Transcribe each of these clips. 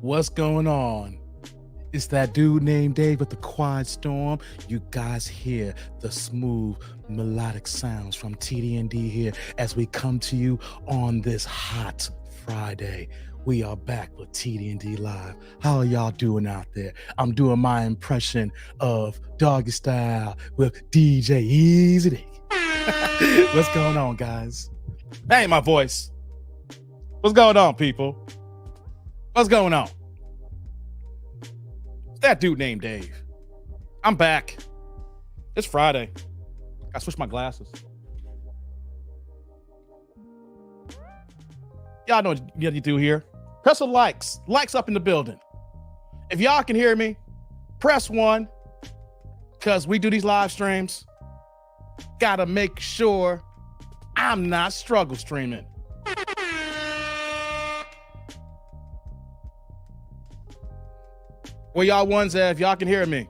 What's going on? It's that dude named Dave with the Quiet Storm. You guys hear the smooth melodic sounds from TD&D here as we come to you on this hot Friday. We are back with TD&D Live. How are y'all doing out there? I'm doing my impression of Doggy Style with DJ Easy D. What's going on, guys? That ain't my voice. What's going on, people? What's going on? That dude named Dave. I'm back. It's Friday. I switched my glasses. Y'all know what you do here. Press the likes. Likes up in the building. If y'all can hear me, press 1. Because we do these live streams. Gotta make sure I'm not struggle streaming. Where y'all ones at if y'all can hear me?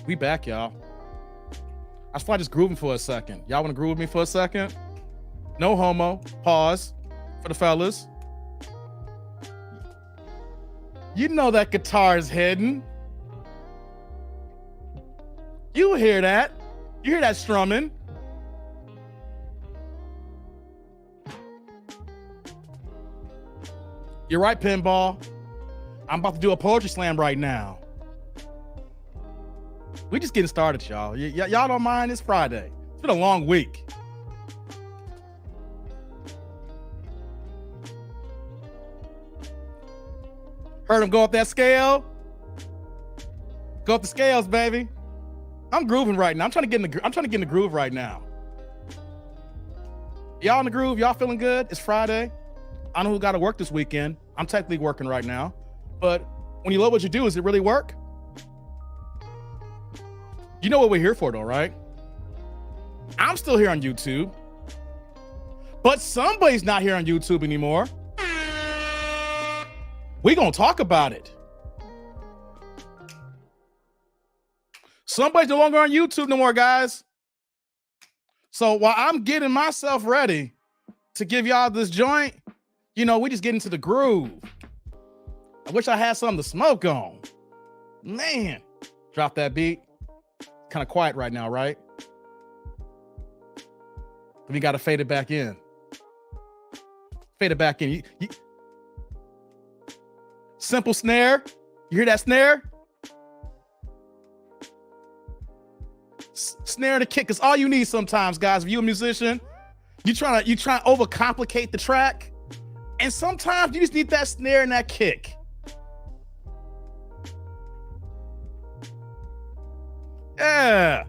We back, y'all. I was probably just grooving for a second. Y'all want to groove with me for a second? No homo. Pause for the fellas. You know that guitar is hidden. You hear that. You hear that strumming. You're right, Pinball. I'm about to do a poetry slam right now. We just getting started, y'all. Y'all don't mind? It's Friday. It's been a long week. Heard him go up that scale. Go up the scales, baby. I'm grooving right now. I'm trying to get in the groove right now. Y'all in the groove? Y'all feeling good? It's Friday. I don't know who got to work this weekend. I'm technically working right now. But when you love what you do, does it really work? You know what we're here for, though, right? I'm still here on YouTube. But somebody's not here on YouTube anymore. We're going to talk about it. Somebody's no longer on YouTube no more, guys. So while I'm getting myself ready to give y'all this joint, you know, we just get into the groove. I wish I had something to smoke on. Man, drop that beat. Kind of quiet right now, right? We got to fade it back in. Fade it back in. Simple snare. You hear that snare? Snare and a kick is all you need sometimes, guys. If you're a musician, you trying to overcomplicate the track. And sometimes you just need that snare and that kick. Yeah.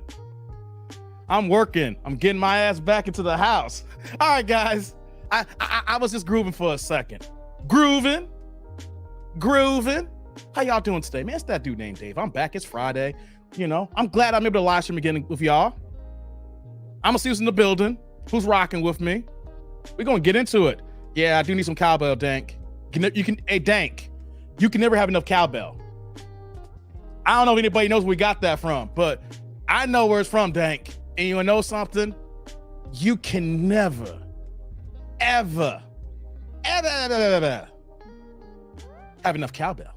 I'm working. I'm getting my ass back into the house. All right, guys. I was just grooving for a second. Grooving. How y'all doing today? Man, it's that dude named Dave. I'm back. It's Friday. You know, I'm glad I'm able to live stream again with y'all. I'm a Susan in the building. Who's rocking with me? We're going to get into it. Yeah, I do need some cowbell, Dank. Hey, Dank, you can never have enough cowbell. I don't know if anybody knows where we got that from, but I know where it's from, Dank. And you wanna know something? You can never, ever have enough cowbell.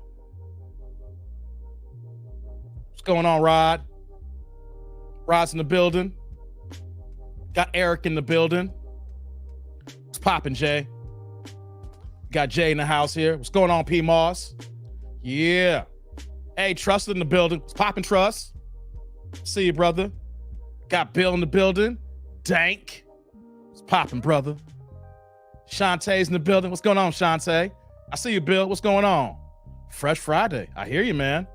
What's going on, Rod? Rod's in the building. Got Eric in the building. What's poppin', Jay? Got Jay in the house here. What's going on, P. Moss? Yeah. Hey, Trust in the building. What's poppin', Trust? See you, brother. Got Bill in the building. Dank. What's poppin', brother? Shantae's in the building. What's going on, Shantae? I see you, Bill. What's going on? Fresh Friday. I hear you, man.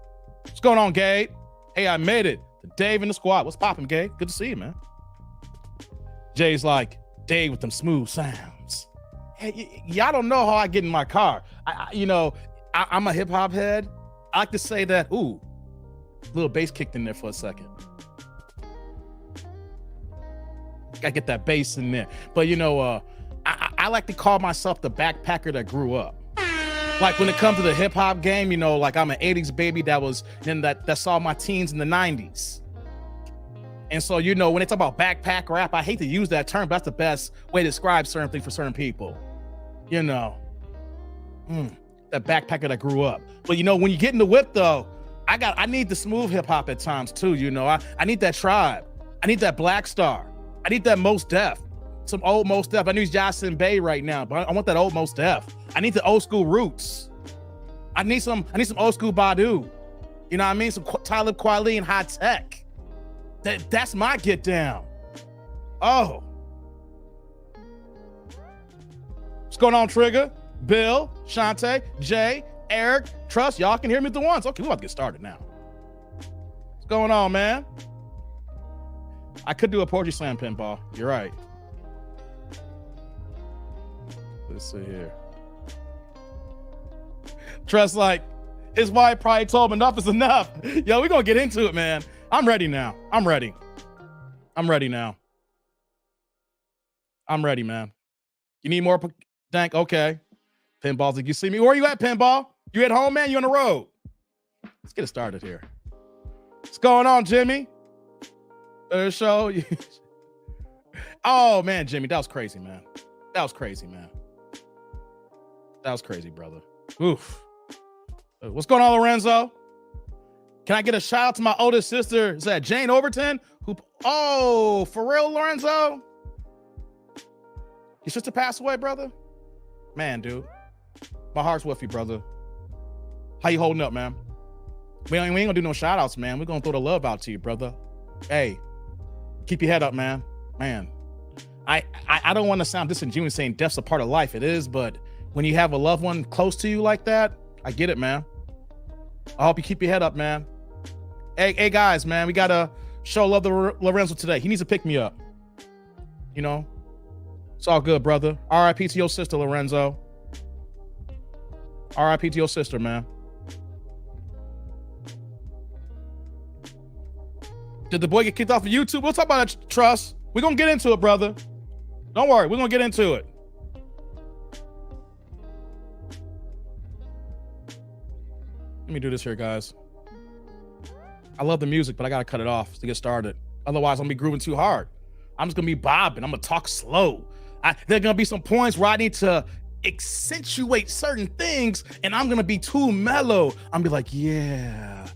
What's going on, Gabe? Hey, I made it. The Dave in the squad. What's poppin', Gabe? Good to see you, man. Jay's like, Dave with them smooth sounds. Hey, y'all don't know how I get in my car. I'm a hip hop head. I like to say that, ooh, little bass kicked in there for a second. Gotta get that bass in there. But I like to call myself the backpacker that grew up. Like when it comes to the hip hop game, like I'm an 80s baby that saw my teens in the 90s. And so, you know, when they talk about backpack rap, I hate to use that term, but that's the best way to describe certain things for certain people. You know, that backpacker that grew up. But you know, when you get in the whip though, I need the smooth hip hop at times too. You know, I need that Tribe. I need that Black Star. I need that Mos Def. Some old Mos Def. I know he's Yasin Bey right now, but I want that old Mos Def. I need the old school Roots. I need some old school Badu. You know what I mean? Some Talib Kweli and High Tech. That's my get down. Oh. What's going on, Trigger? Bill, Shantae, Jay, Eric, Trust. Y'all can hear me at the once. Okay, we're about to get started now. What's going on, man? I could do a poetry slam pinball. You're right. Let's see here. Trust, like, his wife probably told him enough is enough. Yo, we're going to get into it, man. I'm ready now. I'm ready. I'm ready now. I'm ready, man. You need more? Dank? Okay. Pinballs, did you see me? Where you at, Pinball? You at home, man? You on the road? Let's get it started here. What's going on, Jimmy? Better show you. Oh, man, Jimmy, that was crazy, man. That was crazy, man. That was crazy, brother. Oof. What's going on, Lorenzo? Can I get a shout out to my oldest sister? Is that Jane Overton? Oh, for real, Lorenzo? Your sister passed away, brother? Man, dude. My heart's with you, brother. How you holding up, man? We ain't gonna do no shout outs, man. We're gonna throw the love out to you, brother. Hey, keep your head up, man. Man, I don't want to sound disingenuous saying death's a part of life. It is, but when you have a loved one close to you like that, I get it, man. I hope you keep your head up, man. Hey, guys, man, we gotta show love to Lorenzo today. He needs to pick me up. You know, it's all good, brother. R.I.P. to your sister, Lorenzo. R.I.P. to your sister, man. Did the boy get kicked off of YouTube? We'll talk about that, Trust. We're gonna get into it, brother. Don't worry, we're gonna get into it. Let me do this here, guys. I love the music, but I gotta cut it off to get started. Otherwise, I'm gonna be grooving too hard. I'm just gonna be bobbing. I'm gonna talk slow. There are gonna be some points where I need to accentuate certain things, and I'm gonna be too mellow. I'm gonna be like, yeah,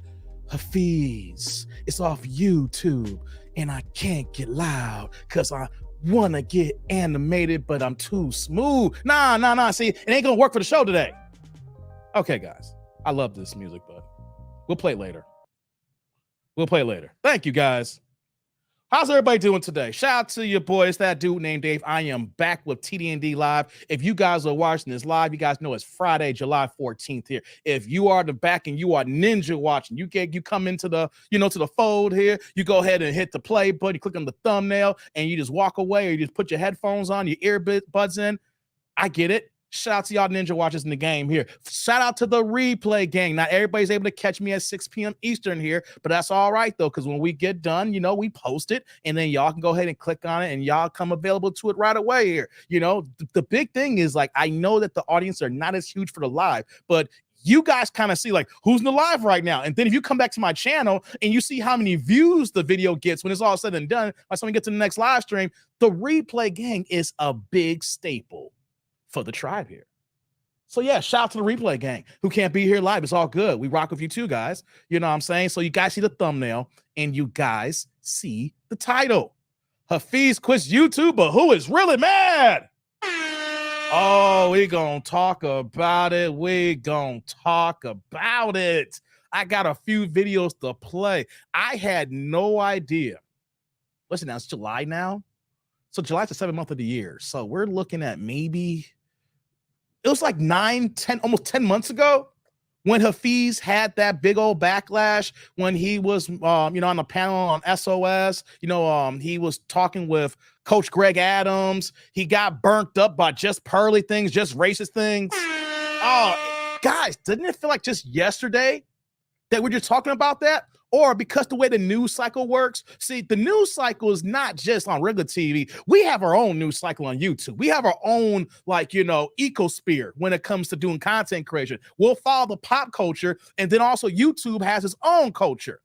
Hafeez, it's off YouTube, and I can't get loud because I wanna get animated, but I'm too smooth. Nah. See, it ain't gonna work for the show today. Okay, guys. I love this music, but we'll play it later. Thank you, guys. How's everybody doing today? Shout out to your boy. It's that dude named Dave. I am back with TD&D Live. If you guys are watching this live, you guys know it's Friday, July 14th here. If you are the back and you are ninja watching, you come into the, to the fold here, you go ahead and hit the play button, you click on the thumbnail, and you just walk away, or you just put your headphones on, your earbuds in. I get it. Shout out to y'all ninja watchers in the game here. Shout out to the replay gang. Not everybody's able to catch me at 6 p.m. Eastern here, but that's all right, though, because when we get done, we post it, and then y'all can go ahead and click on it, and y'all come available to it right away here. The big thing is, like, I know that the audience are not as huge for the live, but you guys kind of see, like, who's in the live right now. And then if you come back to my channel and you see how many views the video gets when it's all said and done, by the time we get to the next live stream, the replay gang is a big staple for the tribe here. So yeah, shout out to the replay gang who can't be here live. It's all good. We rock with you too, guys. You know what I'm saying? So you guys see the thumbnail and you guys see the title. Hafeez quits YouTube, but who is really mad? Oh, we gonna talk about it. I got a few videos to play. I had no idea. Listen, now it's July now. So July's the 7th month of the year. So we're looking at maybe, it was like 9, 10, almost 10 months ago when Hafeez had that big old backlash when he was, on the panel on SOS. He was talking with Coach Greg Adams. He got burnt up by just pearly things, just racist things. Oh, guys, didn't it feel like just yesterday that we're just talking about that? Or because the way the news cycle works, see, the news cycle is not just on regular TV. We have our own news cycle on YouTube. We have our own, ecosphere when it comes to doing content creation. We'll follow the pop culture, and then also YouTube has its own culture,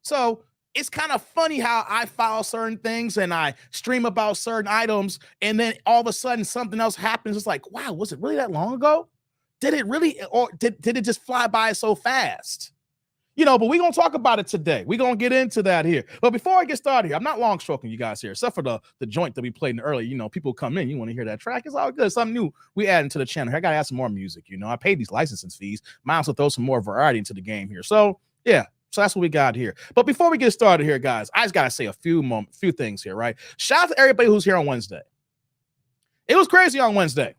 So it's kind of funny how I follow certain things and I stream about certain items, and then all of a sudden something else happens. It's like, wow, was it really that long ago? Did it really, or did it just fly by so fast? But we're going to talk about it today. We're going to get into that here. But before I get started here, I'm not long stroking you guys here, except for the joint that we played in early. People come in, you want to hear that track. It's all good. Something new we add into the channel. I got to add some more music. I paid these licensing fees. Might also throw some more variety into the game here. So, yeah. So that's what we got here. But before we get started here, guys, I just got to say a few things here, right? Shout out to everybody who's here on Wednesday. It was crazy on Wednesday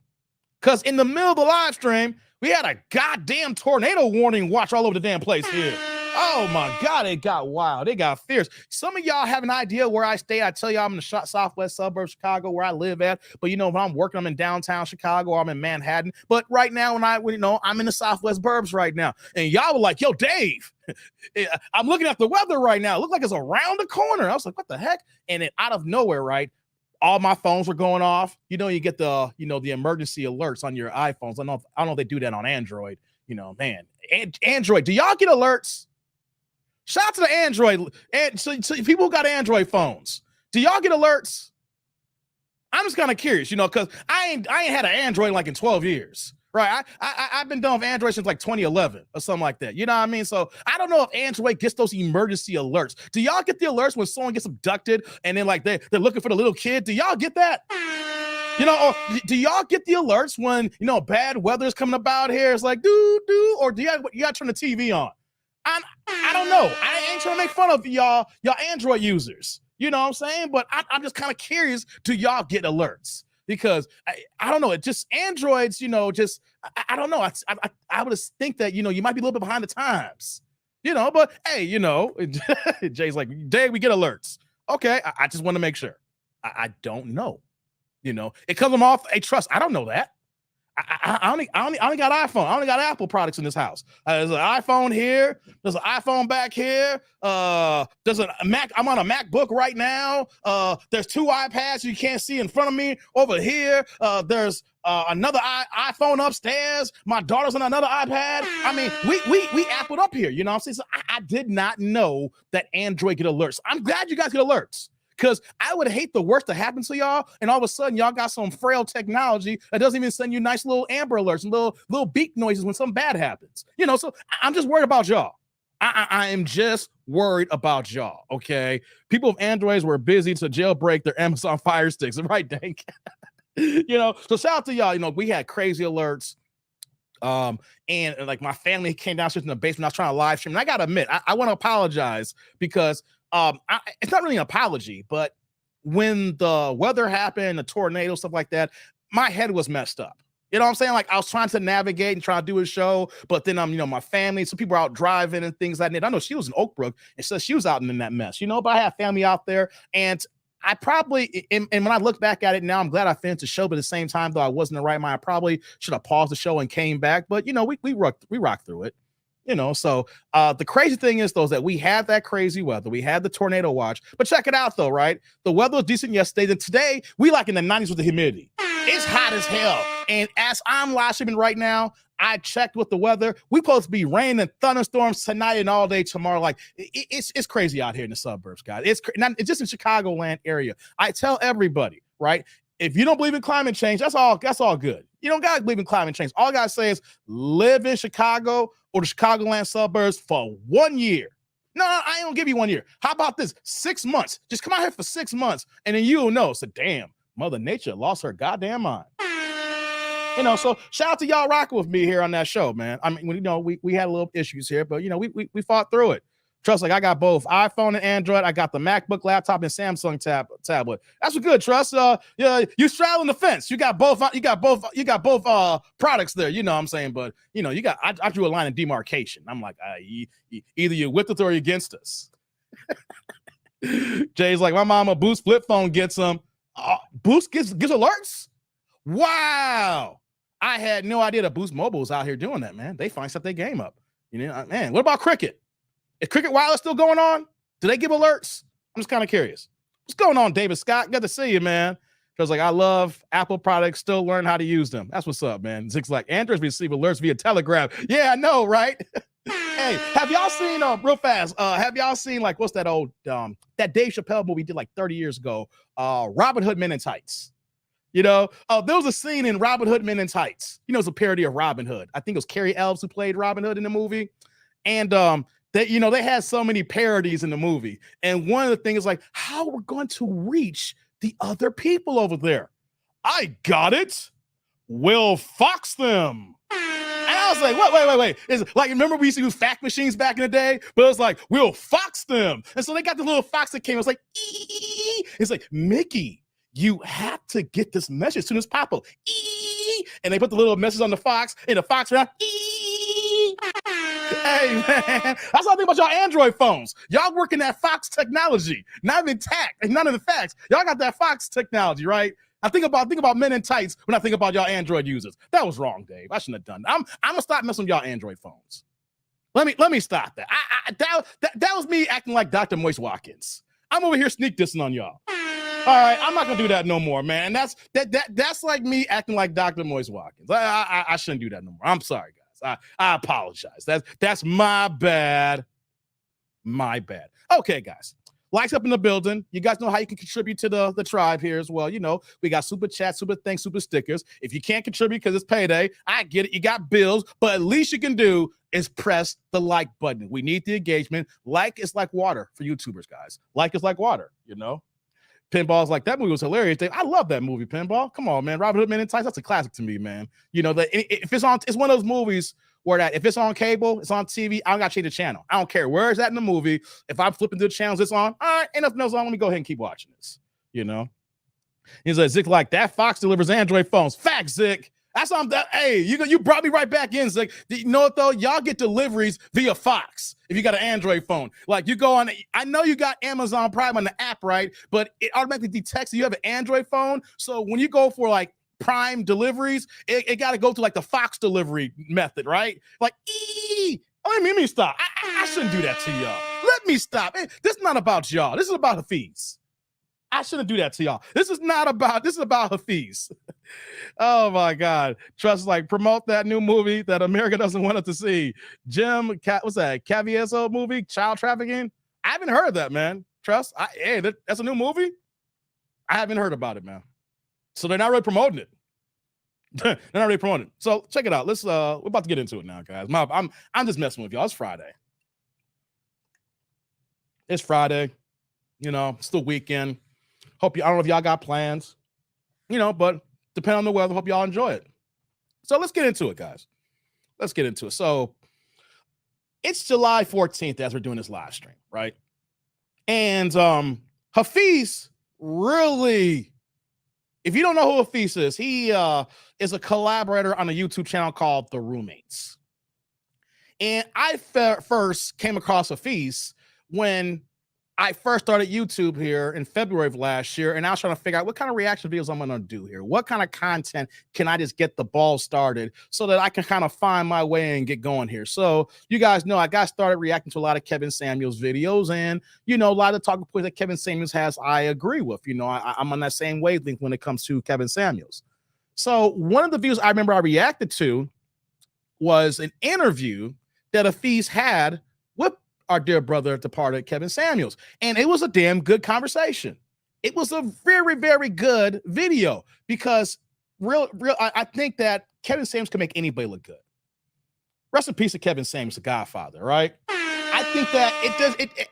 because in the middle of the live stream, we had a goddamn tornado warning watch all over the damn place here. Oh my God, it got wild. It got fierce. Some of y'all have an idea where I stay. I tell y'all I'm in the southwest suburbs of Chicago where I live at. But if I'm working, I'm in downtown Chicago or I'm in Manhattan. But right now, I'm in the southwest burbs right now. And y'all were like, yo, Dave, I'm looking at the weather right now. It looked like it's around the corner. I was like, what the heck? And then out of nowhere, right? All my phones were going off. You get the emergency alerts on your iPhones. I don't know if they do that on Android. Man, Android. Do y'all get alerts? Shout out to the Android. And so people who got Android phones, do y'all get alerts? I'm just kind of curious, because I ain't had an Android like in 12 years. Right. I've been done with Android since like 2011 or something like that. You know what I mean? So I don't know if Android gets those emergency alerts. Do y'all get the alerts when someone gets abducted and then like they're looking for the little kid? Do y'all get that? Or do y'all get the alerts when, bad weather is coming about here? It's like, or do you got to turn the TV on? I don't know. I ain't trying to make fun of y'all Android users. You know what I'm saying? But I'm just kind of curious, do y'all get alerts? Because I don't know. It just Androids, I don't know. I would think that, you might be a little bit behind the times, but hey, Jay's like, Dave, we get alerts. Okay. I just want to make sure. I don't know. It comes them off a trust. I don't know that. I only got iPhone. I only got Apple products in this house. There's an iPhone here. There's an iPhone back here. There's a Mac. I'm on a MacBook right now. There's two iPads you can't see in front of me over here. There's another iPhone upstairs. My daughter's on another iPad. I mean, we Appled up here. You know what I'm saying? So I did not know that Android get alerts. I'm glad you guys get alerts. Because I would hate the worst to happen to y'all, and all of a sudden y'all got some frail technology that doesn't even send you nice little Amber alerts and little beep noises when something bad happens. So I'm just worried about y'all. I am just worried about y'all. Okay, people with Androids were busy to jailbreak their Amazon Fire Sticks, right, Dank? So shout out to y'all. We had crazy alerts. And like my family came downstairs in the basement. I was trying to live stream, and I gotta admit, I want to apologize because. It's not really an apology, but when the weather happened, the tornado, stuff like that, my head was messed up. You know what I'm saying? Like I was trying to navigate and try to do a show, but then my family, some people are out driving and things like that. I know she was in Oak Brook and so she was out in that mess, but I have family out there, and I probably, and when I look back at it now, I'm glad I finished the show, but at the same time, though I wasn't in the right mind, I probably should have paused the show and came back. But we rocked through it. So the crazy thing is, though, is that we had that crazy weather. We had the tornado watch. But check it out, though, right? The weather was decent yesterday. Then today, we like in the 90s with the humidity. It's hot as hell. And as I'm live streaming right now, I checked with the weather. We supposed to be rain and thunderstorms tonight and all day tomorrow. Like, it's crazy out here in the suburbs, guys. It's just in Chicagoland area. I tell everybody, right? If you don't believe in climate change, that's all good. You don't got to believe in climate change. All I got to say is live in Chicago or the Chicagoland suburbs for 1 year. No, I ain't gonna give you 1 year. How about this? 6 months. Just come out here for 6 months, and then you'll know. So, damn, Mother Nature lost her goddamn mind. So shout out to y'all rocking with me here on that show, man. I mean, we had a little issues here, but we fought through it. Trust, like I got both iPhone and Android. I got the MacBook laptop and Samsung tablet. That's good, Trust. Yeah, you straddling the fence. You got both. You got both products there. You know what I'm saying? But I drew a line of demarcation. I'm like, either you're with us or you're against us. Jay's like, my mama Boost flip phone gets them. Boost gives alerts. Wow, I had no idea that Boost Mobile is out here doing that, man. They finally set their game up. Man. What about Cricket? Is Cricket Wireless still going on? Do they give alerts? I'm just kind of curious. What's going on, David Scott? Good to see you, man. Because I love Apple products, still learn how to use them. That's what's up, man. Zig's like, Androids receive alerts via Telegram. Yeah, I know, right? Hey, have y'all seen real fast? Have y'all seen like what's that old that Dave Chappelle movie did like 30 years ago? Robin Hood Men in Tights. You know, there was a scene in Robin Hood Men in Tights. You know, it's a parody of Robin Hood. I think it was Carrie Elves who played Robin Hood in the movie. And they had so many parodies in the movie. And one of the things is like, how we're going to reach the other people over there. I got it. We'll fox them. And I was like, wait. It's like, remember we used to use fax machines back in the day? But it was like, we'll fox them. And so they got the little fox that came. It was like, ee. It's like, Mickey, you have to get this message as soon as possible. Ee. And they put the little message on the fox, and the fox around. Ee. Hey, man, that's what I think about y'all Android phones. Y'all working that Fox technology, not even TAC, and none of the facts. Y'all got that Fox technology, right? I think about Men in Tights when I think about y'all Android users. That was wrong, Dave. I shouldn't have done that. I'm gonna stop messing with y'all Android phones. Let me stop that. That was me acting like Dr. Moist Watkins. I'm over here sneak dissing on y'all. All right, I'm not gonna do that no more, man. That's like me acting like Dr. Moist Watkins. I shouldn't do that no more. I'm sorry, guys. I apologize. That's my bad. My bad. Okay, guys. Likes up in the building. You guys know how you can contribute to the tribe here as well. You know, we got super chat, super thanks, super stickers. If you can't contribute because it's payday, I get it. You got bills, but at least you can do is press the like button. We need the engagement. Like is like water for YouTubers, guys. Like is like water, you know? Pinball's like, that movie was hilarious. I love that movie, Pinball. Come on, man. Robin Hood Men in Tights, that's a classic to me, man. You know, if it's on, it's one of those movies where that if it's on cable, it's on TV, I don't got to change the channel. I don't care where it's at in the movie. If I'm flipping through the channels, it's on. All right, ain't nothing else on. Let me go ahead and keep watching this. You know? He's like, Zick, like, that Fox delivers Android phones. Facts, Zick. That's what hey, you brought me right back in, Zick. You know what, though? Y'all get deliveries via Fox if you got an Android phone. Like, you go on, I know you got Amazon Prime on the app, right? But it automatically detects that you have an Android phone. So when you go for, like, Prime deliveries, it got to go to like the Fox delivery method, right? Like, let me stop. I shouldn't do that to y'all. Let me stop. This is not about y'all. This is about Hafeez. I shouldn't do that to y'all. This is about Hafeez. Oh my God. Trust, like, promote that new movie that America doesn't want us to see. Jim, what's that? Caviezo movie, child trafficking. I haven't heard of that, man. Trust. That's a new movie. I haven't heard about it, man. So they're not really promoting it. They're not really promoting it. So check it out. Let's we're about to get into it now, guys. I'm just messing with y'all. It's Friday. It's Friday. You know, it's the weekend. I don't know if y'all got plans, you know, but depending on the weather, hope y'all enjoy it. So let's get into it, guys. Let's get into it. So it's July 14th as we're doing this live stream, right? And Hafeez really, if you don't know who Hafeez is, he is a collaborator on a YouTube channel called The Roommates. And I first came across Hafeez when I first started YouTube here in February of last year, and I was trying to figure out what kind of reaction videos I'm going to do here. What kind of content can I just get the ball started so that I can kind of find my way and get going here? So you guys know I got started reacting to a lot of Kevin Samuels videos, and, you know, a lot of the talking points that Kevin Samuels has, I agree with. You know, I'm on that same wavelength when it comes to Kevin Samuels. So one of the videos I remember I reacted to was an interview that Hafeez had with our dear brother, departed Kevin Samuels. And it was a damn good conversation. It was a very, very good video because I think that Kevin Samuels can make anybody look good. Rest in peace to Kevin Samuels, the Godfather, right? I think that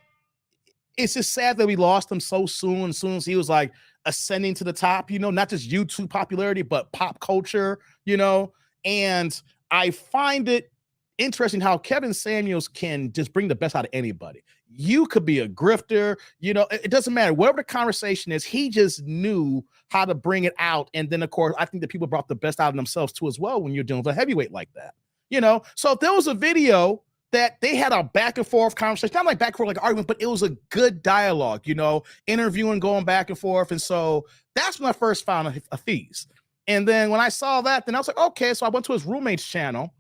it's just sad that we lost him so soon as he was like ascending to the top, you know, not just YouTube popularity, but pop culture, you know. And I find it interesting how Kevin Samuels can just bring the best out of anybody. You could be a grifter, you know, it doesn't matter. Whatever the conversation is, he just knew how to bring it out. And then, of course, I think that people brought the best out of themselves too as well when you're dealing with a heavyweight like that, you know. So if there was a video that they had a back and forth conversation, not like back and forth like argument, but it was a good dialogue, you know, interviewing, going back and forth. And so that's when I first found Hafeez. And then when I saw that, then I was like, okay, so I went to his roommate's channel.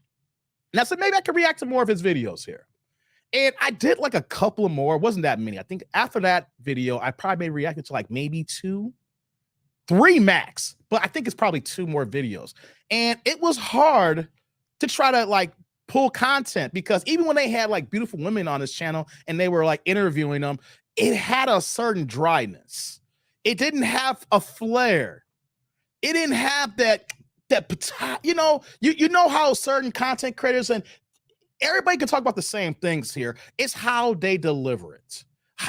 And I said, maybe I could react to more of his videos here. And I did like a couple of more. It wasn't that many. I think after that video, I probably reacted to like maybe 2, 3 max. But I think it's probably 2 more videos. And it was hard to try to like pull content, because even when they had like beautiful women on this channel and they were like interviewing them, it had a certain dryness. It didn't have a flair. It didn't have that you know how certain content creators, and everybody can talk about the same things here. It's how they deliver it.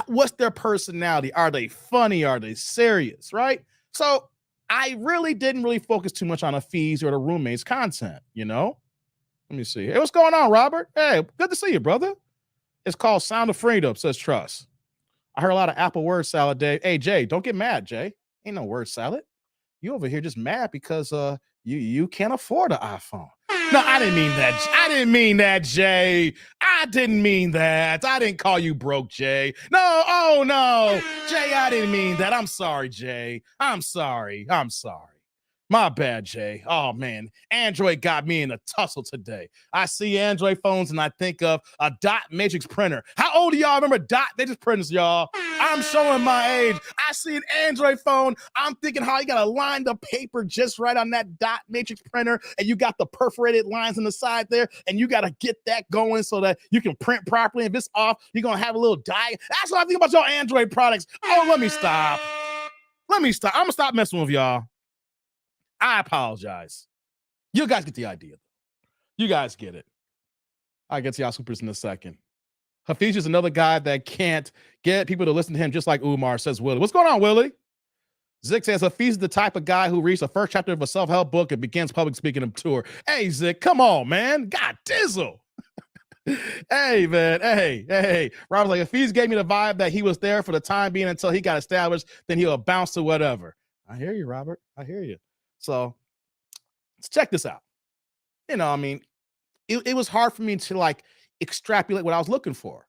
What's their personality? Are they funny? Are they serious? Right? So I really didn't focus too much on Hafeez or the roommates content, you know? Let me see. Hey, what's going on, Robert? Hey, good to see you, brother. It's called Sound of Freedom, says Trust. I heard a lot of Apple word salad, Dave. Hey, Jay, don't get mad, Jay. Ain't no word salad. You over here just mad because you can't afford an iPhone. No, I didn't mean that. I didn't mean that, Jay. I didn't mean that. I didn't call you broke, Jay. No, oh no. Jay, I didn't mean that. I'm sorry, Jay. I'm sorry. My bad, Jay. Oh, man. Android got me in a tussle today. I see Android phones and I think of a dot matrix printer. How old do y'all remember dot matrix printers, y'all? I'm showing my age. I see an Android phone. I'm thinking how you got to line the paper just right on that dot matrix printer, and you got the perforated lines on the side there, and you got to get that going so that you can print properly. If it's off, you're going to have a little die. That's what I think about your Android products. Oh, let me stop. I'm going to stop messing with y'all. I apologize. You guys get the idea. You guys get it. I'll get to y'all supers in a second. Hafeez is another guy that can't get people to listen to him, just like Umar, says Willie. What's going on, Willie? Zick says Hafeez is the type of guy who reads the first chapter of a self-help book and begins public speaking on tour. Hey, Zick, come on, man. God dizzle. Hey, man. Hey. Robert's like, Hafeez gave me the vibe that he was there for the time being until he got established, then he'll bounce to whatever. I hear you, Robert. I hear you. So let's check this out. You know, I mean, it was hard for me to like extrapolate what I was looking for.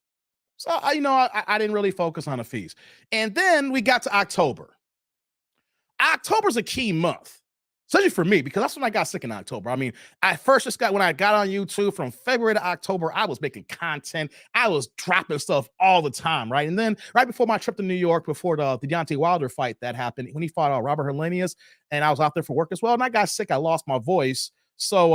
So, I didn't really focus on Hafeez. And then we got to October. October's a key month, especially for me, because that's when I got sick in October. I mean, when I got on YouTube from February to October, I was making content. I was dropping stuff all the time, right? And then right before my trip to New York, before the Deontay Wilder fight that happened, when he fought Robert Helenius, and I was out there for work as well, and I got sick. I lost my voice. So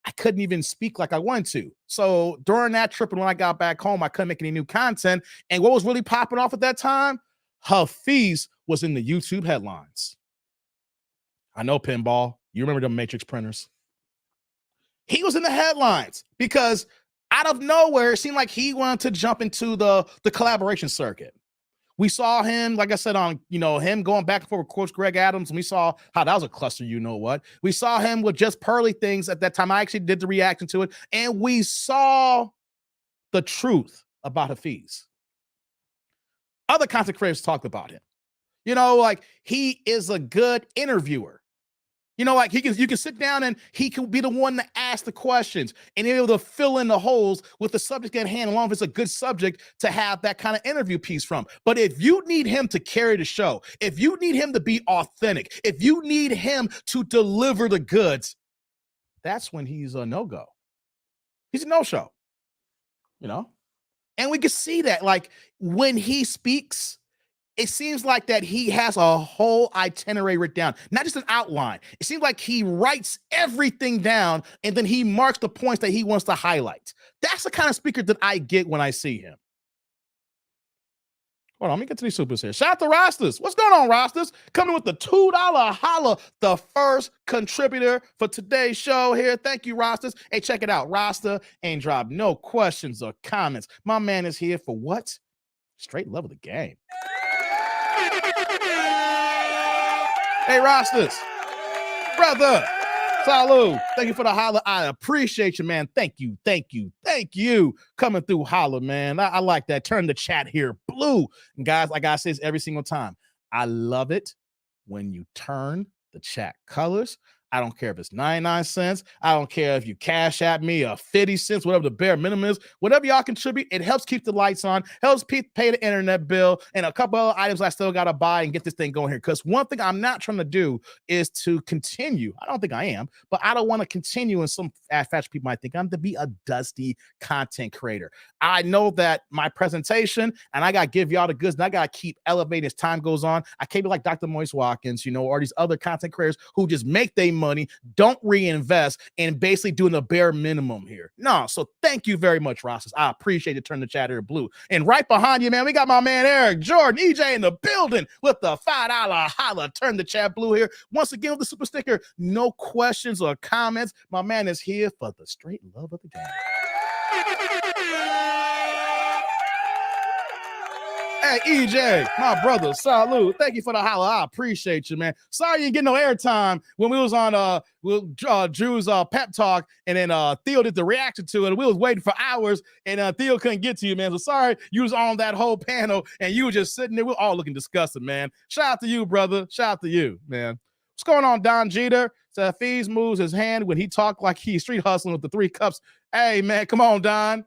I couldn't even speak like I wanted to. So during that trip and when I got back home, I couldn't make any new content. And what was really popping off at that time? Hafeez was in the YouTube headlines. I know, Pinball. You remember the Matrix printers. He was in the headlines because out of nowhere, it seemed like he wanted to jump into the collaboration circuit. We saw him, like I said, on, him going back and forth with Coach Greg Adams, and we saw how that was a cluster, you know what. We saw him with Just Pearly Things at that time. I actually did the reaction to it, and we saw the truth about Hafeez. Other content creators talked about him. Like he is a good interviewer. Like you can sit down and he can be the one to ask the questions and able to fill in the holes with the subject at hand, along if it's a good subject to have that kind of interview piece from. But if you need him to carry the show, if you need him to be authentic, if you need him to deliver the goods, that's when he's a no-go. He's a no-show, And we can see that, like, when he speaks, it seems like that he has a whole itinerary written down, not just an outline. It seems like he writes everything down and then he marks the points that he wants to highlight. That's the kind of speaker that I get when I see him. Hold on, let me get to these supers here. Shout out to Rastas. What's going on, Rastas? Coming with the $2 holla, the first contributor for today's show here. Thank you, Rastas. Hey, check it out. Rasta ain't dropped no questions or comments. My man is here for what? Straight love of the game. Hey, Rastas, brother, salud. Thank you for the holla. I appreciate you, man. Thank you. Coming through holla, man. I like that. Turn the chat here blue. And guys, like I say this every single time, I love it when you turn the chat colors. I don't care if it's 99 cents. I don't care if you cash at me 50 cents, whatever the bare minimum is. Whatever y'all contribute, it helps keep the lights on, helps pay the internet bill, and a couple other items I still got to buy and get this thing going here. Because one thing I'm not trying to do is to continue. I don't think I am, but I don't want to continue, and some fashion people might think I'm to be a dusty content creator. I know that my presentation, and I got to give y'all the goods, and I got to keep elevating as time goes on. I can't be like Dr. Moise Watkins, or these other content creators who just make their money, don't reinvest, and basically doing the bare minimum here. No, so thank you very much, Rosses. I appreciate it. Turn the chat here blue. And right behind you, man, we got my man Eric Jordan, EJ in the building with the $5 holla. Turn the chat blue here. Once again with the super sticker, no questions or comments. My man is here for the straight love of the game. Hey, EJ, my brother, salute. Thank you for the holla. I appreciate you, man. Sorry you didn't get no airtime when we was on Drew's pep talk, and then Theo did the reaction to it. We was waiting for hours, and Theo couldn't get to you, man. So sorry you was on that whole panel, and you were just sitting there. We're all looking disgusted, man. Shout out to you, brother. Shout out to you, man. What's going on, Don Jeter? So Hafeez moves his hand when he talked like he's street hustling with the 3 cups. Hey, man, come on, Don.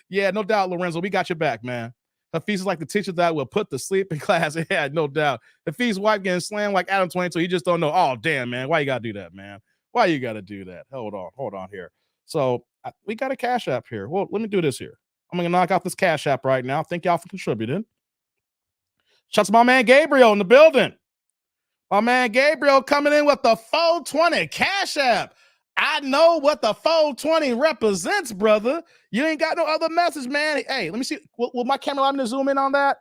Yeah, no doubt, Lorenzo. We got your back, man. Hafeez is like the teacher that will put to sleep in class. Yeah, no doubt. Hafeez's wife getting slammed like Adam 22. You just don't know. Oh, damn, man. Why you got to do that, man? Why you got to do that? Hold on here. So we got a Cash App here. Well, let me do this here. I'm going to knock out this Cash App right now. Thank y'all for contributing. Shout out to my man Gabriel in the building. My man Gabriel coming in with the 420 Cash App. I know what the 420 represents, brother. You ain't got no other message, man. Hey, let me see. Will my camera allow me to zoom in on that?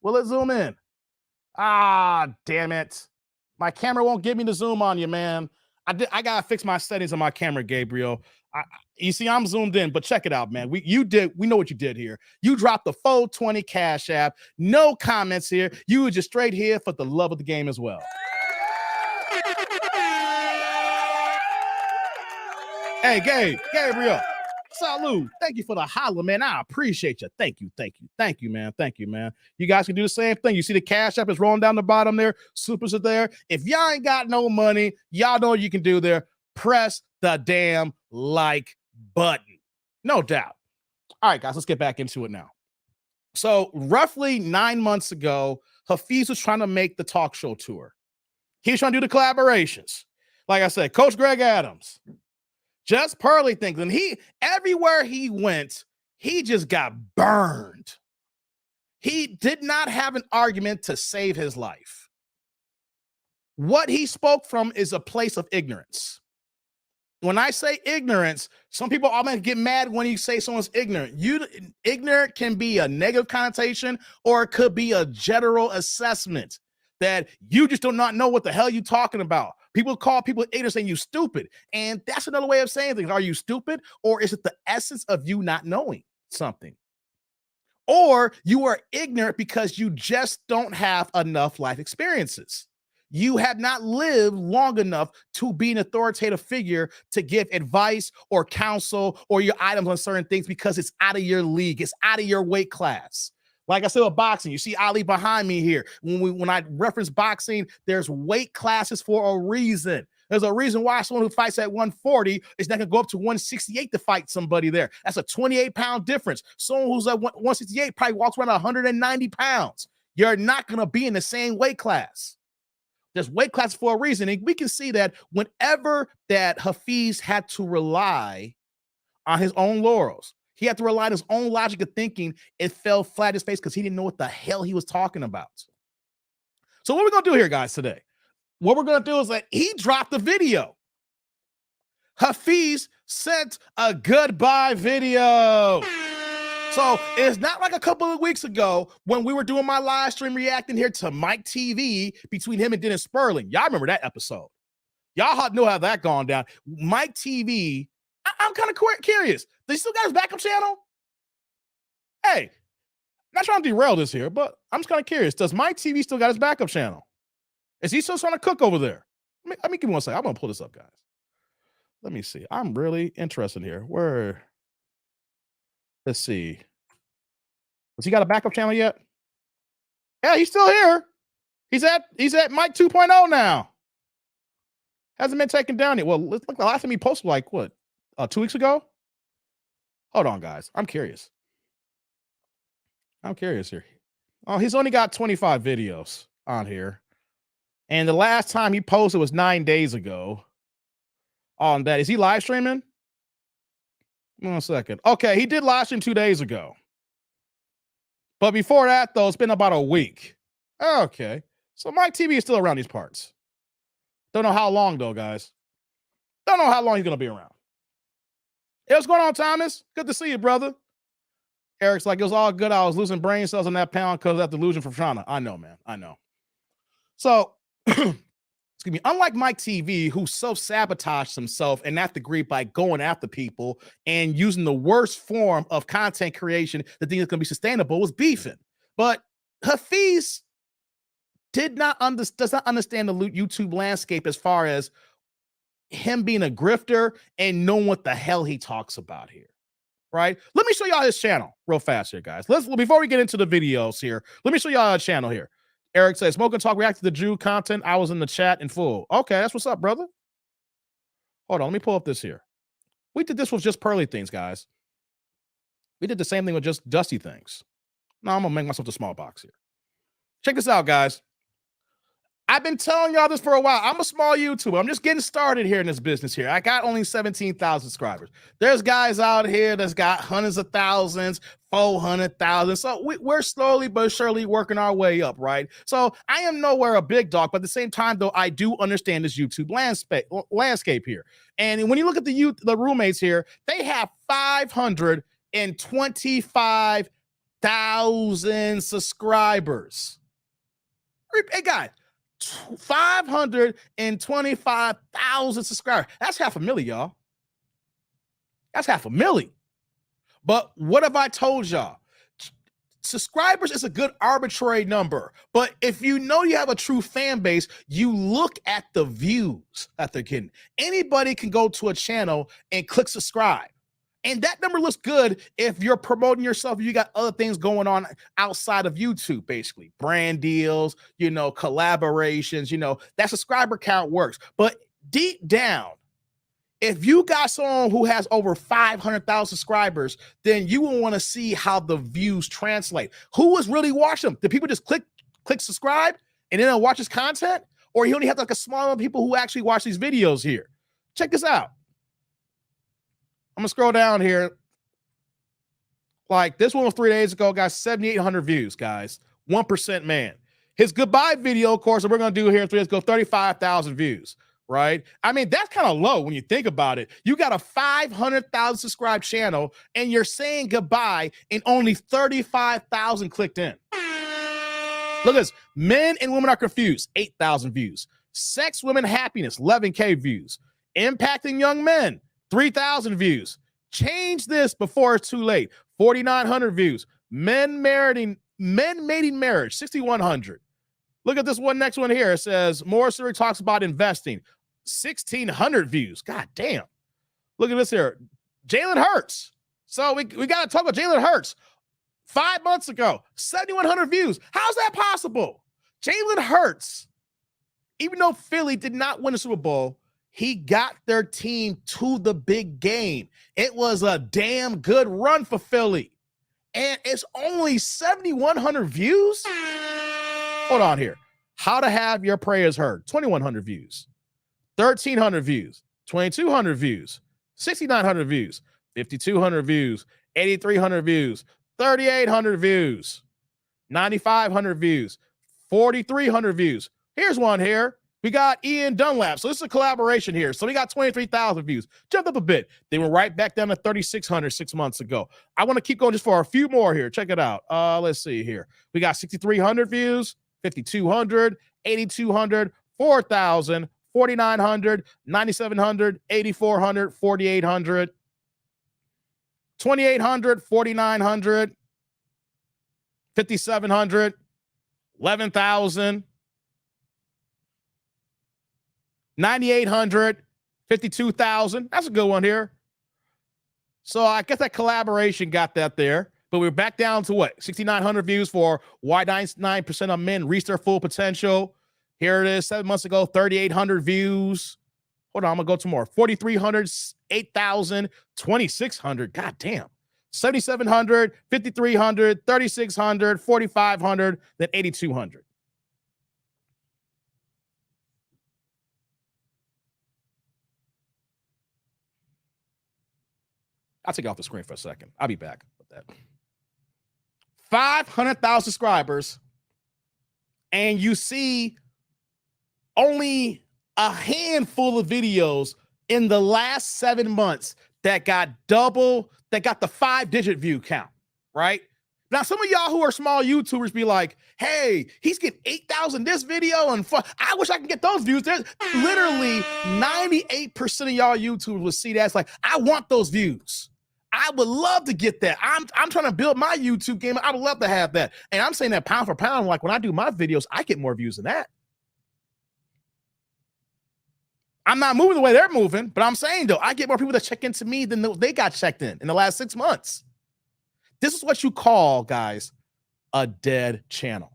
Will it zoom in? Ah, damn it. My camera won't give me the zoom on you, man. I gotta fix my settings on my camera, Gabriel. You see, I'm zoomed in, but check it out, man. We know what you did here. You dropped the 420 Cash App. No comments here. You were just straight here for the love of the game as well. Hey, Gabriel, salute. Thank you for the holla, man. I appreciate you. Thank you, man. You guys can do the same thing. You see the Cash App is rolling down the bottom there. Supers are there. If y'all ain't got no money, y'all know what you can do there. Press the damn like button. No doubt. All right, guys, let's get back into it now. So roughly 9 months ago, Hafeez was trying to make the talk show tour. He was trying to do the collaborations. Like I said, Coach Greg Adams, Just Pearly things. And everywhere he went, he just got burned. He did not have an argument to save his life. What he spoke from is a place of ignorance. When I say ignorance, some people always get mad when you say someone's ignorant. Ignorant can be a negative connotation, or it could be a general assessment that you just do not know what the hell you're talking about. People call people ignorant, saying you stupid. And that's another way of saying things. Are you stupid? Or is it the essence of you not knowing something? Or you are ignorant because you just don't have enough life experiences. You have not lived long enough to be an authoritative figure to give advice or counsel or your items on certain things, because it's out of your league. It's out of your weight class. Like I said with boxing, you see Ali behind me here. When I reference boxing, there's weight classes for a reason. There's a reason why someone who fights at 140 is not going to go up to 168 to fight somebody there. That's a 28-pound difference. Someone who's at 168 probably walks around 190 pounds. You're not going to be in the same weight class. There's weight classes for a reason. And we can see that whenever that Hafeez had to rely on his own laurels, he had to rely on his own logic of thinking, it fell flat in his face because he didn't know what the hell he was talking about. So what we're going to do here, guys, today, what we're going to do is that he dropped the video. Hafeez sent a goodbye video. So it's not like a couple of weeks ago when we were doing my live stream reacting here to Mike TV between him and Dennis Sperling. Y'all remember that episode. Y'all know how that gone down. Mike TV, I'm kind of curious. They still got his backup channel? Hey, not trying to derail this here, but I'm just kind of curious. Does Mike TV still got his backup channel? Is he still trying to cook over there? Let me give me one second. I'm going to pull this up, guys. Let me see. I'm really interested here. Let's see. Has he got a backup channel yet? Yeah, he's still here. He's at Mike 2.0 now. Hasn't been taken down yet. Well, let's look, the last time he posted, like, what, 2 weeks ago? Hold on, guys. I'm curious here. Oh, he's only got 25 videos on here. And the last time he posted was 9 days ago on that. Is he live streaming? 1 second. Okay, he did live stream 2 days ago. But before that, though, it's been about a week. Okay. So Mike TV is still around these parts. Don't know how long though, guys. Don't know how long he's gonna be around. Hey, what's going on, Thomas? Good to see you, brother. Eric's like, it was all good. I was losing brain cells on that pound because of that delusion from Shauna. I know, man. I know. So, excuse me, unlike Mike TV, who self-sabotaged himself in that degree by going after people and using the worst form of content creation that think is going to be sustainable, was beefing. But Hafeez does not understand the YouTube landscape as far as him being a grifter and knowing what the hell he talks about here. Right? Let me show y'all his channel real fast here, guys. Before we get into the videos here, let me show y'all a channel here. Eric says, Smoke and Talk react to the Jew content. I was in the chat in full. Okay, that's what's up, brother. Hold on, let me pull up this here. We did this with just Pearly Things, guys. We did the same thing with just Dusty Things. Now I'm gonna make myself a small box here. Check this out, guys. I've been telling y'all this for a while. I'm a small YouTuber. I'm just getting started here in this business here. I got only 17,000 subscribers. There's guys out here that's got hundreds of thousands, 400,000. So we're slowly but surely working our way up, right? So I am nowhere a big dog, but at the same time, though, I do understand this YouTube landscape here. And when you look at the roommates here, they have 525,000 subscribers. Hey, guys. 525,000 subscribers. That's 500,000, y'all. That's 500,000. But what have I told y'all? Subscribers is a good arbitrary number. But if you know you have a true fan base, you look at the views that they're getting. Anybody can go to a channel and click subscribe. And that number looks good if you're promoting yourself. You got other things going on outside of YouTube, basically brand deals, collaborations, that subscriber count works. But deep down, if you got someone who has over 500,000 subscribers, then you will want to see how the views translate. Who is really watching them? Do people just click subscribe and then they'll watch his content? Or you only have like a small amount of people who actually watch these videos here? Check this out. I'm gonna scroll down here. Like this one was 3 days ago, guys. 7,800 views, guys. 1% man. His goodbye video, of course, that we're gonna do here in 3 days ago, 35,000 views. Right? I mean, that's kind of low when you think about it. You got a 500,000 subscribed channel, and you're saying goodbye, and only 35,000 clicked in. Look at this. Men and women are confused. 8,000 views. Sex, women, happiness. 11K views. Impacting young men. 3,000 views. Change this before it's too late. 4,900 views. Men mating marriage. 6,100. Look at this one. Next one here. It says more Siri talks about investing. 1,600 views. God damn. Look at this here. Jalen Hurts. So we got to talk about Jalen Hurts. 5 months ago, 7,100 views. How's that possible? Jalen Hurts, even though Philly did not win the Super Bowl, he got their team to the big game. It was a damn good run for Philly. And it's only 7,100 views? Hold on here. How to have your prayers heard. 2,100 views. 1,300 views. 2,200 views. 6,900 views. 5,200 views. 8,300 views. 3,800 views. 9,500 views. 4,300 views. Here's one here. We got Ian Dunlap. So this is a collaboration here. So we got 23,000 views. Jumped up a bit. They went right back down to 3,600 6 months ago. I want to keep going just for a few more here. Check it out. Let's see here. We got 6,300 views, 5,200, 8,200, 4,000, 4,900, 9,700, 8,400, 4,800, 2,800, 4,900, 5,700, 11,000. 9,800, 52,000. That's a good one here. So I guess that collaboration got that there. But we're back down to what? 6,900 views for why 99% of men reach their full potential. Here it is, 7 months ago, 3,800 views. Hold on, I'm going to go to more. 4,300, 8,000, 2,600. God damn. 7,700, 5,300, 3,600, 4,500, then 8,200. I'll take it off the screen for a second. I'll be back with that. 500,000 subscribers, and you see only a handful of videos in the last 7 months that got the 5-digit view count, right? Now, some of y'all who are small YouTubers be like, hey, he's getting 8,000 this video and I wish I could get those views. There's literally 98% of y'all YouTubers will see that. It's like, I want those views. I would love to get that. I'm trying to build my YouTube game. I would love to have that. And I'm saying that pound for pound, like when I do my videos, I get more views than that. I'm not moving the way they're moving, but I'm saying though, I get more people that check into me than they got checked in the last 6 months. This is what you call, guys, a dead channel.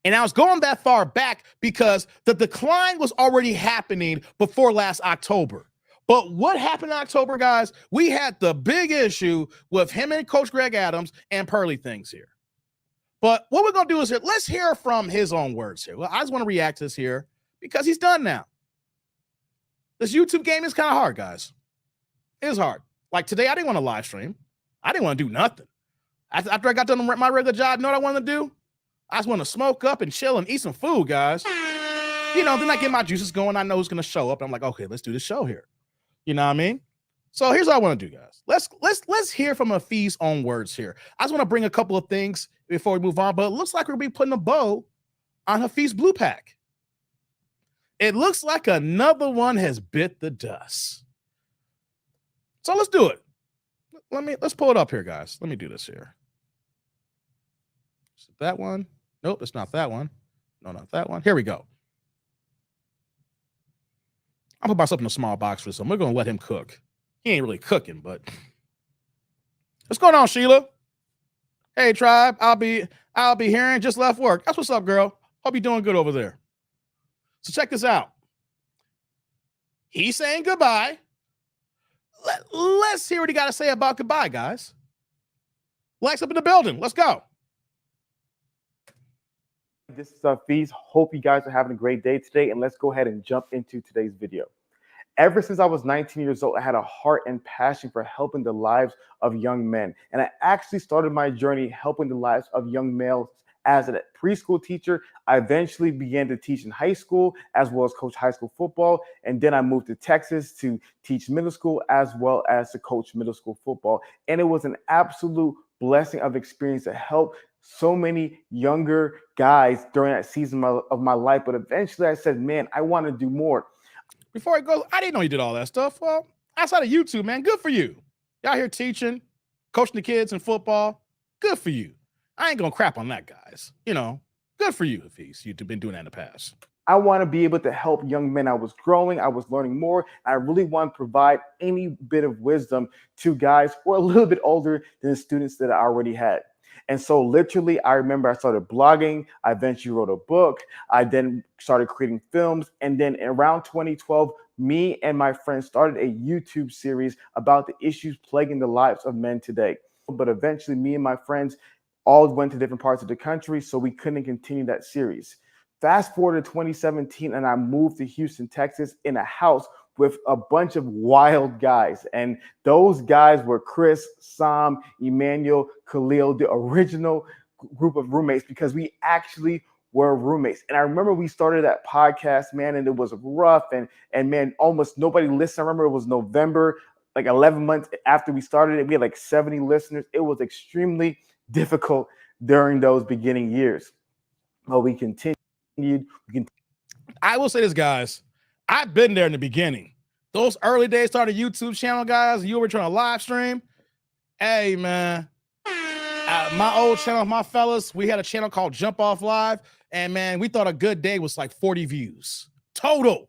And I was going that far back because the decline was already happening before last October. But what happened in October, guys? We had the big issue with him and Coach Greg Adams and Pearly things here. But what we're going to do is here, let's hear from his own words here. Well, I just want to react to this here because he's done now. This YouTube game is kind of hard, guys. It is hard. Like today, I didn't want to live stream. I didn't want to do nothing. After I got done my regular job, you know what I wanted to do? I just want to smoke up and chill and eat some food, guys. You know, then I get my juices going. I know who's going to show up. I'm like, okay, let's do the show here. You know what I mean? So here's what I want to do, guys. Let's hear from Hafeez's own words here. I just want to bring a couple of things before we move on, but it looks like we're going to be putting a bow on Hafeez's blue pack. It looks like another one has bit the dust. So let's do it. Let's pull it up here, guys. Let me do this here. Is it that one? Nope, it's not that one. No, not that one. Here we go. I'll put myself in a small box for this one. We're going to let him cook. He ain't really cooking, but what's going on, Sheila? Hey, tribe. I'll be hearing. Just left work. That's what's up, girl. Hope you're doing good over there. So check this out. He's saying goodbye. Let's hear what he got to say about goodbye, guys. Lex up in the building. Let's go. This is Hafeez. Hope you guys are having a great day today, and let's go ahead and jump into today's video. Ever since I was 19 years old, I had a heart and passion for helping the lives of young men. And I actually started my journey helping the lives of young males as a preschool teacher. I eventually began to teach in high school as well as coach high school football. And then I moved to Texas to teach middle school as well as to coach middle school football. And it was an absolute blessing of experience to help so many younger guys during that season of my life. But eventually I said, man, I want to do more. Before it goes, I didn't know you did all that stuff. Well, outside of YouTube, man, good for you. Y'all here teaching, coaching the kids in football. Good for you. I ain't gonna crap on that, guys. You know, good for you, Hafeez. You've been doing that in the past. I want to be able to help young men. I was growing, I was learning more. I really want to provide any bit of wisdom to guys who are a little bit older than the students that I already had. And so literally, I remember I started blogging. I eventually wrote a book. I then started creating films. And then around 2012, me and my friends started a YouTube series about the issues plaguing the lives of men today. But eventually, me and my friends all went to different parts of the country, so we couldn't continue that series. Fast forward to 2017, and I moved to Houston, Texas, in a house with a bunch of wild guys. And those guys were Chris, Sam, Emmanuel, Khalil, the original group of roommates, because we actually were roommates. And I remember we started that podcast, man, and it was rough. And man, almost nobody listened. I remember it was November, like 11 months after we started it. We had like 70 listeners. It was extremely difficult during those beginning years. But we continued. I will say this, guys. I've been there in the beginning. Those early days started YouTube channel, guys. You were trying to live stream. Hey, man. My old channel, my fellas, we had a channel called Jump Off Live. And, man, we thought a good day was like 40 views. Total.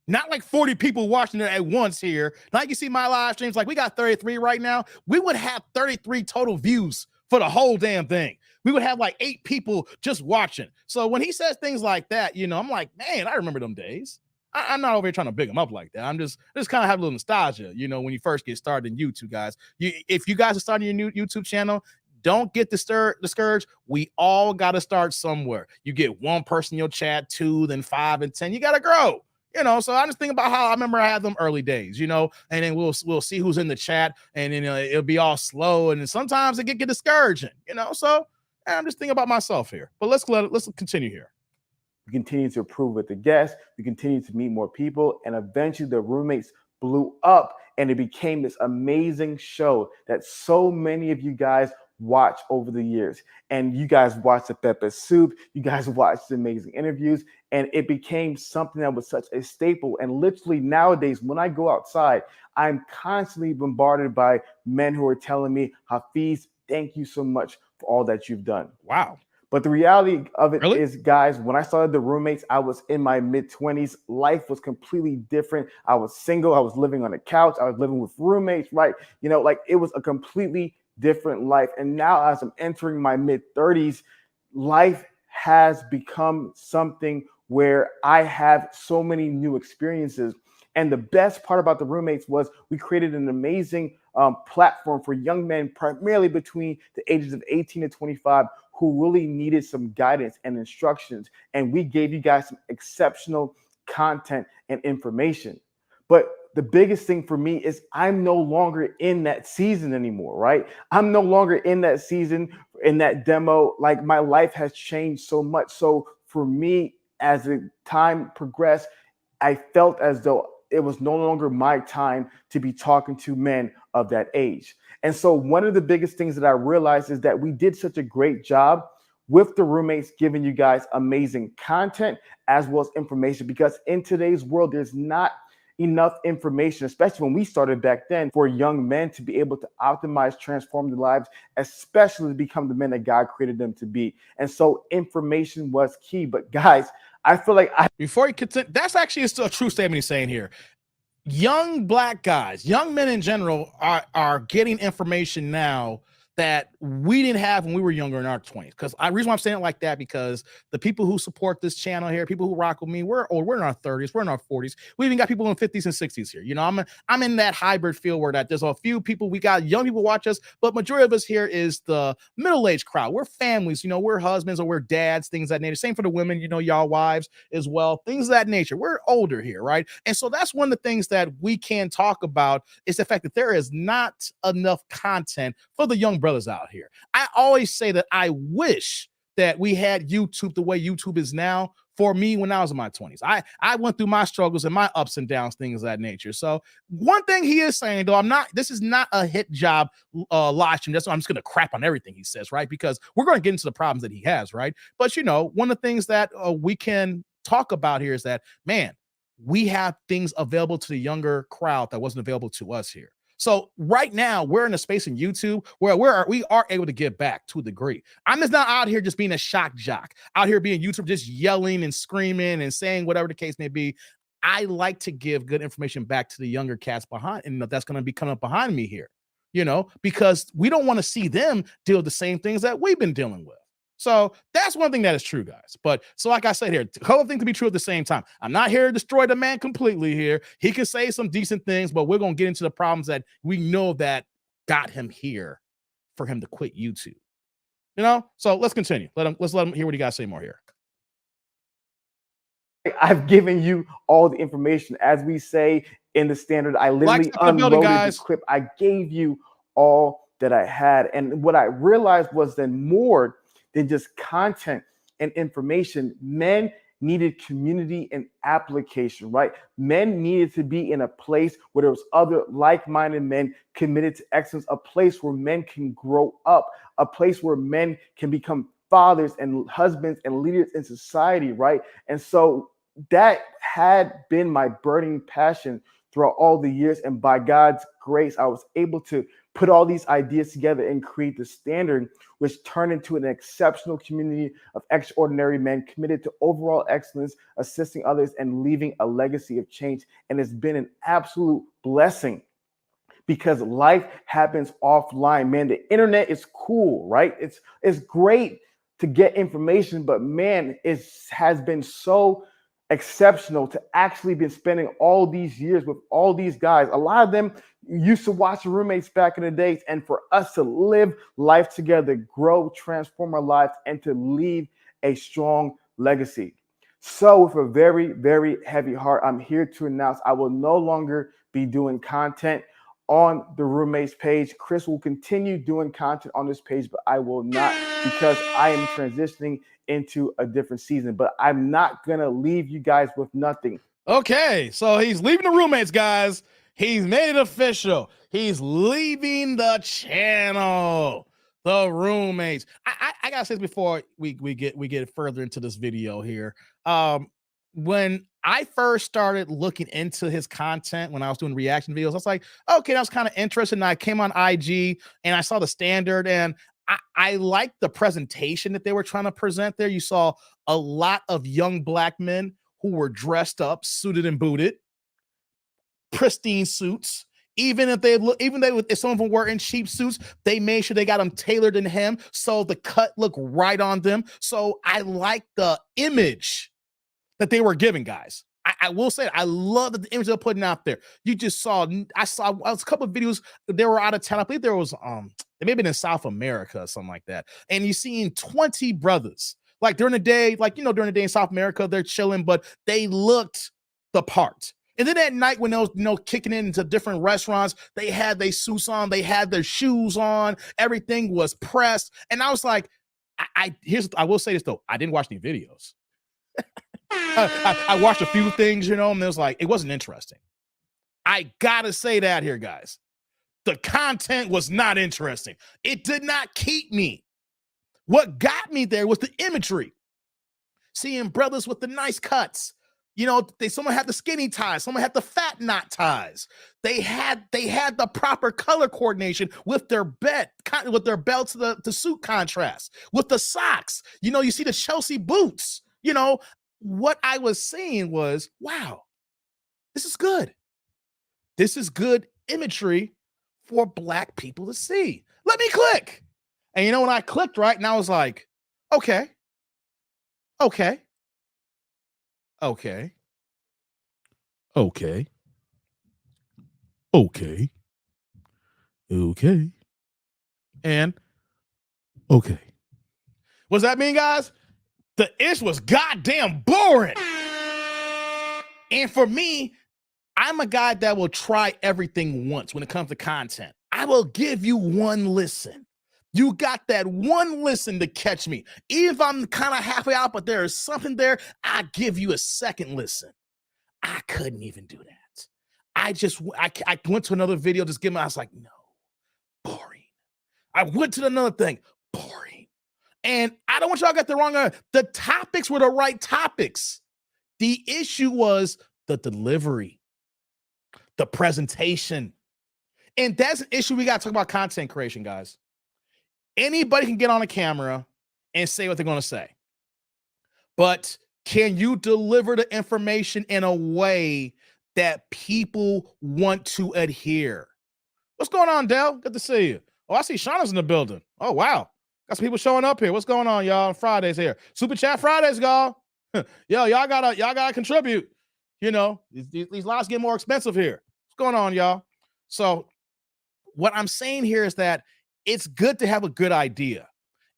Not like 40 people watching it at once here. Like you see my live streams, like we got 33 right now. We would have 33 total views for the whole damn thing. We would have like 8 people just watching. So when he says things like that, you know, I'm like, man, I remember them days. I'm not over here trying to big him up like that. I'm just kind of have a little nostalgia, you know, when you first get started in YouTube, guys. If you guys are starting your new YouTube channel, don't get discouraged. We all got to start somewhere. You get one person in your chat, 2, then 5 and 10. You got to grow. You know, so I just think about how I remember I had them early days, you know, and then we'll see who's in the chat, and then it'll be all slow, and then sometimes it get discouraging, you know. So I'm just thinking about myself here. But let's continue here. We continued to improve with the guests. We continued to meet more people. And eventually the roommates blew up and it became this amazing show that so many of you guys watch over the years. And you guys watched the Pepper Soup. You guys watched the amazing interviews. And it became something that was such a staple. And literally nowadays, when I go outside, I'm constantly bombarded by men who are telling me, Hafeez, thank you so much for all that you've done. Wow. But the reality of it Really? is, guys, when I started the roommates, I was in my mid-20s. Life was completely different. I was single. I was living on a couch. I was living with roommates, right? You know, like it was a completely different life. And now as I'm entering my mid-30s, life has become something where I have so many new experiences. And the best part about the roommates was we created an amazing platform for young men, primarily between the ages of 18 to 25, who really needed some guidance and instructions. And we gave you guys some exceptional content and information. But the biggest thing for me is I'm no longer in that season anymore, right? I'm no longer in that season, in that demo. Like my life has changed so much. So for me, as the time progressed, I felt as though it was no longer my time to be talking to men of that age. And so one of the biggest things that I realized is that we did such a great job with the roommates giving you guys amazing content as well as information, because in today's world, there's not enough information, especially when we started back then, for young men to be able to optimize, transform their lives, especially to become the men that God created them to be. And so information was key. But guys, I feel like before you continue, that's actually a true statement he's saying here. Young black guys, young men in general, are getting information now that we didn't have when we were younger in our 20s. Because the reason why I'm saying it like that, because the people who support this channel here, people who rock with me, we're in our 30s, we're in our 40s. We even got people in 50s and 60s here. You know, I'm in that hybrid field where that there's a few people, we got young people watch us, but majority of us here is the middle-aged crowd. We're families, you know, we're husbands or we're dads, things of that nature. Same for the women, you know, y'all wives as well, things of that nature. We're older here, right? And so that's one of the things that we can talk about is the fact that there is not enough content for the young brothers out here. I always say that I wish that we had YouTube the way YouTube is now for me when I was in my 20s. I went through my struggles and my ups and downs, things of that nature. So one thing he is saying, though, this is not a hit job live stream. That's why I'm just going to crap on everything he says, right? Because we're going to get into the problems that he has, right? But, you know, one of the things that we can talk about here is that, man, we have things available to the younger crowd that wasn't available to us here. So right now we're in a space in YouTube where we are able to give back to a degree. I'm just not out here just being a shock jock, out here being YouTube, just yelling and screaming and saying whatever the case may be. I like to give good information back to the younger cats behind, and that's going to be coming up behind me here, you know, because we don't want to see them deal with the same things that we've been dealing with. So that's one thing that is true, guys. But so, like I said here, a couple of things can be true at the same time. I'm not here to destroy the man completely here. He can say some decent things, but we're going to get into the problems that we know that got him here for him to quit YouTube. You know? So let's continue. Let's let him hear what he got to say more here. I've given you all the information. As we say in the standard, I literally unloaded the clip. I gave you all that I had. And what I realized was then more than just content and information, men needed community and application, right? Men needed to be in a place where there was other like-minded men committed to excellence, a place where men can grow up, a place where men can become fathers and husbands and leaders in society, right? And so that had been my burning passion throughout all the years. And by God's grace, I was able to put all these ideas together and create the standard, which turned into an exceptional community of extraordinary men committed to overall excellence, assisting others, and leaving a legacy of change. And it's been an absolute blessing because life happens offline, man. The internet is cool, right? It's great to get information, but man, it has been so exceptional to actually been spending all these years with all these guys. A lot of them used to watch roommates back in the days, and for us to live life together, grow, transform our lives, and to leave a strong legacy. So with a very, very heavy heart, I'm here to announce I will no longer be doing content on the roommates page. Chris will continue doing content on this page, but I will not, because I am transitioning into a different season. But I'm not going to leave you guys with nothing. Okay, so he's leaving the roommates, guys. He's made it official. He's leaving the channel. The roommates. I gotta say this before we get further into this video here. When I first started looking into his content, when I was doing reaction videos, I was like, okay, that was kind of interesting. And I came on IG and I saw the standard, and I liked the presentation that they were trying to present there. You saw a lot of young black men who were dressed up, suited and booted, pristine suits. Even if some of them were in cheap suits, they made sure they got them tailored in hem so the cut looked right on them. So I like the image that they were giving, guys. I will say, I love the image they're putting out there. You just saw, I saw a couple of videos. They were out of town. I believe there was, they may have been in South America or something like that. And you seen 20 brothers. Like during the day, during the day in South America, they're chilling, but they looked the part. And then at night, when they was, kicking into different restaurants, they had their suits on, they had their shoes on, everything was pressed. And I was like, I will say this though, I didn't watch any videos. I watched a few things, and it was like, it wasn't interesting. I gotta say that here, guys. The content was not interesting. It did not keep me. What got me there was the imagery. Seeing brothers with the nice cuts. Someone had the skinny ties, someone had the fat knot ties. They had the proper color coordination with their belts, the suit contrast, with the socks. You see the Chelsea boots. What I was seeing was, wow, this is good. This is good imagery for black people to see. Let me click. And when I clicked, right, and I was like, okay. And okay. What does that mean, guys? The ish was goddamn boring. And for me, I'm a guy that will try everything once when it comes to content. I will give you one listen. You got that one listen to catch me. Even if I'm kind of halfway out, but there is something there, I give you a second listen. I couldn't even do that. I went to another video, I was like, no, boring. I went to another thing, boring. And I don't want y'all to get the wrong idea. The topics were the right topics. The issue was the delivery, the presentation. And that's an issue we got to talk about content creation, guys. Anybody can get on a camera and say what they're going to say. But can you deliver the information in a way that people want to adhere? What's going on, Dell? Good to see you. Oh, I see Shauna's in the building. Oh, wow. Got some people showing up here. What's going on, y'all? Fridays here. Super Chat Fridays, y'all. Yo, y'all gotta contribute. These lives get more expensive here. What's going on, y'all? So what I'm saying here is that it's good to have a good idea.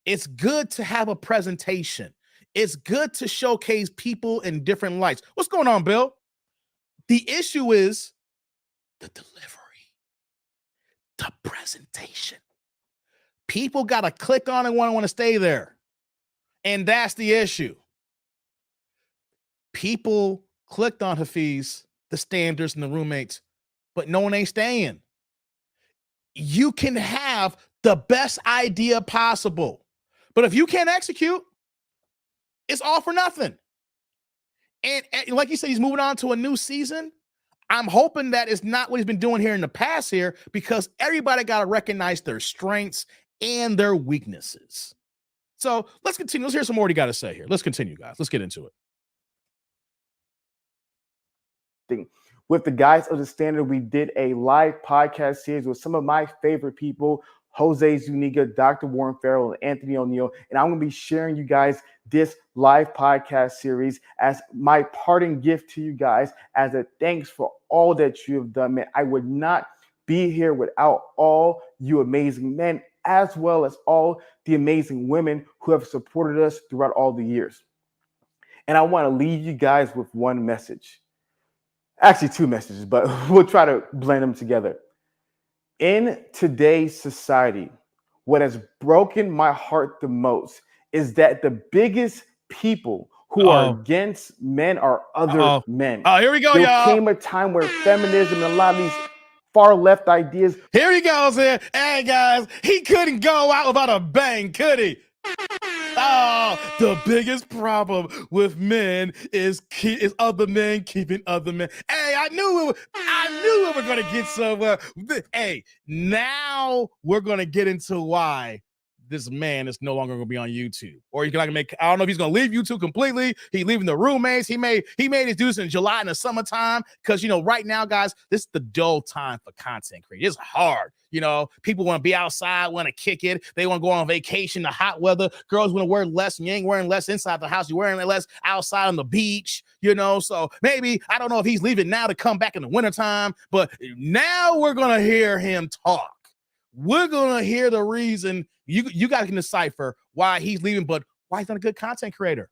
It's good to have a presentation. It's good to showcase people in different lights. What's going on, Bill? The issue is the delivery, the presentation. People got to click on and want to stay there. And that's the issue. People clicked on Hafeez, the standards, and the roommates, but no one ain't staying. You can have the best idea possible, but if you can't execute, it's all for nothing. And like you said, he's moving on to a new season. I'm hoping that is not what he's been doing here in the past here, because everybody got to recognize their strengths and their weaknesses. So let's continue. Let's hear some more what he got to say here. Let's continue, guys. Let's get into it. With the guys of the Standard, we did a live podcast series with some of my favorite people, Jose Zuniga, Dr. Warren Farrell, and Anthony O'Neill. And I'm going to be sharing you guys this live podcast series as my parting gift to you guys, as a thanks for all that you have done, man. I would not be here without all you amazing men, as well as all the amazing women who have supported us throughout all the years. And I want to leave you guys with one message. Actually, two messages, but we'll try to blend them together. In today's society, what has broken my heart the most is that the biggest people who are against men are other men. Oh, here we go, There y'all. came a time where feminism and a lot of these far left ideas. Here he goes here. Hey, guys, he couldn't go out without a bang, could he? Oh, the biggest problem with men is other men keeping other men. Hey, I knew we were gonna get somewhere. Hey, now we're gonna get into why this man is no longer gonna be on YouTube. Or he's gonna make, I don't know if he's gonna leave YouTube completely. He's leaving the roommates. He made his dudes in July in the summertime. Because right now, guys, this is the dull time for content creation. It's hard. People want to be outside, want to kick it. They want to go on vacation, the hot weather. Girls want to wear less, and you ain't wearing less inside the house. You're wearing less outside on the beach, So maybe, I don't know if he's leaving now to come back in the wintertime, but now we're going to hear him talk. We're going to hear the reason. You guys can decipher why he's leaving, but why he's not a good content creator.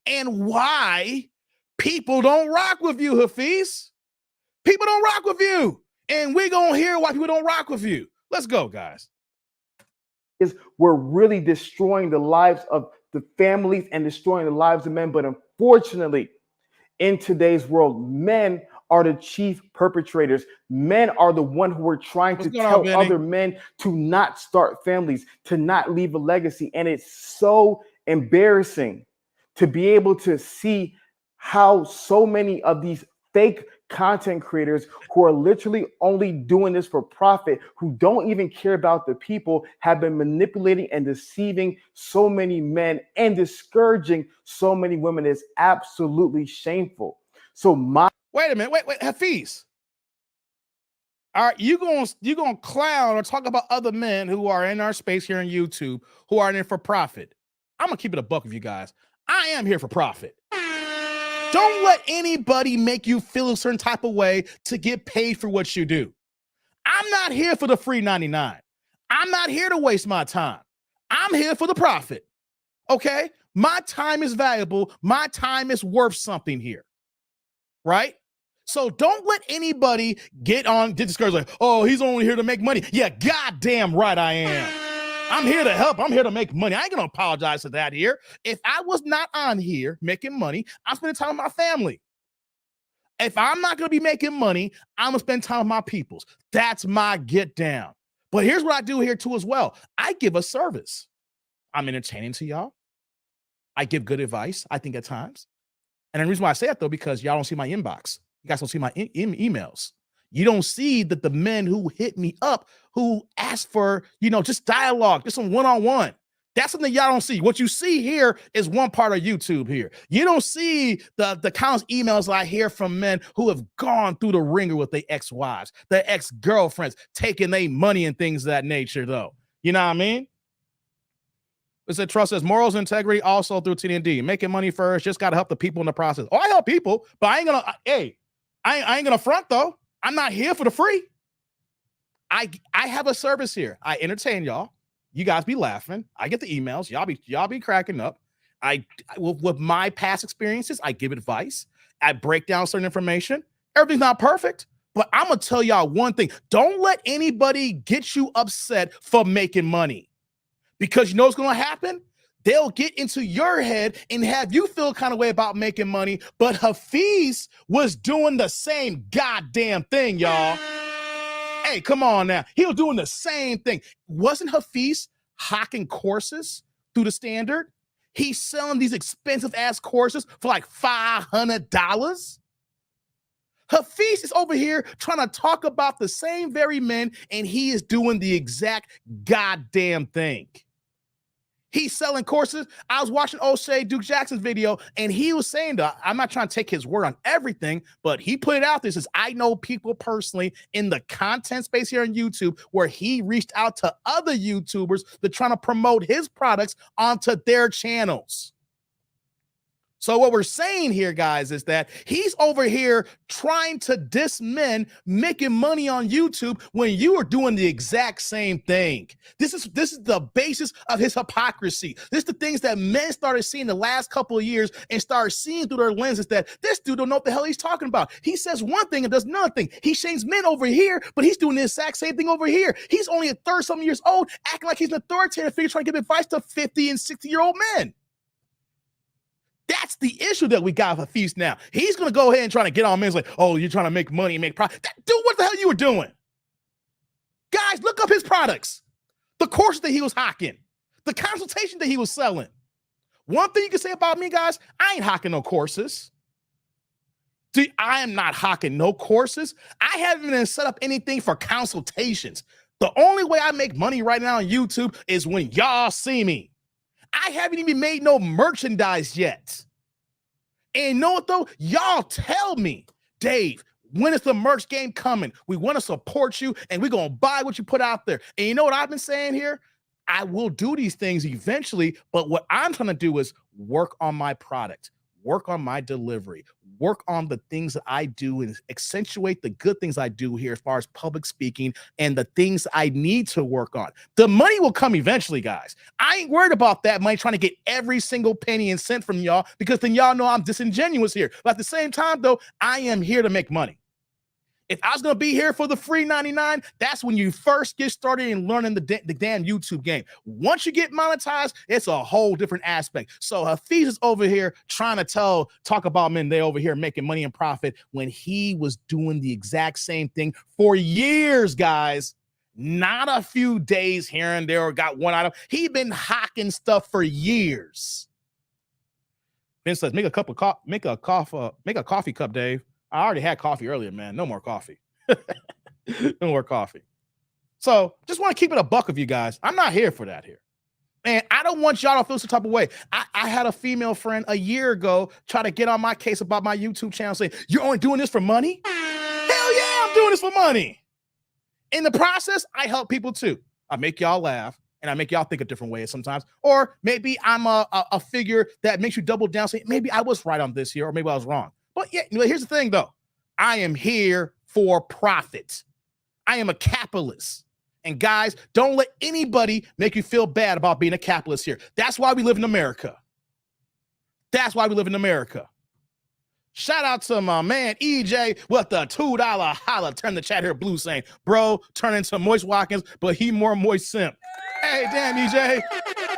And why people don't rock with you, Hafeez. People don't rock with you. And we're going to hear why people don't rock with you. Let's go, guys. We're really destroying the lives of the families and destroying the lives of men. But unfortunately, in today's world, men are the chief perpetrators. Men are the one who are trying to tell other men to not start families, to not leave a legacy. And it's so embarrassing to be able to see how so many of these fake content creators who are literally only doing this for profit, who don't even care about the people, have been manipulating and deceiving so many men and discouraging so many women. Is absolutely shameful. So wait a minute, wait, Hafeez. All right, you gonna clown or talk about other men who are in our space here on YouTube who are in it for profit. I'm gonna keep it a buck with you guys. I am here for profit. Don't let anybody make you feel a certain type of way to get paid for what you do. I'm not here for the free 99. I'm not here to waste my time. I'm here for the profit. Okay? My time is valuable. My time is worth something here. Right? So don't let anybody get discouraged like, oh, he's only here to make money. Yeah, goddamn right I am. I'm here to help. I'm here to make money. I ain't gonna apologize for that here. If I was not on here making money, I'm spending time with my family. If I'm not gonna be making money, I'm gonna spend time with my peoples. That's my get down. But here's what I do here too as well. I give a service. I'm entertaining to y'all. I give good advice, I think, at times. And the reason why I say that, though, because y'all don't see my inbox. You guys don't see my emails. You don't see that the men who hit me up, who ask for, just dialogue, just some one-on-one. That's something y'all don't see. What you see here is one part of YouTube here. You don't see the countless emails I hear from men who have gone through the ringer with their ex-wives, their ex-girlfriends, taking their money and things of that nature, though. You know what I mean? It said, Trust says, morals and integrity also through TND. Making money first, just got to help the people in the process. Oh, I help people, but I ain't going to front, though. I'm not here for the free. I have a service here. I entertain y'all. You guys be laughing. I get the emails. Y'all be cracking up. With my past experiences, I give advice. I break down certain information. Everything's not perfect, but I'm going to tell y'all one thing. Don't let anybody get you upset for making money. Because you know what's going to happen? They'll get into your head and have you feel kind of way about making money. But Hafeez was doing the same goddamn thing, y'all. Hey, come on now. He was doing the same thing. Wasn't Hafeez hawking courses through the Standard? He's selling these expensive ass courses for like $500. Hafeez is over here trying to talk about the same very men, and he is doing the exact goddamn thing. He's selling courses. I was watching O'Shea Duke Jackson's video, and he was saying that I'm not trying to take his word on everything, but he put it out there. Says, I know people personally in the content space here on YouTube where he reached out to other YouTubers that trying to promote his products onto their channels. So what we're saying here, guys, is that he's over here trying to diss men making money on YouTube when you are doing the exact same thing. This is the basis of his hypocrisy. This is the things that men started seeing the last couple of years and started seeing through their lenses that this dude don't know what the hell he's talking about. He says one thing and does another thing. He shames men over here, but he's doing the exact same thing over here. He's only a 30-something years old, acting like he's an authoritative figure trying to give advice to 50 and 60-year-old men. That's the issue that we got with Hafeez now. He's going to go ahead and try to get on men. It's like, oh, you're trying to make money and make profit. Dude, what the hell you were doing? Guys, look up his products. The courses that he was hawking. The consultation that he was selling. One thing you can say about me, guys, I ain't hawking no courses. Dude, I am not hawking no courses. I haven't even set up anything for consultations. The only way I make money right now on YouTube is when y'all see me. I haven't even made no merchandise yet. And you know what though? Y'all tell me, Dave, when is the merch game coming? We want to support you and we're going to buy what you put out there. And you know what I've been saying here? I will do these things eventually, but what I'm trying to do is work on my product, work on my delivery, work on the things that I do and accentuate the good things I do here as far as public speaking and the things I need to work on. The money will come eventually, guys. I ain't worried about that money trying to get every single penny and cent from y'all because then y'all know I'm disingenuous here. But at the same time, though, I am here to make money. If I was going to be here for the free 99, that's when you first get started in learning the damn YouTube game. Once you get monetized, it's a whole different aspect. So Hafeez is over here trying to talk about men, they over here making money and profit when he was doing the exact same thing for years, guys. Not a few days here and there or got one item. He been hawking stuff for years. Ben says, make a coffee cup, Dave. I already had coffee earlier, man. No more coffee. No more coffee. So just want to keep it a buck of you guys. I'm not here for that here. Man, I don't want y'all to feel some type of way. I had a female friend a year ago try to get on my case about my YouTube channel saying, you're only doing this for money? Hell yeah, I'm doing this for money. In the process, I help people too. I make y'all laugh and I make y'all think a different way sometimes. Or maybe I'm a figure that makes you double down, say, maybe I was right on this here, or maybe I was wrong. But yeah, here's the thing though. I am here for profit. I am a capitalist. And guys, don't let anybody make you feel bad about being a capitalist here. That's why we live in America. That's why we live in America. Shout out to my man EJ with the $2 holla. Turn the chat here blue saying, bro, turn into Moist Watkins, but he more moist simp. Hey, damn EJ.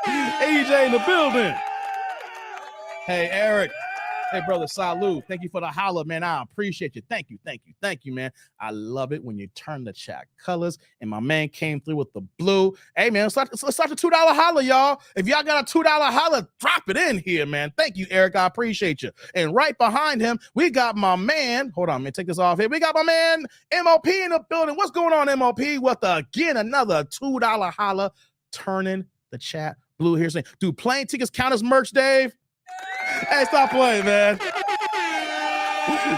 EJ in the building. Hey, Eric. Hey, brother, salud. Thank you for the holla, man. I appreciate you. Thank you, man. I love it when you turn the chat colors. And my man came through with the blue. Hey, man, let's start the $2 holla, y'all. If y'all got a $2 holla, drop it in here, man. Thank you, Eric. I appreciate you. And right behind him, we got my man. Hold on, man. Take this off here. We got my man, MOP in the building. What's going on, MOP? With, again, another $2 holla. Turning the chat blue here saying, do plane tickets count as merch, Dave? Hey, stop playing, man.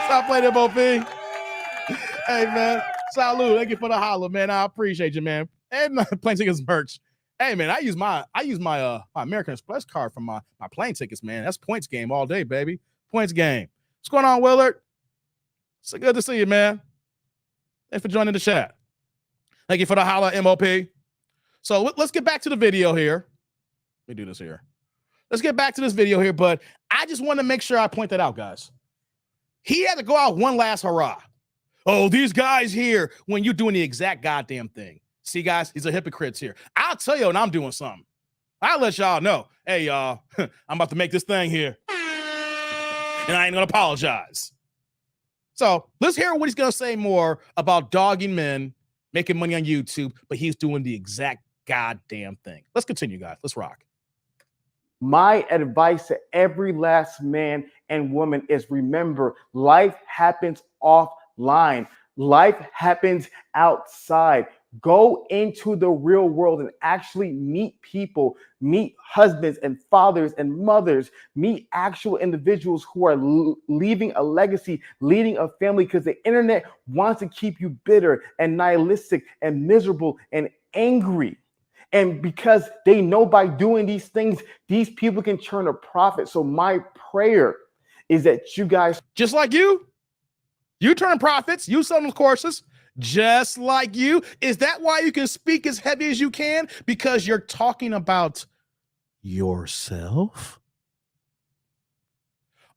Stop playing, MOP. Hey, man. Salud. Thank you for the holla, man. I appreciate you, man. And plane tickets merch. Hey, man, I use my my American Express card for my plane tickets, man. That's points game all day, baby. Points game. What's going on, Willard? So good to see you, man. Thanks for joining the chat. Thank you for the holla, MOP. So let's get back to the video here. Let me do this here. Let's get back to this video here, but I just want to make sure I point that out, guys. He had to go out one last hurrah. Oh, these guys here when you're doing the exact goddamn thing. See, guys, he's a hypocrite here. I'll tell you when I'm doing something. I'll let y'all know. Hey, y'all, I'm about to make this thing here. And I ain't going to apologize. So let's hear what he's going to say more about dogging men, making money on YouTube, but he's doing the exact goddamn thing. Let's continue, guys. Let's rock. My advice to every last man and woman is remember, life happens offline. Life happens outside. Go into the real world and actually meet people, meet husbands and fathers and mothers, meet actual individuals who are leaving a legacy, leading a family, because the internet wants to keep you bitter and nihilistic and miserable and angry. And because they know by doing these things, these people can turn a profit. So my prayer is that you guys, just like you turn profits, you sell them courses, just like you. Is that why you can speak as heavy as you can? Because you're talking about yourself?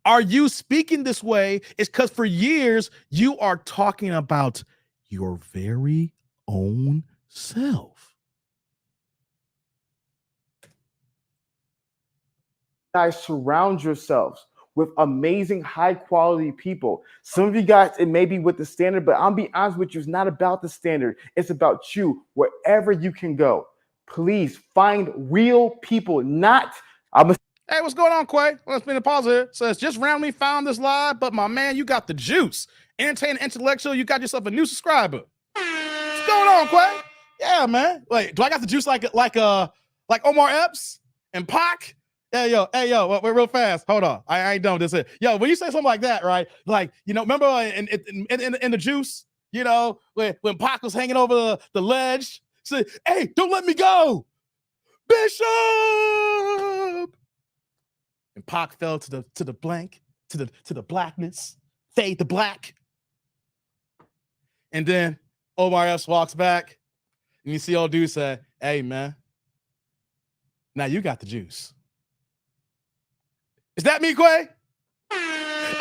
Are you speaking this way? It's because for years you are talking about your very own self. guys surround yourselves with amazing, high quality people. Some of you guys, it may be with the standard, but I'll be honest with you, it's not about the standard. It's about you, wherever you can go. Please find real people, not. Hey, what's going on, Quay? Let's spin a pause here. Says, just randomly found this live, but my man, you got the juice. Entertaining, intellectual, you got yourself a new subscriber. What's going on, Quay? Yeah, man. Wait, do I got the juice like Omar Epps and Pac? Hey, yo, we're real fast. Hold on. I ain't done with this. Yo, when you say something like that, right? Like, remember in the juice, when Pac was hanging over the ledge, say, hey, don't let me go. Bishop! And Pac fell to the blank, to the blackness, fade to black. And then Omar Epps walks back, and you see old dude say, hey, man, now you got the juice. Is that me, Quay?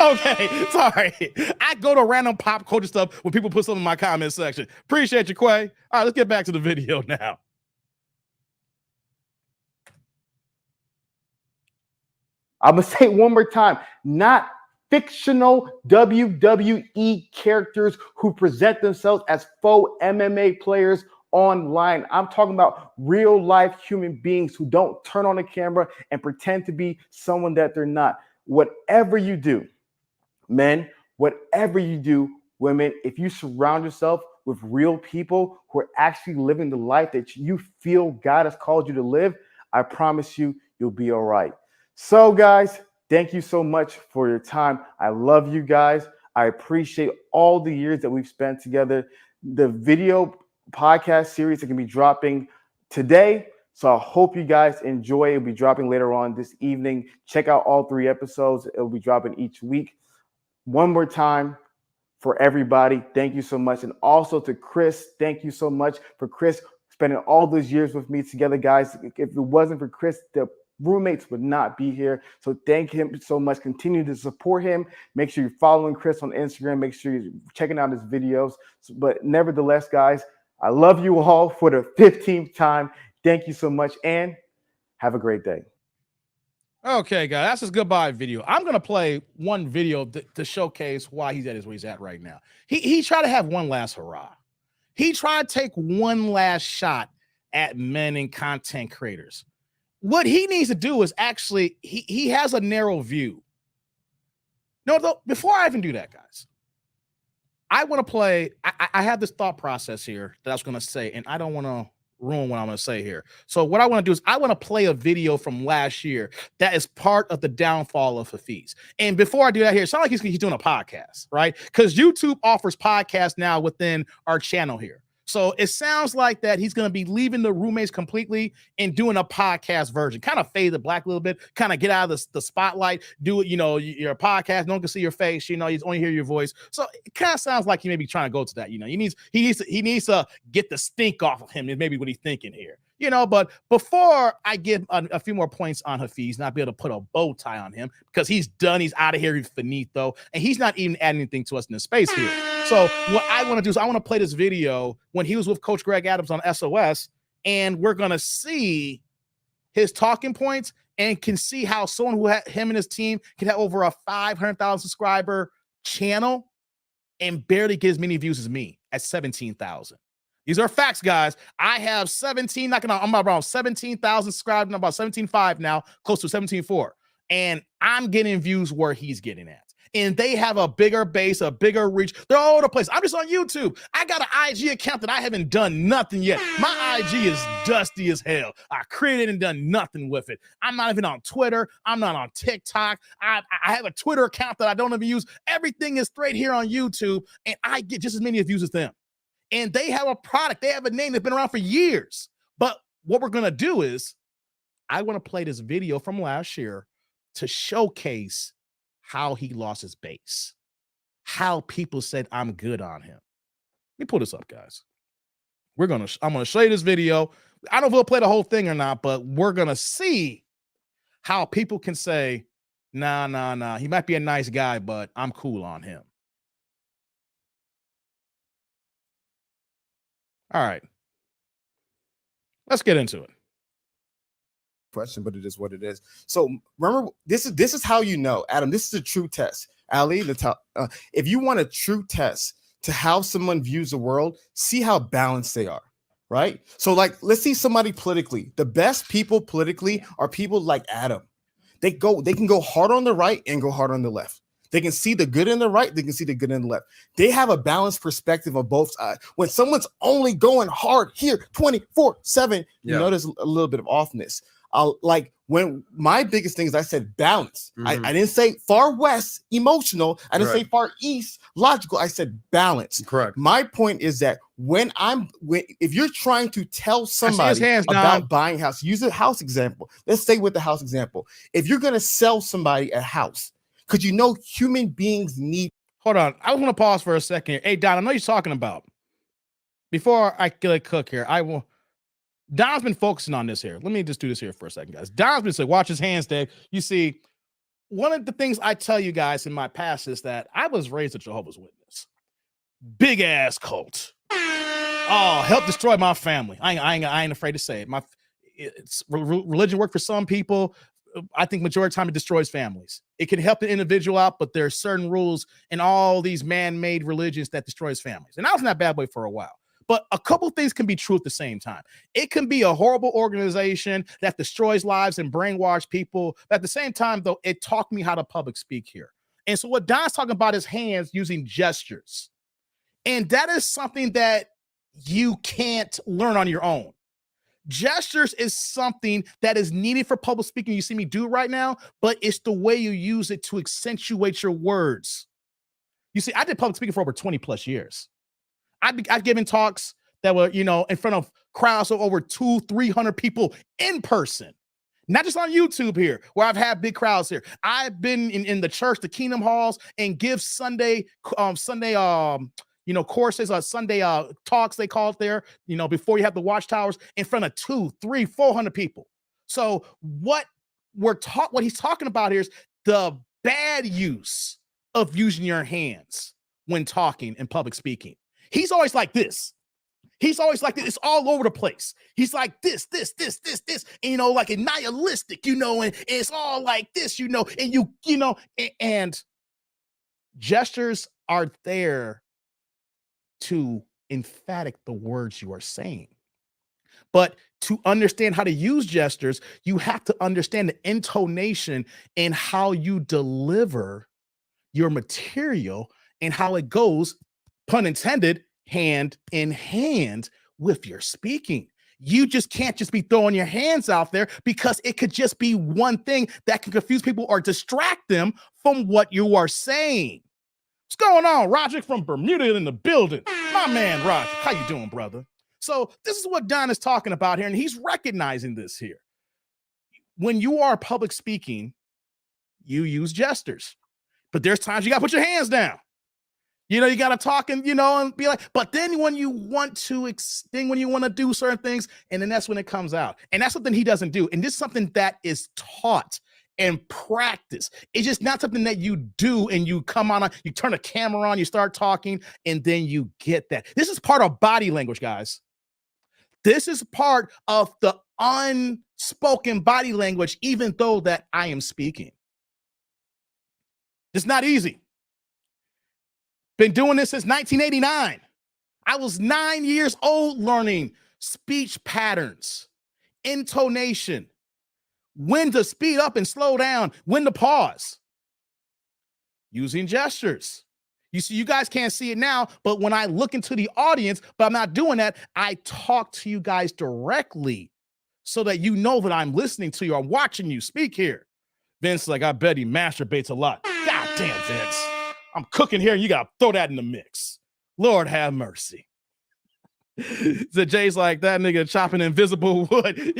Okay, sorry. I go to random pop culture stuff when people put something in my comment section. Appreciate you, Quay. All right, let's get back to the video now. I'm going to say it one more time, not fictional WWE characters who present themselves as faux MMA players online. I'm talking about real life human beings who don't turn on the camera and pretend to be someone that they're not. Whatever you do, men, whatever you do, women, if you surround yourself with real people who are actually living the life that you feel God has called you to live, I promise you, you'll be all right. So guys, thank you so much for your time. I love you guys. I appreciate all the years that we've spent together. The video podcast series that can be dropping today. So I hope you guys enjoy. It'll be dropping later on this evening. Check out all 3 episodes. It'll be dropping each week. One more time for everybody, thank you so much. And also to Chris, thank you so much for Chris spending all those years with me together, guys. If it wasn't for Chris, the roommates would not be here. So thank him so much. Continue to support him. Make sure you're following Chris on Instagram. Make sure you're checking out his videos. But nevertheless, guys, I love you all for the 15th time. Thank you so much, and have a great day. Okay, guys, that's his goodbye video. I'm gonna play one video to showcase why he's where he's at right now. He tried to have one last hurrah. He tried to take one last shot at men and content creators. What he needs to do is actually, he has a narrow view. No, though, before I even do that, guys, I want to play, I have this thought process here that I was going to say, and I don't want to ruin what I'm going to say here. So what I want to do is I want to play a video from last year that is part of the downfall of Hafeez. And before I do that here, it sounds like he's doing a podcast, right? Because YouTube offers podcasts now within our channel here. So it sounds like that he's going to be leaving the roommates completely and doing a podcast version, kind of fade the black a little bit, kind of get out of the spotlight, do it, your podcast, no one can see your face, you only hear your voice. So it kind of sounds like he may be trying to go to that, he needs to get the stink off of him is maybe what he's thinking here. But before I give a few more points on Hafeez, not be able to put a bow tie on him because he's done, he's out of here, he's finito, and he's not even adding anything to us in the space here. So what I want to do is I want to play this video when he was with Coach Greg Adams on SOS, and we're going to see his talking points and can see how someone who had him and his team can have over a 500,000 subscriber channel and barely get as many views as me at 17,000. These are facts, guys. I have 17, I'm around 17,000 subscribers. I'm about 17.5 now, close to 17.4. And I'm getting views where he's getting at. And they have a bigger base, a bigger reach. They're all over the place. I'm just on YouTube. I got an IG account that I haven't done nothing yet. My IG is dusty as hell. I created and done nothing with it. I'm not even on Twitter. I'm not on TikTok. I have a Twitter account that I don't even use. Everything is straight here on YouTube, and I get just as many views as them. And they have a product. They have a name that's been around for years. But what we're going to do is I want to play this video from last year to showcase how he lost his base, how people said I'm good on him. Let me pull this up, guys. I'm going to show you this video. I don't know if we'll play the whole thing or not, but we're going to see how people can say, nah. He might be a nice guy, but I'm cool on him. All right. Let's get into it. Question, but it is what it is. So remember, this is how you know, Adam. This is a true test. Ali, if you want a true test to how someone views the world, see how balanced they are, right? So, like, let's see somebody politically. The best people politically are people like Adam. They can go hard on the right and go hard on the left. They can see the good in the right, they can see the good in the left. They have a balanced perspective of both sides. When someone's only going hard here 24/7, you notice a little bit of offness. Like when my biggest thing is I said balance. I didn't say far west emotional. I didn't say far east logical. I said balance. Correct. My point is that if you're trying to tell somebody about buying a house, use a house example. Let's stay with the house example. If you're going to sell somebody a house, because you know human beings need. Hold on. I want to pause for a second. Hey, Don, I know you're talking about. Before I cook here, I will. Don's been focusing on this here. Let me just do this here for a second, guys. Don's been saying, watch his hands, Dave. You see, one of the things I tell you guys in my past is that I was raised a Jehovah's Witness. Big ass cult. Oh, help destroy my family. I ain't afraid to say it. Religion work for some people. I think majority of the time it destroys families. It can help the individual out, but there are certain rules in all these man-made religions that destroys families. And I was in that bad way for a while. But a couple things can be true at the same time. It can be a horrible organization that destroys lives and brainwash people. But at the same time, though, it taught me how to public speak here. And so what Don's talking about is hands using gestures. And that is something that you can't learn on your own. Gestures is something that is needed for public speaking. You see me do right now, but it's the way you use it to accentuate your words. You see, I did public speaking for over 20 plus years. I've given talks that were, in front of crowds of over 200-300 people in person, not just on YouTube here, where I've had big crowds here. I've been in the church, the Kingdom Halls, and give Sunday courses, Sunday talks, they call it there, before you have the watchtowers in front of 200-400 people. So what he's talking about here is the bad use of using your hands when talking and public speaking. He's always like this. He's always like this. It's all over the place. He's like this, and, like a nihilistic, and it's all like this, and gestures are there to emphatic the words you are saying. But to understand how to use gestures, you have to understand the intonation and how you deliver your material and how it goes, pun intended, hand in hand with your speaking. You just can't just be throwing your hands out there, because it could just be one thing that can confuse people or distract them from what you are saying. What's going on? Roger from Bermuda in the building. My man, Roger. How you doing, brother? So this is what Don is talking about here, and he's recognizing this here. When you are public speaking, you use gestures, but there's times you got to put your hands down. You got to talk and, and be like, but then when you want to do certain things, and then that's when it comes out. And that's something he doesn't do. And this is something that is taught and practice. It's just not something that you do and you come on, you turn a camera on, you start talking, and then you get that. This is part of body language, guys. This is part of the unspoken body language, even though that I am speaking. It's not easy. Been doing this since 1989. I was 9 years old learning speech patterns, intonation, when to speed up and slow down, when to pause, using gestures. You see, you guys can't see it now, but when I look into the audience, but I'm not doing that, I talk to you guys directly so that you know that I'm listening to you. I'm watching you speak here. Vince, I bet he masturbates a lot. God damn, Vince. I'm cooking here, and you got to throw that in the mix. Lord have mercy. So Jay's like, that nigga chopping invisible wood.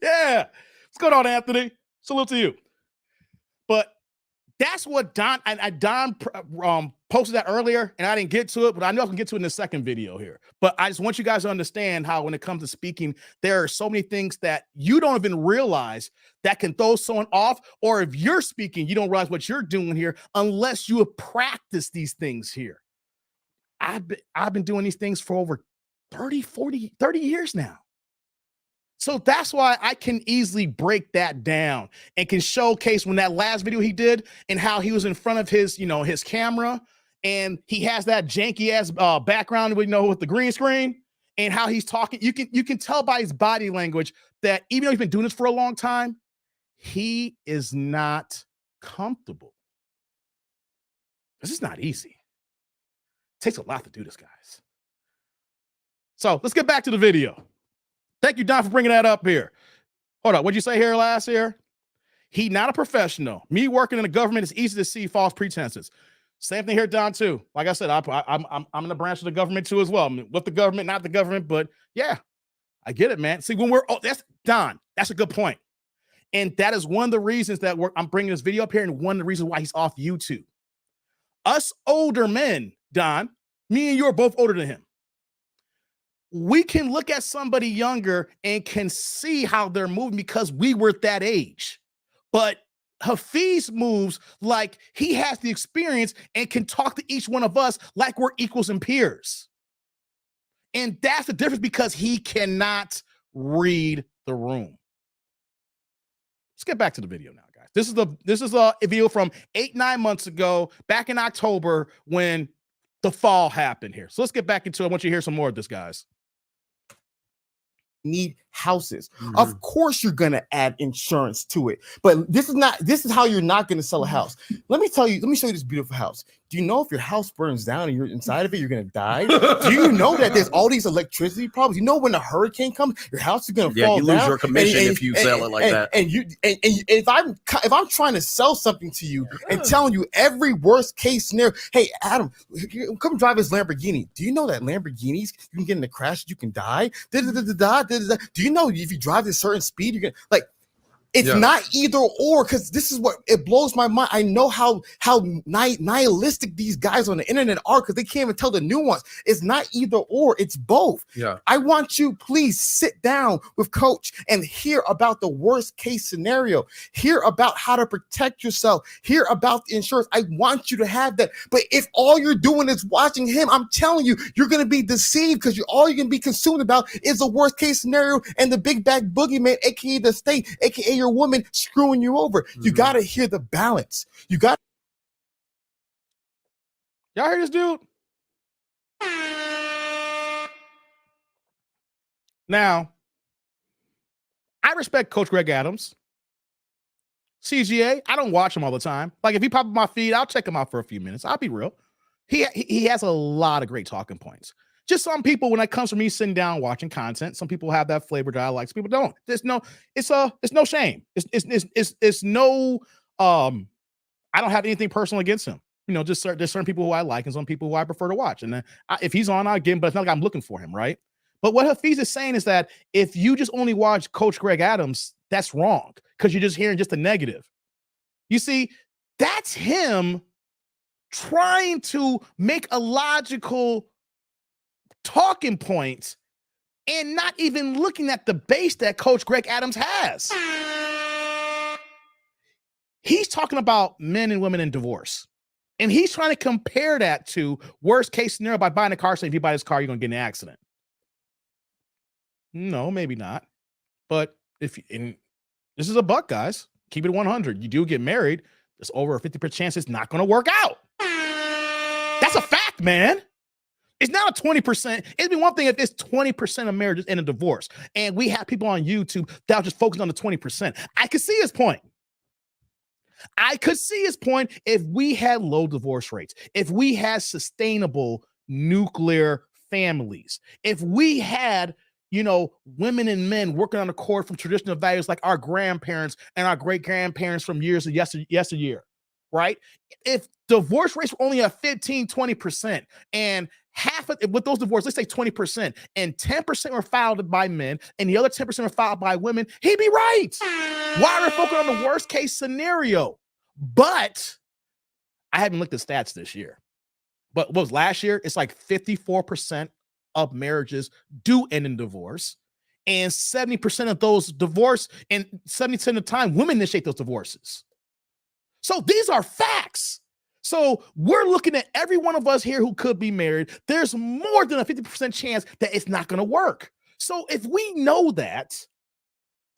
Yeah. What's going on, Anthony? Salute to you. But that's what Don posted that earlier, and I didn't get to it, but I know I can get to it in the second video here. But I just want you guys to understand how when it comes to speaking, there are so many things that you don't even realize that can throw someone off, or if you're speaking, you don't realize what you're doing here unless you have practiced these things here. I've been doing these things for over 30 years now. So that's why I can easily break that down and can showcase when that last video he did and how he was in front of his, his camera, and he has that janky ass background, with the green screen, and how he's talking. You can tell by his body language that even though he's been doing this for a long time, he is not comfortable. This is not easy. It takes a lot to do this, guys. So let's get back to the video. Thank you, Don, for bringing that up here. Hold on. What'd you say here last year? He not a professional. Me working in the government, it's easy to see false pretenses. Same thing here, Don, too. Like I said, I'm in the branch of the government, too, as well. I mean, with the government, not the government, but yeah, I get it, man. See, when that's Don, that's a good point. And that is one of the reasons that I'm bringing this video up here, and one of the reasons why he's off YouTube. Us older men, Don, me and you are both older than him. We can look at somebody younger and can see how they're moving because we were at that age. But Hafeez moves like he has the experience and can talk to each one of us like we're equals and peers. And that's the difference, because he cannot read the room. Let's get back to the video now, guys. This is a video from 8-9 months ago, back in October, when the fall happened here. So let's get back into it. I want you to hear some more of this, guys. Need houses. Of course you're going to add insurance to it, but this is how you're not going to sell a house. Let me show you this beautiful house. Do you know if your house burns down and you're inside of it, you're going to die? Do you know that there's all these electricity problems? You know, when a hurricane comes, your house is going to fall down. Yeah, you lose your commission if you sell it like that. And if I'm trying to sell something to you and telling you every worst case scenario, hey, Adam, come drive this Lamborghini. Do you know that Lamborghinis, you can get in a crash, you can die? Do you know if you drive at a certain speed, you're gonna it's not either or, because this is what it blows my mind. I know how nihilistic these guys on the internet are, because they can't even tell the nuance. It's not either or, it's both. Yeah. I want you, please sit down with Coach and hear about the worst case scenario. Hear about how to protect yourself. Hear about the insurance. I want you to have that. But if all you're doing is watching him, I'm telling you, you're going to be deceived, because all you're going to be consumed about is the worst case scenario and the big bad boogeyman, aka the state, aka your woman screwing you over. You got to hear the balance. Y'all hear this dude? Now, I respect Coach Greg Adams. CGA, I don't watch him all the time. Like, if he pop up my feed, I'll check him out for a few minutes. I'll be real. He has a lot of great talking points. Just some people, when it comes to me sitting down watching content, some people have that flavor that I like. Some people don't. It's no shame. It's no. I don't have anything personal against him. Just there's certain people who I like and some people who I prefer to watch. And then if he's on, I'll get him. But it's not like I'm looking for him, right? But what Hafeez is saying is that if you just only watch Coach Greg Adams, that's wrong, because you're just hearing just the negative. You see, that's him trying to make a logical talking points and not even looking at the base that Coach Greg Adams has. He's talking about men and women in divorce, and he's trying to compare that to worst case scenario by buying a car. Saying if you buy this car, you're going to get in an accident. No, maybe not. But this is a buck, guys. Keep it 100. You do get married, there's over a 50% chance it's not going to work out. That's a fact, man. It's not a 20%. It'd be one thing if it's 20% of marriages in a divorce, and we have people on YouTube that are just focused on the 20%. I could see his point. If we had low divorce rates, if we had sustainable nuclear families, if we had women and men working on the core from traditional values like our grandparents and our great-grandparents from years of yesteryear, right? If divorce rates were only at 15, 20%, and half of with those divorces, let's say 20%, and 10% were filed by men, and the other 10% were filed by women, he'd be right. Why are we focusing on the worst case scenario? But I haven't looked at stats this year. But what was last year? It's like 54% of marriages do end in divorce, and 70% of those divorce, and 70% of the time, women initiate those divorces. So these are facts. So we're looking at every one of us here who could be married. There's more than a 50% chance that it's not going to work. So if we know that,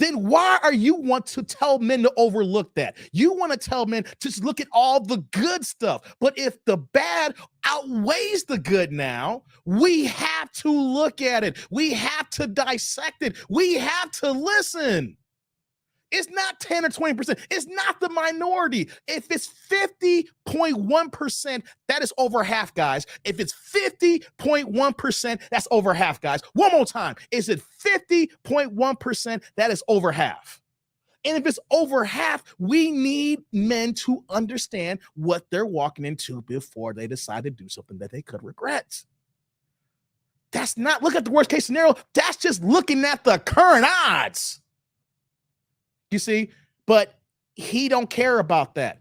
then why are you want to tell men to overlook that? You want to tell men to just look at all the good stuff. But if the bad outweighs the good now, we have to look at it. We have to dissect it. We have to listen. It's not 10 or 20%. It's not the minority. If it's 50.1%, that is over half, guys. If it's 50.1%, that's over half, guys. One more time. Is it 50.1%? That is over half. And if it's over half, we need men to understand what they're walking into before they decide to do something that they could regret. That's not look at the worst case scenario. That's just looking at the current odds. You see, but he don't care about that.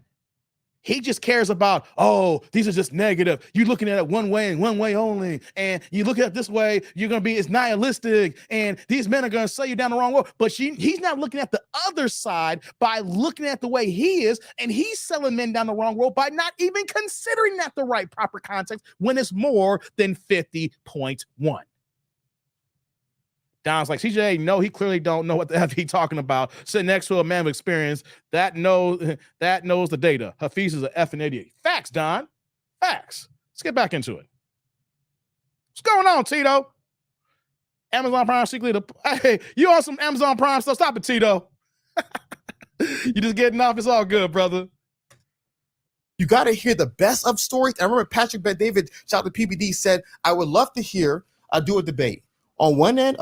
He just cares about, oh, these are just negative. You're looking at it one way and one way only. And you look at it this way, you're going to be, it's nihilistic. And these men are going to sell you down the wrong road. But he's not looking at the other side by looking at the way he is. And he's selling men down the wrong road by not even considering that the right proper context when it's more than 50.1. Don's like, CJ, no, he clearly don't know what the F he talking about. Sitting next to a man of experience that knows the data. Hafeez is an effing idiot. Facts, Don. Facts. Let's get back into it. What's going on, Tito? Amazon Prime secretly. Hey, you on some Amazon Prime stuff? Stop it, Tito. You just getting off. It's all good, brother. You got to hear the best of stories. I remember Patrick Bet-David, shout out to PBD, said, I would love to hear, do a debate. On one end,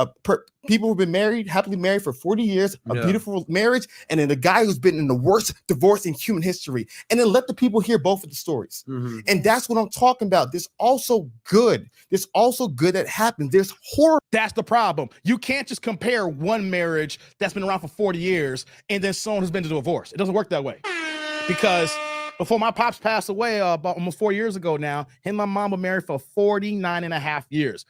people who've been happily married for 40 years, a beautiful marriage, and then the guy who's been in the worst divorce in human history. And then let the people hear both of the stories. Mm-hmm. And that's what I'm talking about. There's also good. There's also good that happens. There's horror. That's the problem. You can't just compare one marriage that's been around for 40 years and then someone who's been to divorce. It doesn't work that way. Because before my pops passed away about almost 4 years ago now, him and my mom were married for 49 and a half years.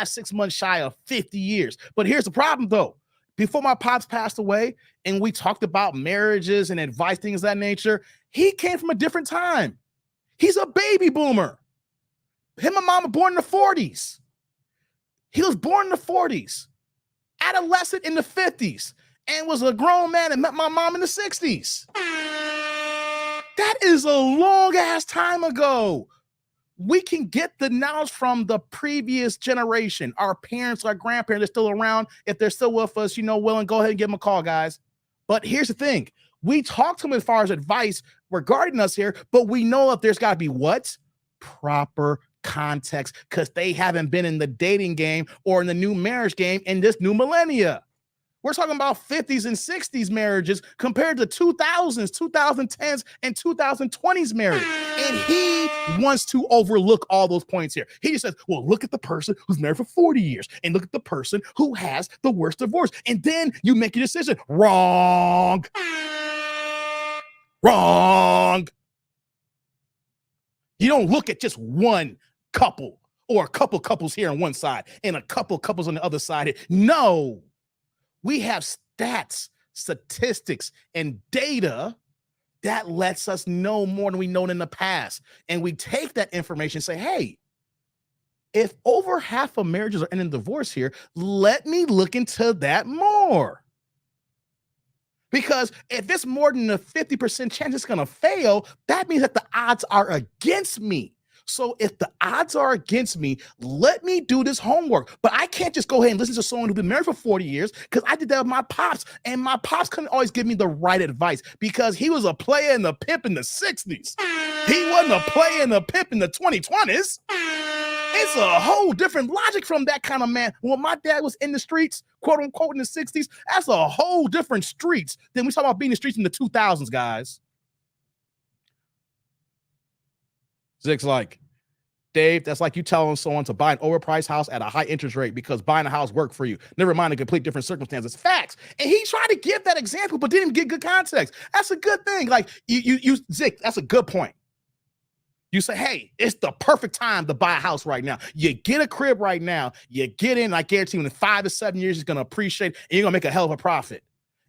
6 months shy of 50 years. But here's the problem, though. Before my pops passed away and we talked about marriages and advice, things of that nature, he came from a different time. He's a baby boomer. Him and mom were born in the 40s. He was born in the 40s, adolescent in the 50s, and was a grown man and met my mom in the 60s. That is a long-ass time ago. We can get the knowledge from the previous generation. Our parents, our grandparents are still around. If they're still with us, well, and go ahead and give them a call, guys. But here's the thing. We talk to them as far as advice regarding us here, but we know that there's got to be what? Proper context, because they haven't been in the dating game or in the new marriage game in this new millennia. We're talking about 50s and 60s marriages compared to 2000s, 2010s, and 2020s marriage. And he wants to overlook all those points here. He just says, well, look at the person who's married for 40 years and look at the person who has the worst divorce. And then you make your decision. Wrong. Wrong. You don't look at just one couple or a couple couples here on one side and a couple couples on the other side. No. We have stats, statistics, and data that lets us know more than we know in the past. And we take that information and say, hey, if over half of marriages are ending divorce here, let me look into that more. Because if it's more than a 50% chance it's going to fail, that means that the odds are against me. So if the odds are against me, let me do this homework. But I can't just go ahead and listen to someone who's been married for 40 years because I did that with my pops. And my pops couldn't always give me the right advice because he was a player and a pimp in the 60s. He wasn't a player and a pimp in the 2020s. It's a whole different logic from that kind of man. When my dad was in the streets, quote unquote, in the 60s, that's a whole different streets than we talk about being in the streets in the 2000s, guys. Zig's like, Dave, that's like you telling someone to buy an overpriced house at a high interest rate because buying a house worked for you. Never mind the complete different circumstances. Facts. And he tried to give that example, but didn't get good context. That's a good thing. Like Zig, that's a good point. You say, hey, it's the perfect time to buy a house right now. You get a crib right now. You get in, I guarantee you in 5 to 7 years, it's going to appreciate and you're going to make a hell of a profit.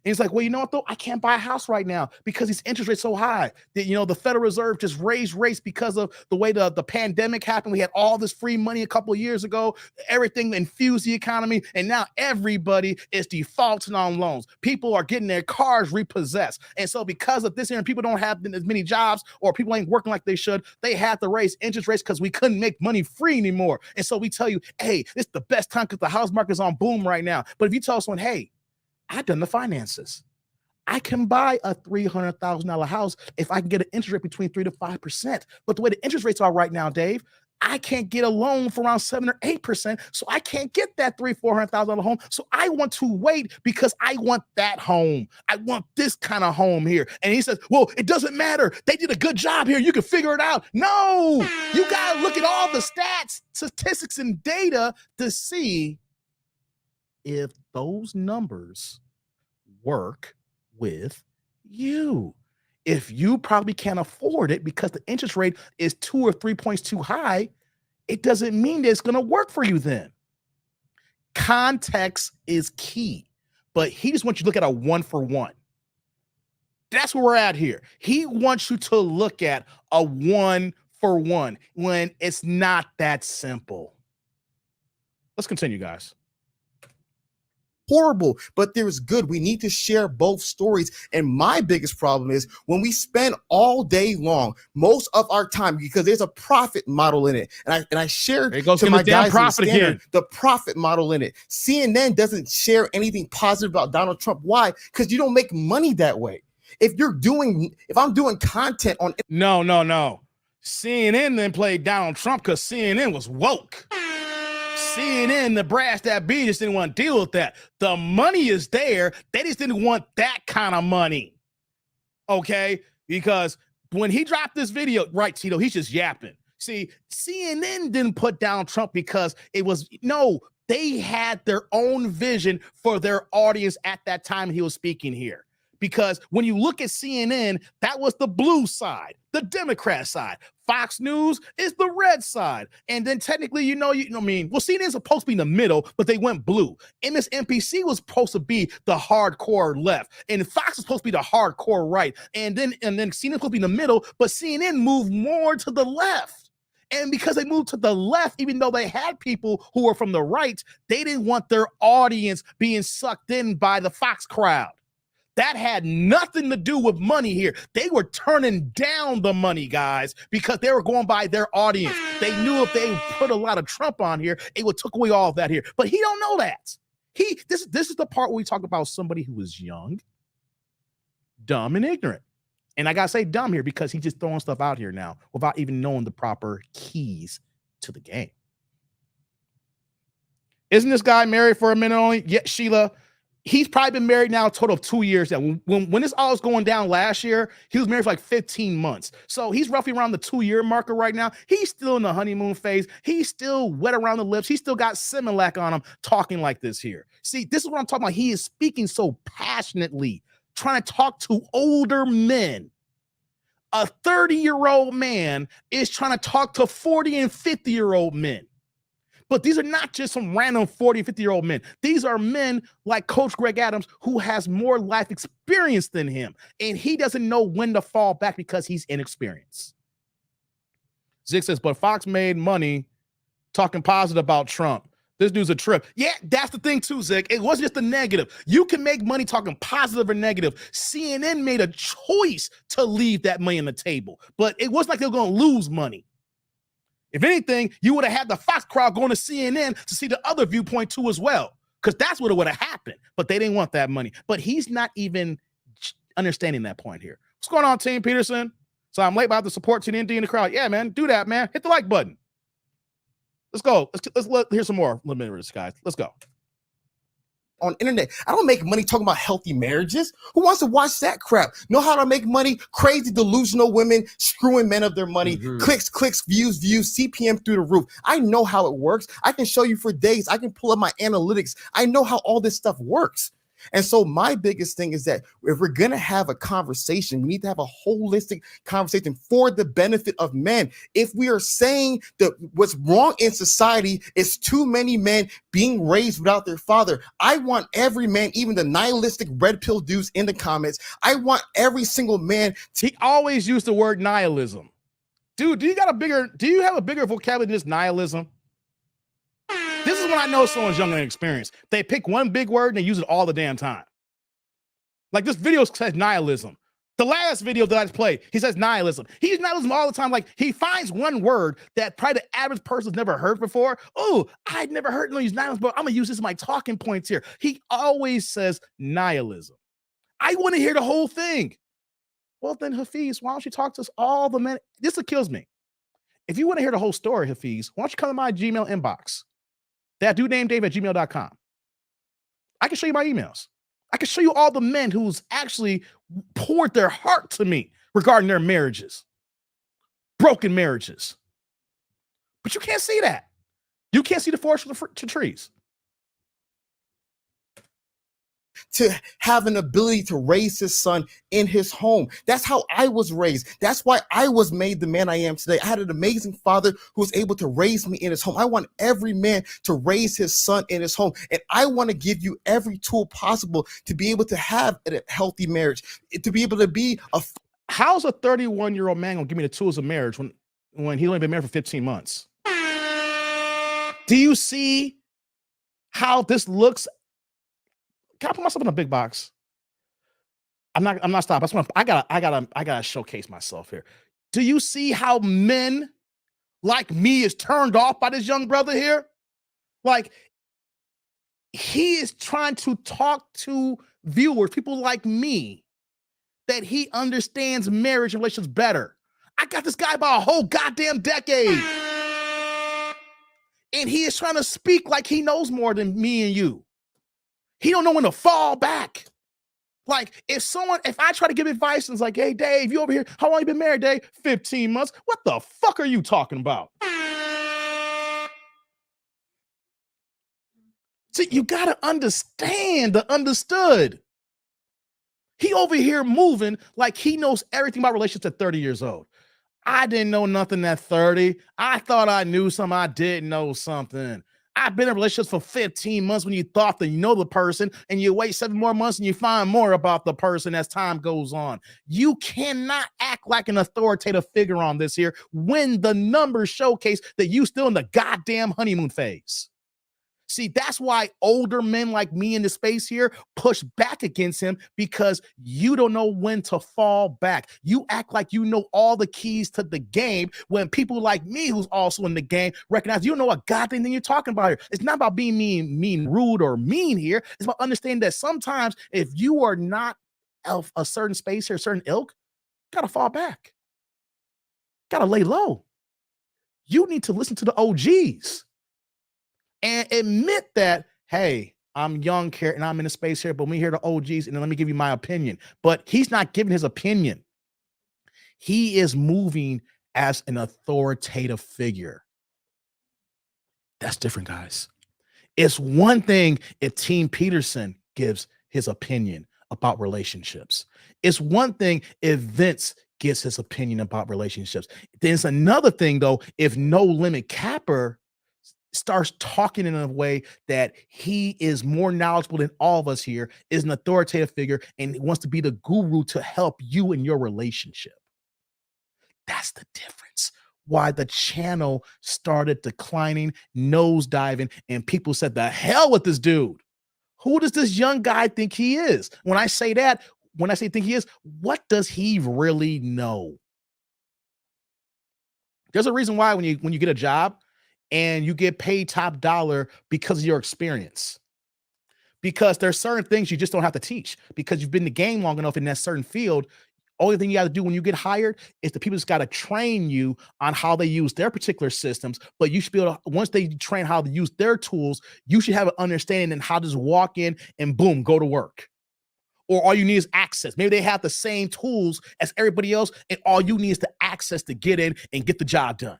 And he's like, well, you know what, though? I can't buy a house right now because these interest rates so high that, the Federal Reserve just raised rates because of the way the pandemic happened. We had all this free money a couple of years ago. Everything infused the economy. And now everybody is defaulting on loans. People are getting their cars repossessed. And so because of this here, and people don't have as many jobs or people ain't working like they should, they had to raise interest rates because we couldn't make money free anymore. And so we tell you, hey, it's the best time because the house market is on boom right now. But if you tell someone, hey, I've done the finances. I can buy a $300,000 house if I can get an interest rate between 3 to 5%. But the way the interest rates are right now, Dave, I can't get a loan for around 7 or 8%. So I can't get that $400,000 home. So I want to wait because I want that home. I want this kind of home here. And he says, well, it doesn't matter. They did a good job here. You can figure it out. No, you got to look at all the stats, statistics, and data to see if those numbers work with you. If you probably can't afford it because the interest rate is 2 or 3 points too high, it doesn't mean that it's going to work for you then. Context is key, but he just wants you to look at a 1-for-1. That's where we're at here. He wants you to look at a 1-for-1 when it's not that simple. Let's continue, guys. Horrible, but there's good. We need to share both stories. And my biggest problem is when we spend all day long, most of our time, because there's a profit model in it. And I shared to my guys the profit model in it. CNN doesn't share anything positive about Donald Trump. Why? Because you don't make money that way. If I'm doing content on No. CNN then played Donald Trump because CNN was woke. CNN, the brass that be, just didn't want to deal with that. The money is there. They just didn't want that kind of money. Okay? Because when he dropped this video, right, Tito, he's just yapping. See, CNN didn't put down Trump because they had their own vision for their audience at that time he was speaking here. Because when you look at CNN, that was the blue side, the Democrat side. Fox News is the red side. And then technically, CNN's supposed to be in the middle, but they went blue. MSNBC was supposed to be the hardcore left. And Fox was supposed to be the hardcore right. And then CNN was supposed to be in the middle, but CNN moved more to the left. And because they moved to the left, even though they had people who were from the right, they didn't want their audience being sucked in by the Fox crowd. That had nothing to do with money here. They were turning down the money, guys, because they were going by their audience. They knew if they put a lot of Trump on here, it would take away all of that here. But he don't know that. This is the part where we talk about somebody who is young, dumb, and ignorant. And I got to say dumb here because he's just throwing stuff out here now without even knowing the proper keys to the game. Isn't this guy married for a minute only? Yeah, Sheila. He's probably been married now a total of 2 years. Now, when this all was going down last year, he was married for like 15 months. So he's roughly around the 2-year marker right now. He's still in the honeymoon phase. He's still wet around the lips. He's still got Similac on him talking like this here. See, this is what I'm talking about. He is speaking so passionately, trying to talk to older men. A 30-year-old man is trying to talk to 40 and 50-year-old men. But these are not just some random 40, 50-year-old men. These are men like Coach Greg Adams who has more life experience than him. And he doesn't know when to fall back because he's inexperienced. Zig says, but Fox made money talking positive about Trump. This dude's a trip. Yeah, that's the thing too, Zig. It wasn't just the negative. You can make money talking positive or negative. CNN made a choice to leave that money on the table. But it wasn't like they were going to lose money. If anything, you would have had the Fox crowd going to CNN to see the other viewpoint too as well, because that's what it would have happened. But they didn't want that money. But he's not even understanding that point here. What's going on, Team Peterson? So I'm late, but I have to support TND in the crowd. Yeah, man, do that, man. Hit the like button. Let's go. Here's some more minutes, guys. Let's go. On internet, I don't make money talking about healthy marriages. Who wants to watch that crap? Know how to make money? Crazy delusional women screwing men of their money. Clicks, views, CPM through the roof. I know how it works. I can show you for days. I can pull up my analytics. I know how all this stuff works. And so my biggest thing is that if we're going to have a conversation, we need to have a holistic conversation for the benefit of men. If we are saying that what's wrong in society is too many men being raised without their father, I want every man, even the nihilistic red pill dudes in the comments, I want every single man. He always used the word nihilism. Dude, do you have a bigger vocabulary than just nihilism? This is when I know someone's young and inexperienced. They pick one big word and they use it all the damn time. Like this video says nihilism. The last video that I just played, he says nihilism. He uses nihilism all the time. Like he finds one word that probably the average person's never heard before. Oh, I'd never heard no use nihilism, but I'm gonna use this as my talking points here. He always says nihilism. I want to hear the whole thing. Well, then Hafeez, why don't you talk to us all the men? This kills me. If you want to hear the whole story, Hafeez, why don't you come to my Gmail inbox? That dude named Dave at gmail.com. I can show you my emails. I can show you all the men who's actually poured their heart to me regarding their marriages, broken marriages. But you can't see that. You can't see the forest for the trees. To have an ability to raise his son in his home. That's how I was raised. That's why I was made the man I am today. I had an amazing father who was able to raise me in his home. I want every man to raise his son in his home. And I want to give you every tool possible to be able to have a healthy marriage, to be able to be a... How's a 31-year-old man gonna give me the tools of marriage when he only been married for 15 months? Do you see how this looks? Can I put myself in a big box? I'm not stopping. I gotta showcase myself here. Do you see how men like me is turned off by this young brother here? Like he is trying to talk to viewers, people like me, that he understands marriage and relationships better. I got this guy by a whole goddamn decade. And he is trying to speak like he knows more than me and you. He don't know when to fall back. Like if I try to give advice and it's like, hey, Dave, you over here, how long you been married, Dave? 15 months. What the fuck are you talking about? See, you got to understand the understood. He over here moving like he knows everything about relationships at 30 years old. I didn't know nothing at 30. I thought I knew something. I didn't know something. I've been in relationships for 15 months when you thought that you know the person, and you wait 7 more months and you find more about the person as time goes on. You cannot act like an authoritative figure on this here when the numbers showcase that you still in the goddamn honeymoon phase. See, that's why older men like me in the space here push back against him, because you don't know when to fall back. You act like you know all the keys to the game when people like me, who's also in the game, recognize you don't know a goddamn thing you're talking about here. It's not about being mean, rude, or mean here. It's about understanding that sometimes if you are not of a certain space here, a certain ilk, you gotta fall back. Gotta lay low. You need to listen to the OGs. And admit that, hey, I'm young here and I'm in a space here, but when we hear the OGs, and then let me give you my opinion. But he's not giving his opinion. He is moving as an authoritative figure. That's different, guys. It's one thing if Team Peterson gives his opinion about relationships. It's one thing if Vince gives his opinion about relationships. There's another thing, though, if No Limit Capper starts talking in a way that he is more knowledgeable than all of us here, is an authoritative figure, and wants to be the guru to help you in your relationship. That's the difference. Why the channel started declining, nosediving, and people said, the hell with this dude. Who does this young guy think he is? When I say think he is, what does he really know? There's a reason why when you get a job and you get paid top dollar because of your experience. Because there's certain things you just don't have to teach, because you've been in the game long enough in that certain field. Only thing you got to do when you get hired is the people just got to train you on how they use their particular systems. But you should be able to, once they train how to use their tools, you should have an understanding and how to just walk in and boom, go to work. Or all you need is access. Maybe they have the same tools as everybody else, and all you need is the access to get in and get the job done.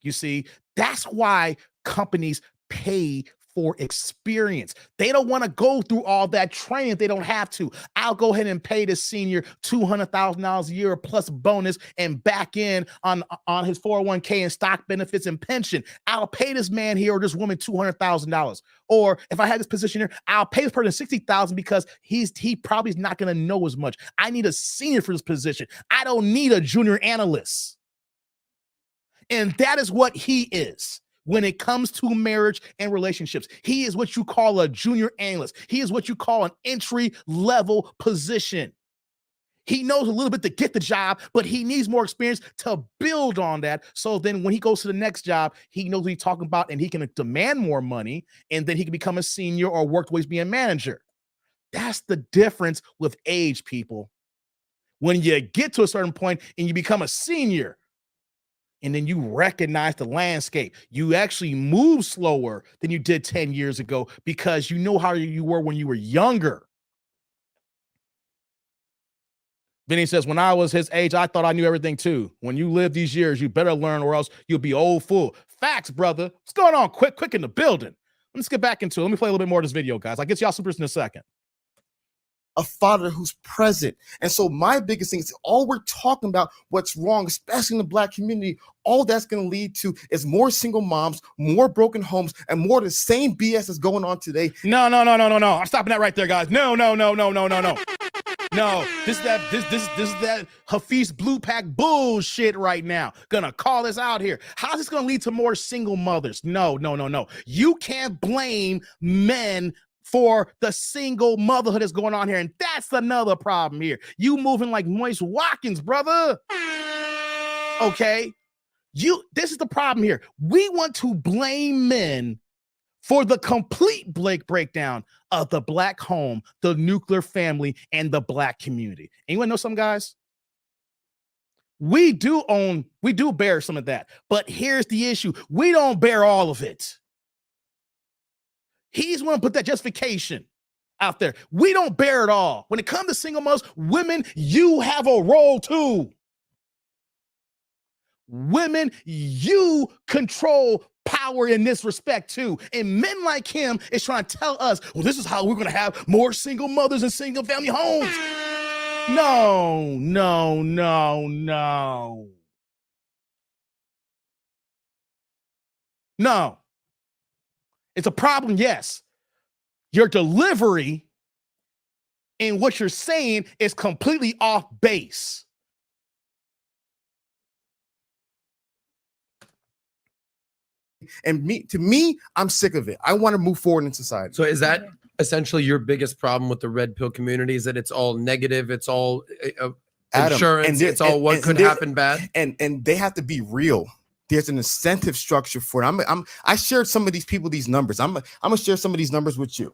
You see, that's why companies pay for experience. They don't want to go through all that training if they don't have to. I'll go ahead and pay the senior $200,000 a year plus bonus and back in on his 401k and stock benefits and pension. I'll pay this man here or this woman $200,000. Or if I had this position here, I'll pay this person $60,000 because he probably is not going to know as much. I need a senior for this position. I don't need a junior analyst. And that is what he is. When it comes to marriage and relationships, he is what you call a junior analyst. He is what you call an entry-level position. He knows a little bit to get the job, but he needs more experience to build on that. So then when he goes to the next job, he knows what he's talking about and he can demand more money, and then he can become a senior or work towards being a manager. That's the difference with age, people. When you get to a certain point and you become a senior, and then you recognize the landscape, you actually move slower than you did 10 years ago because you know how you were when you were younger. Vinny says, when I was his age, I thought I knew everything too. When you live these years, you better learn or else you'll be old fool. Facts, brother. What's going on? Quick in the building. Let's get back into it. Let me play a little bit more of this video, guys. I'll get y'all supers in a second. A father who's present. And so my biggest thing is all we're talking about what's wrong, especially in the Black community, all that's going to lead to is more single moms, more broken homes, and more of the same BS that's going on today. No. I'm stopping that right there, guys. No. No, this is that Hafeez blue pack bullshit right now. Gonna call this out here. How's this gonna lead to more single mothers? No. You can't blame men for the single motherhood that's going on here. And that's another problem here. You moving like Moise Watkins, brother. Okay. This is the problem here. We want to blame men for the complete breakdown of the Black home, the nuclear family, and the Black community. Anyone know some guys? We do bear some of that. But here's the issue. We don't bear all of it. He's going to put that justification out there. We don't bear it all. When it comes to single mothers, women, you have a role too. Women, you control power in this respect too. And men like him is trying to tell us, well, this is how we're going to have more single mothers and single family homes. No. No. It's a problem, yes. Your delivery and what you're saying is completely off base. And to me, I'm sick of it. I want to move forward in society. So is that essentially your biggest problem with the red pill community? Is that it's all negative? It's all insurance? It's all what could happen bad? And they have to be real. There's an incentive structure for it. I shared some of these people, these numbers. I'm gonna share some of these numbers with you.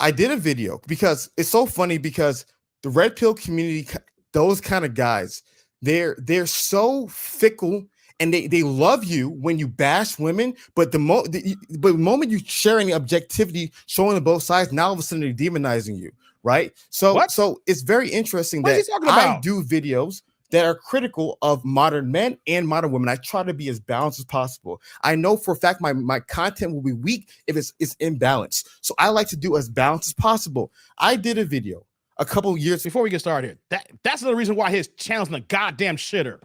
I did a video because it's so funny because the red pill community, those kind of guys, they're so fickle and they love you when you bash women, but the moment you share any objectivity, showing on both sides, now all of a sudden they're demonizing you, right? So it's very interesting that I do videos that are critical of modern men and modern women. I try to be as balanced as possible. I know for a fact my content will be weak if it's imbalanced. So I like to do as balanced as possible. I did a video a couple of years before we get started. That's the reason why his channel's in the goddamn shitter.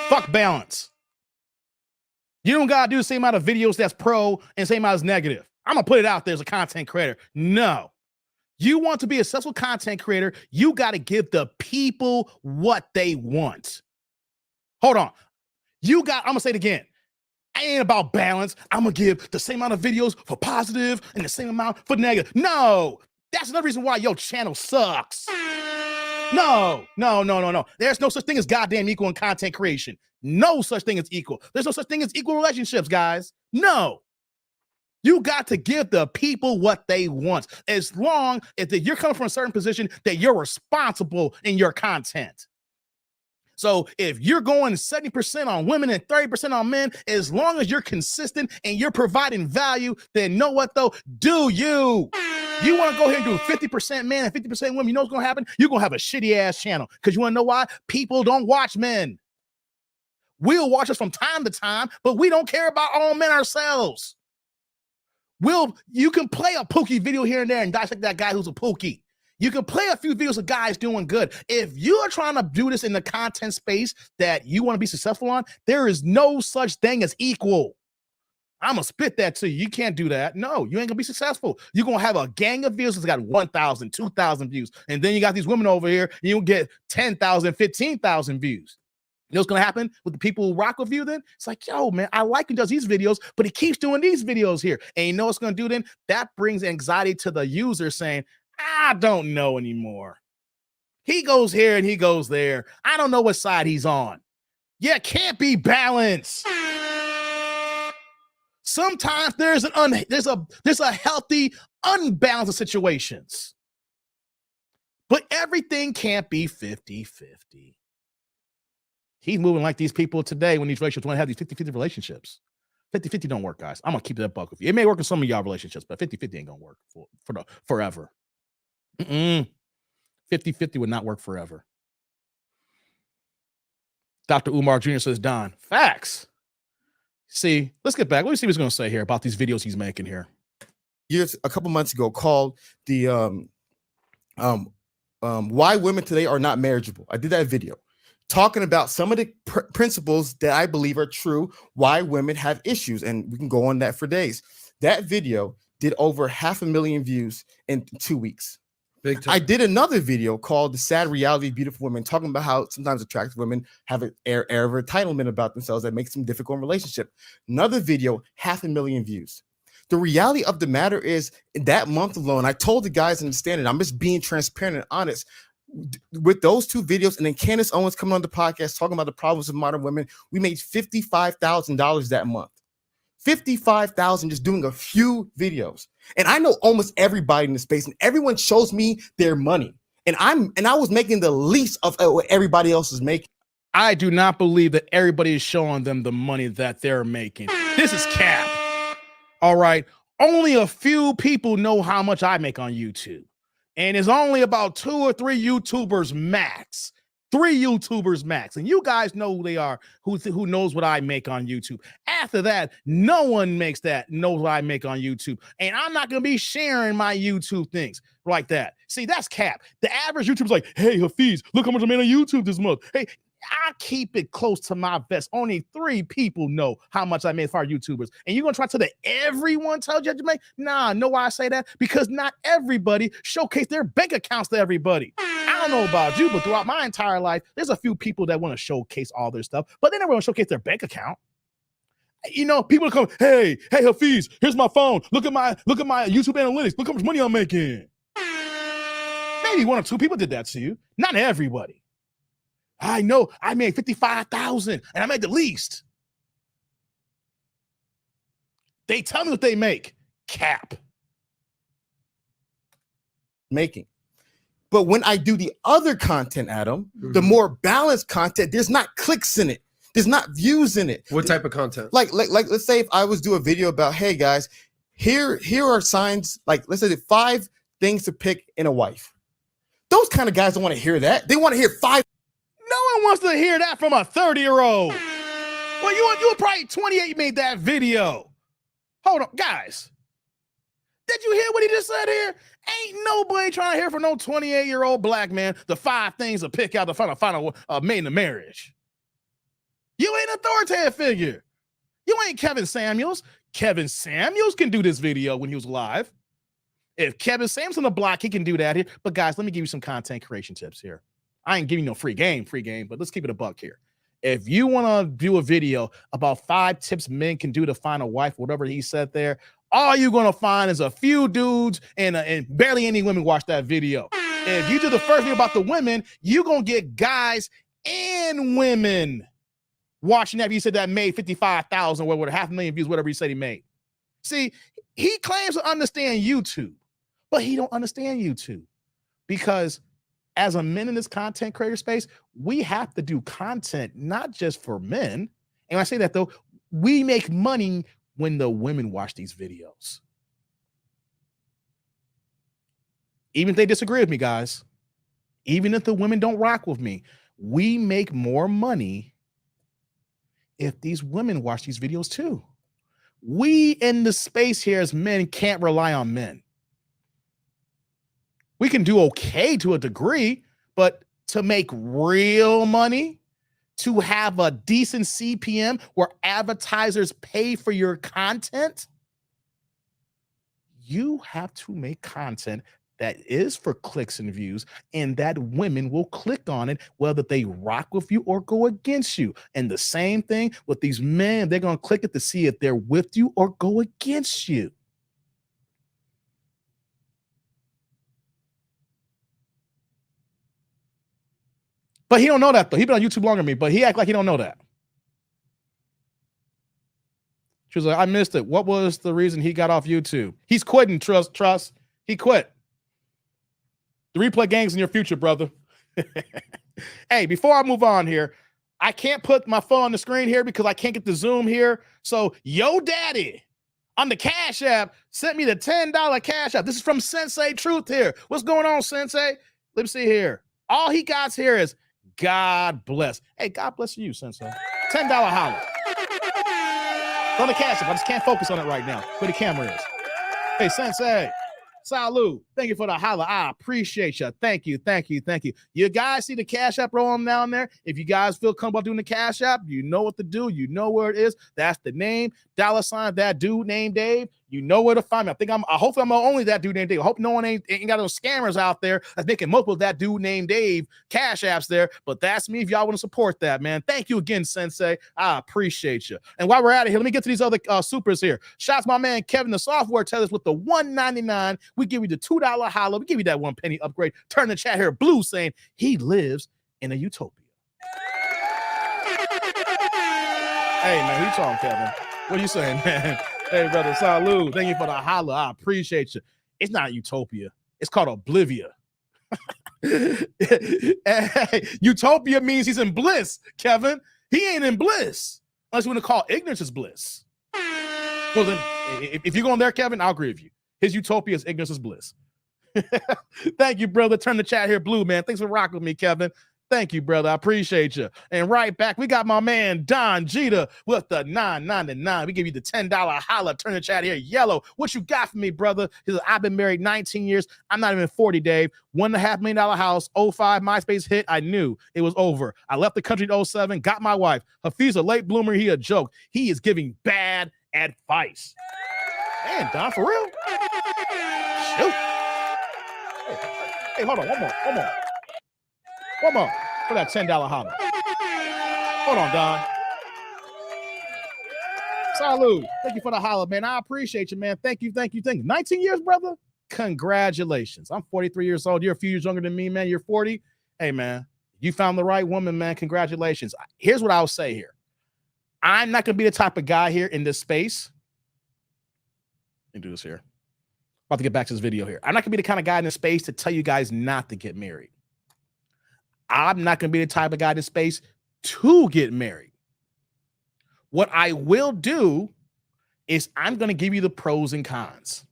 Fuck balance. You don't gotta do the same amount of videos that's pro and same amount as negative. I'm gonna put it out there as a content creator. No. You want to be a successful content creator, you got to give the people what they want. Hold on. I'm going to say it again. I ain't about balance. I'm going to give the same amount of videos for positive and the same amount for negative. No. That's another reason why your channel sucks. No. There's no such thing as goddamn equal in content creation. No such thing as equal. There's no such thing as equal relationships, guys. No. You got to give the people what they want, as long as that you're coming from a certain position that you're responsible in your content. So if you're going 70% on women and 30% on men, as long as you're consistent and you're providing value, then know what though? Do you. You want to go here and do 50% men and 50% women, you know what's going to happen? You're going to have a shitty ass channel, because you want to know why? People don't watch men. We'll watch us from time to time, but we don't care about all men ourselves. You can play a Pookie video here and there and dissect that guy who's a Pookie. You can play a few videos of guys doing good. If you are trying to do this in the content space that you want to be successful on, there is no such thing as equal. I'm going to spit that to you. You can't do that. No, you ain't going to be successful. You're going to have a gang of views that's got 1,000, 2,000 views. And then you got these women over here, and you'll get 10,000, 15,000 views. You know what's going to happen with the people who rock with you then? It's like, yo, man, I like him does these videos, but he keeps doing these videos here. And you know what's going to do then? That brings anxiety to the user saying, I don't know anymore. He goes here and he goes there. I don't know what side he's on. Yeah, it can't be balanced. Sometimes there's a healthy unbalance of situations. But everything can't be 50-50. He's moving like these people today when these relationships want to have these 50-50 relationships. 50-50 don't work, guys. I'm going to keep that buck with you. It may work in some of y'all relationships, but 50-50 ain't going to work forever. 50-50 would not work forever. Dr. Umar Jr. says, Don, facts. See, let's get back. Let me see what he's going to say here about these videos he's making here. Years, a couple months ago, called the Why Women Today Are Not Marriageable. I did that video talking about some of the principles that I believe are true, why women have issues, and we can go on that for days. That video did over 500,000 views in 2 weeks. Big time. I did another video called The Sad Reality of Beautiful Women, talking about how sometimes attractive women have an air of entitlement about themselves that makes them difficult in relationship. Another video, 500,000 views. The reality of the matter is, in that month alone, I told the guys in the standard, I'm just being transparent and honest. With those two videos, and then Candace Owens coming on the podcast talking about the problems of modern women, we made $55,000 that month. $55,000 just doing a few videos. And I know almost everybody in the space, and everyone shows me their money. And I was making the least of what everybody else is making. I do not believe that everybody is showing them the money that they're making. This is cap. All right. Only a few people know how much I make on YouTube. And it's only about 2 or 3 YouTubers max. 3 YouTubers max. And you guys know who they are, who knows what I make on YouTube. After that, no one knows what I make on YouTube. And I'm not going to be sharing my YouTube things like that. See, that's cap. The average YouTuber's like, hey, Hafeez, look how much I made on YouTube this month. Hey, I keep it close to my vest. Only 3 people know how much I made for our YouTubers. And you're going to try to tell that everyone tells you to make? Nah, know why I say that? Because not everybody showcase their bank accounts to everybody. I don't know about you, but throughout my entire life, there's a few people that want to showcase all their stuff, but they never want to showcase their bank account. You know, people come, hey, Hafeez, here's my phone. Look at my YouTube analytics. Look how much money I'm making. Maybe 1 or 2 people did that to you. Not everybody. I know I made 55,000 and I made the least. They tell me what they make. Cap. Making. But when I do the other content, Adam, the more balanced content, there's not clicks in it. There's not views in it. What type of content? Like let's say if I was do a video about, hey guys, here are signs, like let's say 5 things to pick in a wife. Those kind of guys don't want to hear that. They want to hear 5. No one wants to hear that from a 30-year-old. Well, you were probably 28 made that video. Hold on, guys. Did you hear what he just said here? Ain't nobody trying to hear from no 28-year-old black man the 5 things to pick out to find a mate in a marriage. You ain't an authoritative figure. You ain't Kevin Samuels. Kevin Samuels can do this video when he was alive. If Kevin Samuels on the block, he can do that here. But guys, let me give you some content creation tips here. I ain't giving you no free game, but let's keep it a buck here. If you want to do a video about 5 tips men can do to find a wife, whatever he said there, all you're going to find is a few dudes and barely any women watch that video. If you do the first video about the women, you're going to get guys and women watching that. He said that made 55,000, whatever, 500,000 views, whatever he said he made. See, he claims to understand YouTube, but he don't understand YouTube because as a men in this content creator space, we have to do content not just for men. And when I say that though, we make money when the women watch these videos. Even if they disagree with me, guys, even if the women don't rock with me, we make more money if these women watch these videos too. We in the space here as men can't rely on men. We can do okay to a degree, but to make real money, to have a decent CPM where advertisers pay for your content, you have to make content that is for clicks and views, and that women will click on it, whether they rock with you or go against you. And the same thing with these men, they're going to click it to see if they're with you or go against you. But he don't know that, though. He's been on YouTube longer than me, but he act like he don't know that. She was like, I missed it. What was the reason he got off YouTube? He's quitting, trust. He quit. The replay gang's in your future, brother. Hey, before I move on here, I can't put my phone on the screen here because I can't get the Zoom here. So, Yo Daddy on the Cash App sent me the $10 Cash App. This is from Sensei Truth here. What's going on, Sensei? Let me see here. All he got here is God bless. Hey, God bless you, Sensei. $10 holla. It's on the Cash App. I just can't focus on it right now. Where the camera is. Hey, Sensei. Salud. Thank you for the holla. I appreciate you. Thank you. You guys see the Cash App rolling down there? If you guys feel comfortable doing the Cash App, you know what to do. You know where it is. That's the name. $ that dude named Dave. You know where to find me. Hopefully I'm only that dude named Dave. I hope no one ain't got those scammers out there that's making multiple that dude named Dave Cash Apps there. But that's me if y'all want to support that, man. Thank you again, Sensei. I appreciate you. And while we're out of here, let me get to these other supers here. Shouts my man Kevin, the software tellers with the $1.99. We give you the $2 holla. We give you that 1 penny upgrade. Turn the chat here blue saying he lives in a utopia. Hey, man, who you talking, Kevin? What are you saying, man? Hey, brother, salud. Thank you for the holla. I appreciate you. It's not utopia. It's called oblivia. Utopia means he's in bliss, Kevin. He ain't in bliss. Unless you want to call ignorance is bliss. Well, then, if you're going there, Kevin, I'll agree with you. His utopia is ignorance is bliss. Thank you, brother. Turn the chat here blue, man. Thanks for rocking with me, Kevin. Thank you, brother. I appreciate you. And right back, we got my man Don Jeter with the $9.99. We give you the $10 holla. Turn the chat here yellow. What you got for me, brother? He says, I've been married 19 years. I'm not even 40, Dave. $1.5 million house. 05 MySpace hit. I knew it was over. I left the country in 07. Got my wife. Hafeez a late bloomer. He a joke. He is giving bad advice. Man, Don, for real? Shoot. Hey, hold on. One more for that $10 holla. Hold on, Don. Salud. Thank you for the holla, man. I appreciate you, man. Thank you. 19 years, brother? Congratulations. I'm 43 years old. You're a few years younger than me, man. You're 40. Hey, man, you found the right woman, man. Congratulations. Here's what I'll say here. I'm not going to be the type of guy here in this space. Let me do this here. About to get back to this video here. I'm not going to be the kind of guy in this space to tell you guys not to get married. I'm not going to be the type of guy in this space to get married. What I will do is I'm going to give you the pros and cons.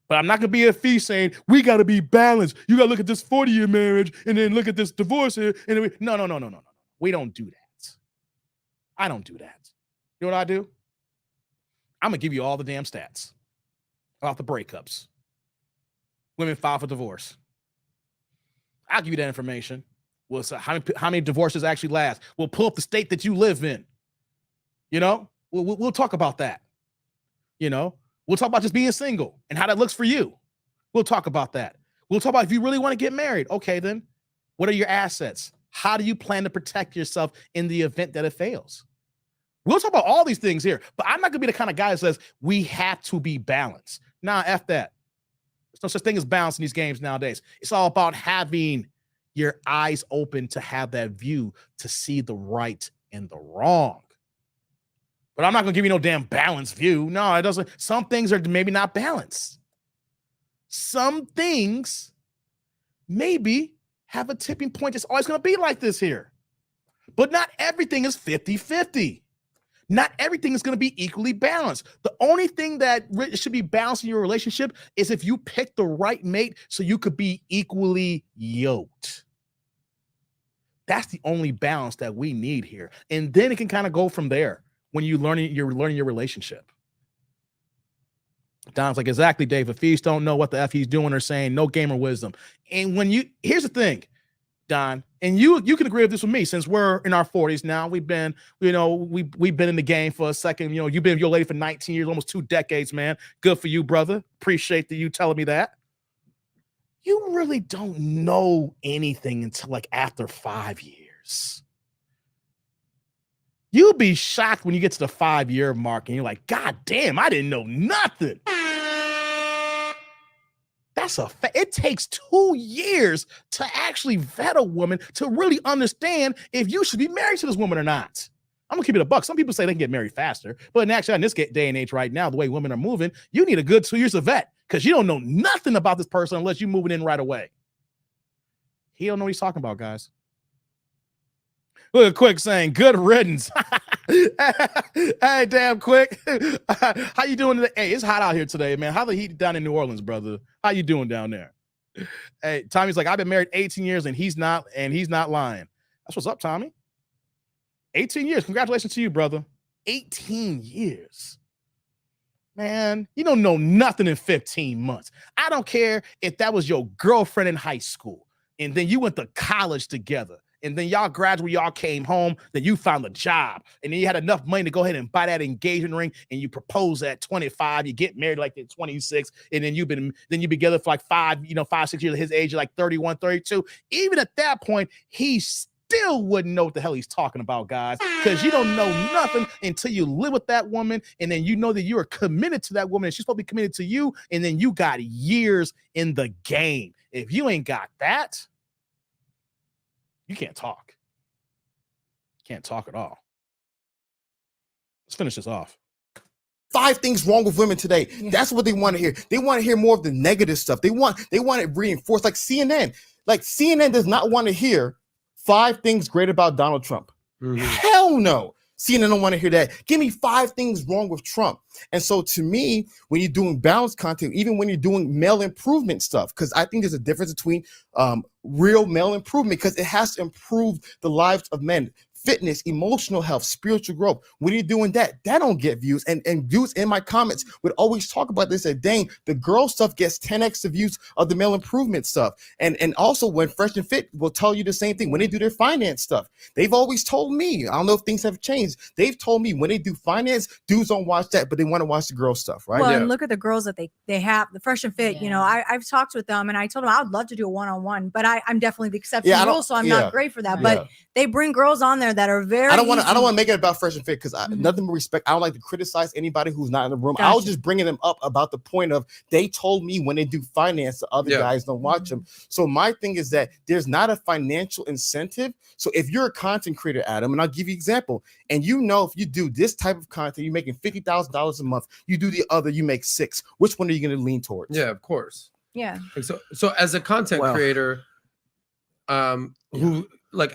But I'm not going to be a fee saying, we got to be balanced. You got to look at this 40-year marriage and then look at this divorce here. And no. We don't do that. I don't do that. You know what I do? I'm going to give you all the damn stats about the breakups. Women file for divorce. I'll give you that information. Well, so how many divorces actually last? We'll pull up the state that you live in. You know, we'll talk about that. You know, we'll talk about just being single and how that looks for you. We'll talk about that. We'll talk about if you really want to get married. Okay, then what are your assets? How do you plan to protect yourself in the event that it fails? We'll talk about all these things here, but I'm not going to be the kind of guy that says we have to be balanced. Nah, F that. There's no such thing as balance in these games nowadays. It's all about having your eyes open to have that view to see the right and the wrong. But I'm not gonna give you no damn balanced view. No, it doesn't. Some things are maybe not balanced. Some things maybe have a tipping point. It's always gonna be like this here. But not everything is 50-50. Not everything is going to be equally balanced. The only thing that should be balanced in your relationship is if you pick the right mate so you could be equally yoked. That's the only balance that we need here. And then it can kind of go from there when you're learning your relationship. Don's like, exactly, Dave. If Hafeez don't know what the F he's doing or saying, no gamer wisdom. And here's the thing, Don, and you can agree with this with me since we're in our 40s now. We've been in the game for a second. You've been with your lady for 19 years, almost 2 decades, man. Good for you, brother. Appreciate you telling me that. You really don't know anything until like after 5 years. You'll be shocked when you get to the 5-year mark and you're like, God damn, I didn't know nothing. It takes 2 years to actually vet a woman to really understand if you should be married to this woman or not. I'm gonna keep it a buck. Some people say they can get married faster, but actually in this day and age right now, the way women are moving, you need a good 2 years to vet because you don't know nothing about this person unless you're moving in right away. He don't know what he's talking about, guys. Look at Quick saying, good riddance. Hey, damn Quick. How you doing today? Hey, it's hot out here today, man. How the heat down in New Orleans, brother? How you doing down there? Hey, Tommy's like, I've been married 18 years and he's not lying. That's what's up, Tommy. 18 years. Congratulations to you, brother. 18 years. Man, you don't know nothing in 15 months. I don't care if that was your girlfriend in high school and then you went to college together. And then y'all graduated, y'all came home, then you found a job, and then you had enough money to go ahead and buy that engagement ring, and you propose at 25, you get married like at 26, and then you've been together for like 5, 6 years. At his age, you're like 31, 32. Even at that point, he still wouldn't know what the hell he's talking about, guys, because you don't know nothing until you live with that woman, and then you know that you are committed to that woman, and she's supposed to be committed to you, and then you got years in the game. If you ain't got that, you can't talk. Can't talk at all. Let's finish this off. 5 things wrong with women today. That's what they want to hear. They want to hear more of the negative stuff. They want it reinforced, like CNN. Like CNN does not want to hear 5 things great about Donald Trump. Mm-hmm. Hell no. CNN don't want to hear that. Give me 5 things wrong with Trump. And so to me, when you're doing balanced content, even when you're doing male improvement stuff, because I think there's a difference between real male improvement, because it has to improve the lives of men. Fitness, emotional health, spiritual growth. When you're doing that don't get views. And views in my comments would always talk about this, that dang, the girl stuff gets 10x the views of the male improvement stuff. And also when Fresh and Fit will tell you the same thing when they do their finance stuff. They've always told me, I don't know if things have changed. They've told me when they do finance, dudes don't watch that, but they want to watch the girl stuff, right? Well, and look at the girls that they have, the Fresh and Fit. I've talked with them and I told them I would love to do a one-on-one, but I'm definitely the exception rule, so I'm not great for that. But they bring girls on there that are very. I don't want to make it about Fresh and Fit because nothing but respect. I don't like to criticize anybody who's not in the room. Gotcha. I was just bringing them up about the point of they told me when they do finance, the other guys don't watch them. So my thing is that there's not a financial incentive. So if you're a content creator, Adam, and I'll give you an example, and if you do this type of content, you're making $50,000 a month. You do the other, you make 6. Which one are you going to lean towards? Yeah, of course. Yeah. So as a content creator, who like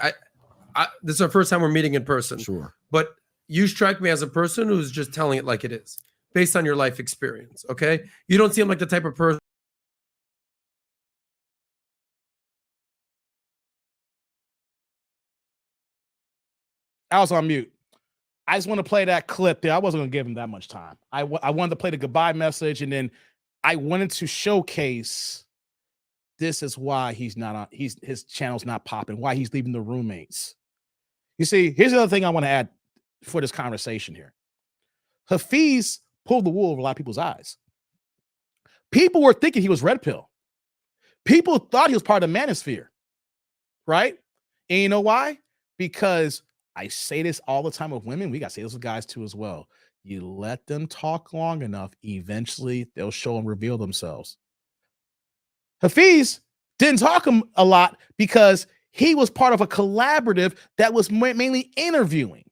this is our first time we're meeting in person. Sure. But you strike me as a person who's just telling it like it is, based on your life experience. Okay. You don't seem like the type of person. I was on mute. I just want to play that clip there. I wasn't going to give him that much time. I wanted to play the goodbye message, and then I wanted to showcase this is why he's not on. His channel's not popping. Why he's leaving the roommates. You see, here's the other thing I want to add for this conversation here. Hafeez pulled the wool over a lot of people's eyes. People were thinking he was red pill. People thought he was part of the manosphere, right? And you know why? Because I say this all the time with women. We got to say this with guys too as well. You let them talk long enough, eventually they'll show and reveal themselves. Hafeez didn't talk a lot because he was part of a collaborative that was mainly interviewing.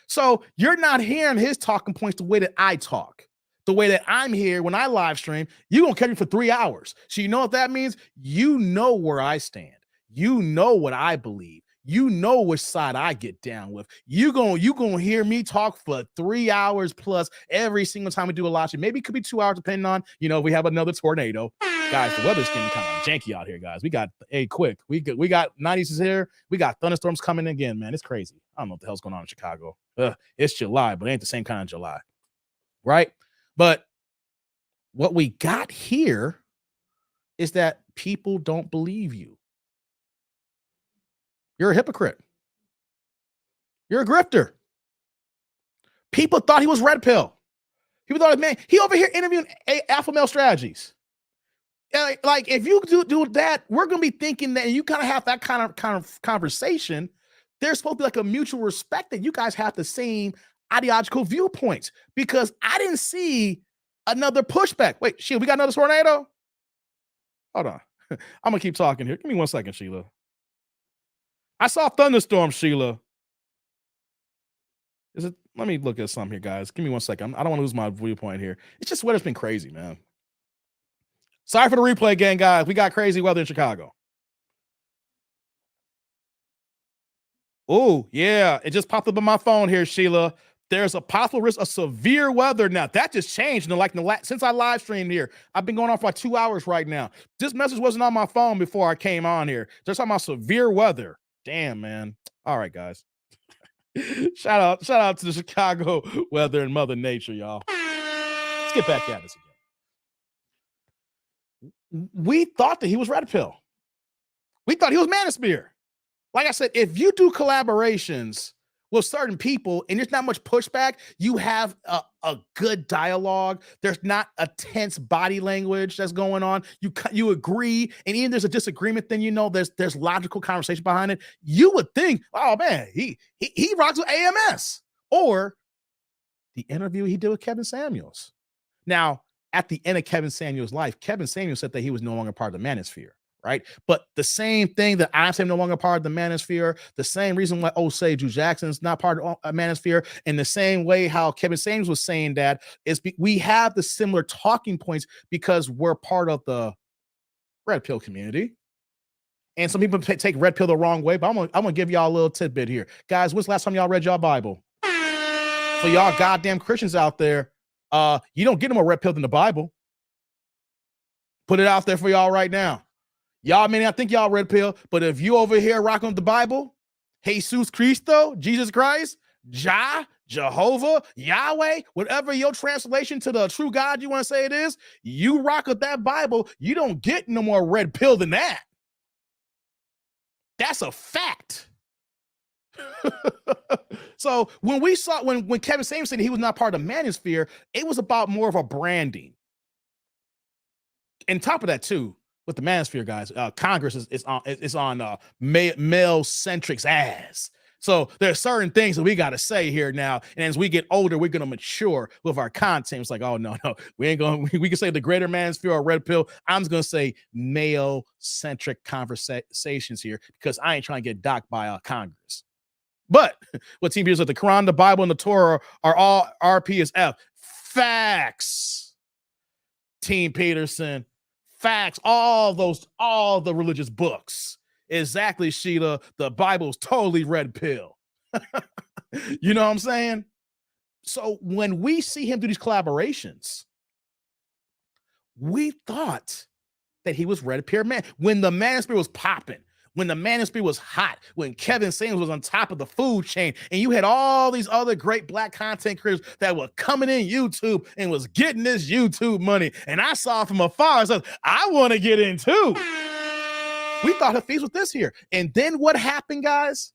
So you're not hearing his talking points the way that I talk. The way that I'm here when I live stream, you're going to catch me for 3 hours. So you know what that means? You know where I stand. You know what I believe. You know which side I get down with. You gonna hear me talk for 3 hours plus every single time we do a live stream. Maybe it could be 2 hours depending on, if we have another tornado. Guys, the weather's getting kind of janky out here, guys. We got quick. We got 90s here. We got thunderstorms coming again, man. It's crazy. I don't know what the hell's going on in Chicago. It's July, but it ain't the same kind of July. Right? But what we got here is that people don't believe you. You're a hypocrite. You're a grifter. People thought he was red pill. People thought, man, he over here interviewing alpha male strategies. Like if you do that, we're gonna be thinking that you kind of have that kind of conversation. There's supposed to be like a mutual respect that you guys have the same ideological viewpoints, because I didn't see another pushback. Wait, Sheila, we got another tornado? Hold on. I'm gonna keep talking here. Give me 1 second, Sheila. I saw thunderstorm, Sheila. Let me look at something here, guys. Give me 1 second. I don't want to lose my viewpoint here. It's just weather's been crazy, man. Sorry for the replay gang, guys. We got crazy weather in Chicago. Oh, yeah. It just popped up on my phone here, Sheila. There's a possible risk of severe weather now. That just changed. Since I live streamed here, I've been going on for like 2 hours right now. This message wasn't on my phone before I came on here. They're talking about severe weather. Damn, man. All right, guys. Shout out to the Chicago weather and Mother Nature, y'all. Let's get back at this again. We thought that he was red pill. We thought he was manosphere. Like I said, if you do collaborations with certain people and there's not much pushback, you have a good dialogue. There's not a tense body language that's going on. You agree, and even there's a disagreement, then there's logical conversation behind it. You would think, oh man, he rocks with AMS, or the interview he did with Kevin Samuels. Now, at the end of Kevin Samuels' life, Kevin Samuels said that he was no longer part of the manosphere. Right. But the same thing that I'm saying no longer part of the manosphere, the same reason why Osei Drew Jackson's not part of a manosphere, in the same way how Kevin Samuels was saying that is we have the similar talking points because we're part of the red pill community. And some people take red pill the wrong way, but I'm gonna give y'all a little tidbit here. Guys, when's the last time y'all read y'all Bible? For y'all goddamn Christians out there, you don't get no more red pill than the Bible. Put it out there for y'all right now. Y'all may not think y'all red pill, but if you over here rocking the Bible, Jesus Cristo, Jesus Christ, Jehovah, Yahweh, whatever your translation to the true God you want to say it is, you rock with that Bible, you don't get no more red pill than that. That's a fact. So when Kevin Samuels said he was not part of the manosphere, it was about more of a branding. And top of that too, with the manosphere, guys, Congress is on male-centric's ass. So there's certain things that we got to say here now. And as we get older, we're going to mature with our content. It's like, oh, no, we ain't going to, we can say the greater manosphere or red pill. I'm just going to say male-centric conversations here because I ain't trying to get docked by Congress. But what Team Peterson, the Quran, the Bible, and the Torah are all RP is F. Facts. Team Peterson. Facts, all the religious books. Exactly, Sheila. The Bible's totally red pill. You know what I'm saying? So when we see him do these collaborations, we thought that he was red pill man. When the manosphere was popping, when the manosphere was hot, when Kevin Samuels was on top of the food chain, and you had all these other great black content creators that were coming in YouTube and was getting this YouTube money. And I saw from afar, so I want to get in too. We thought Hafeez was this here. And then what happened, guys?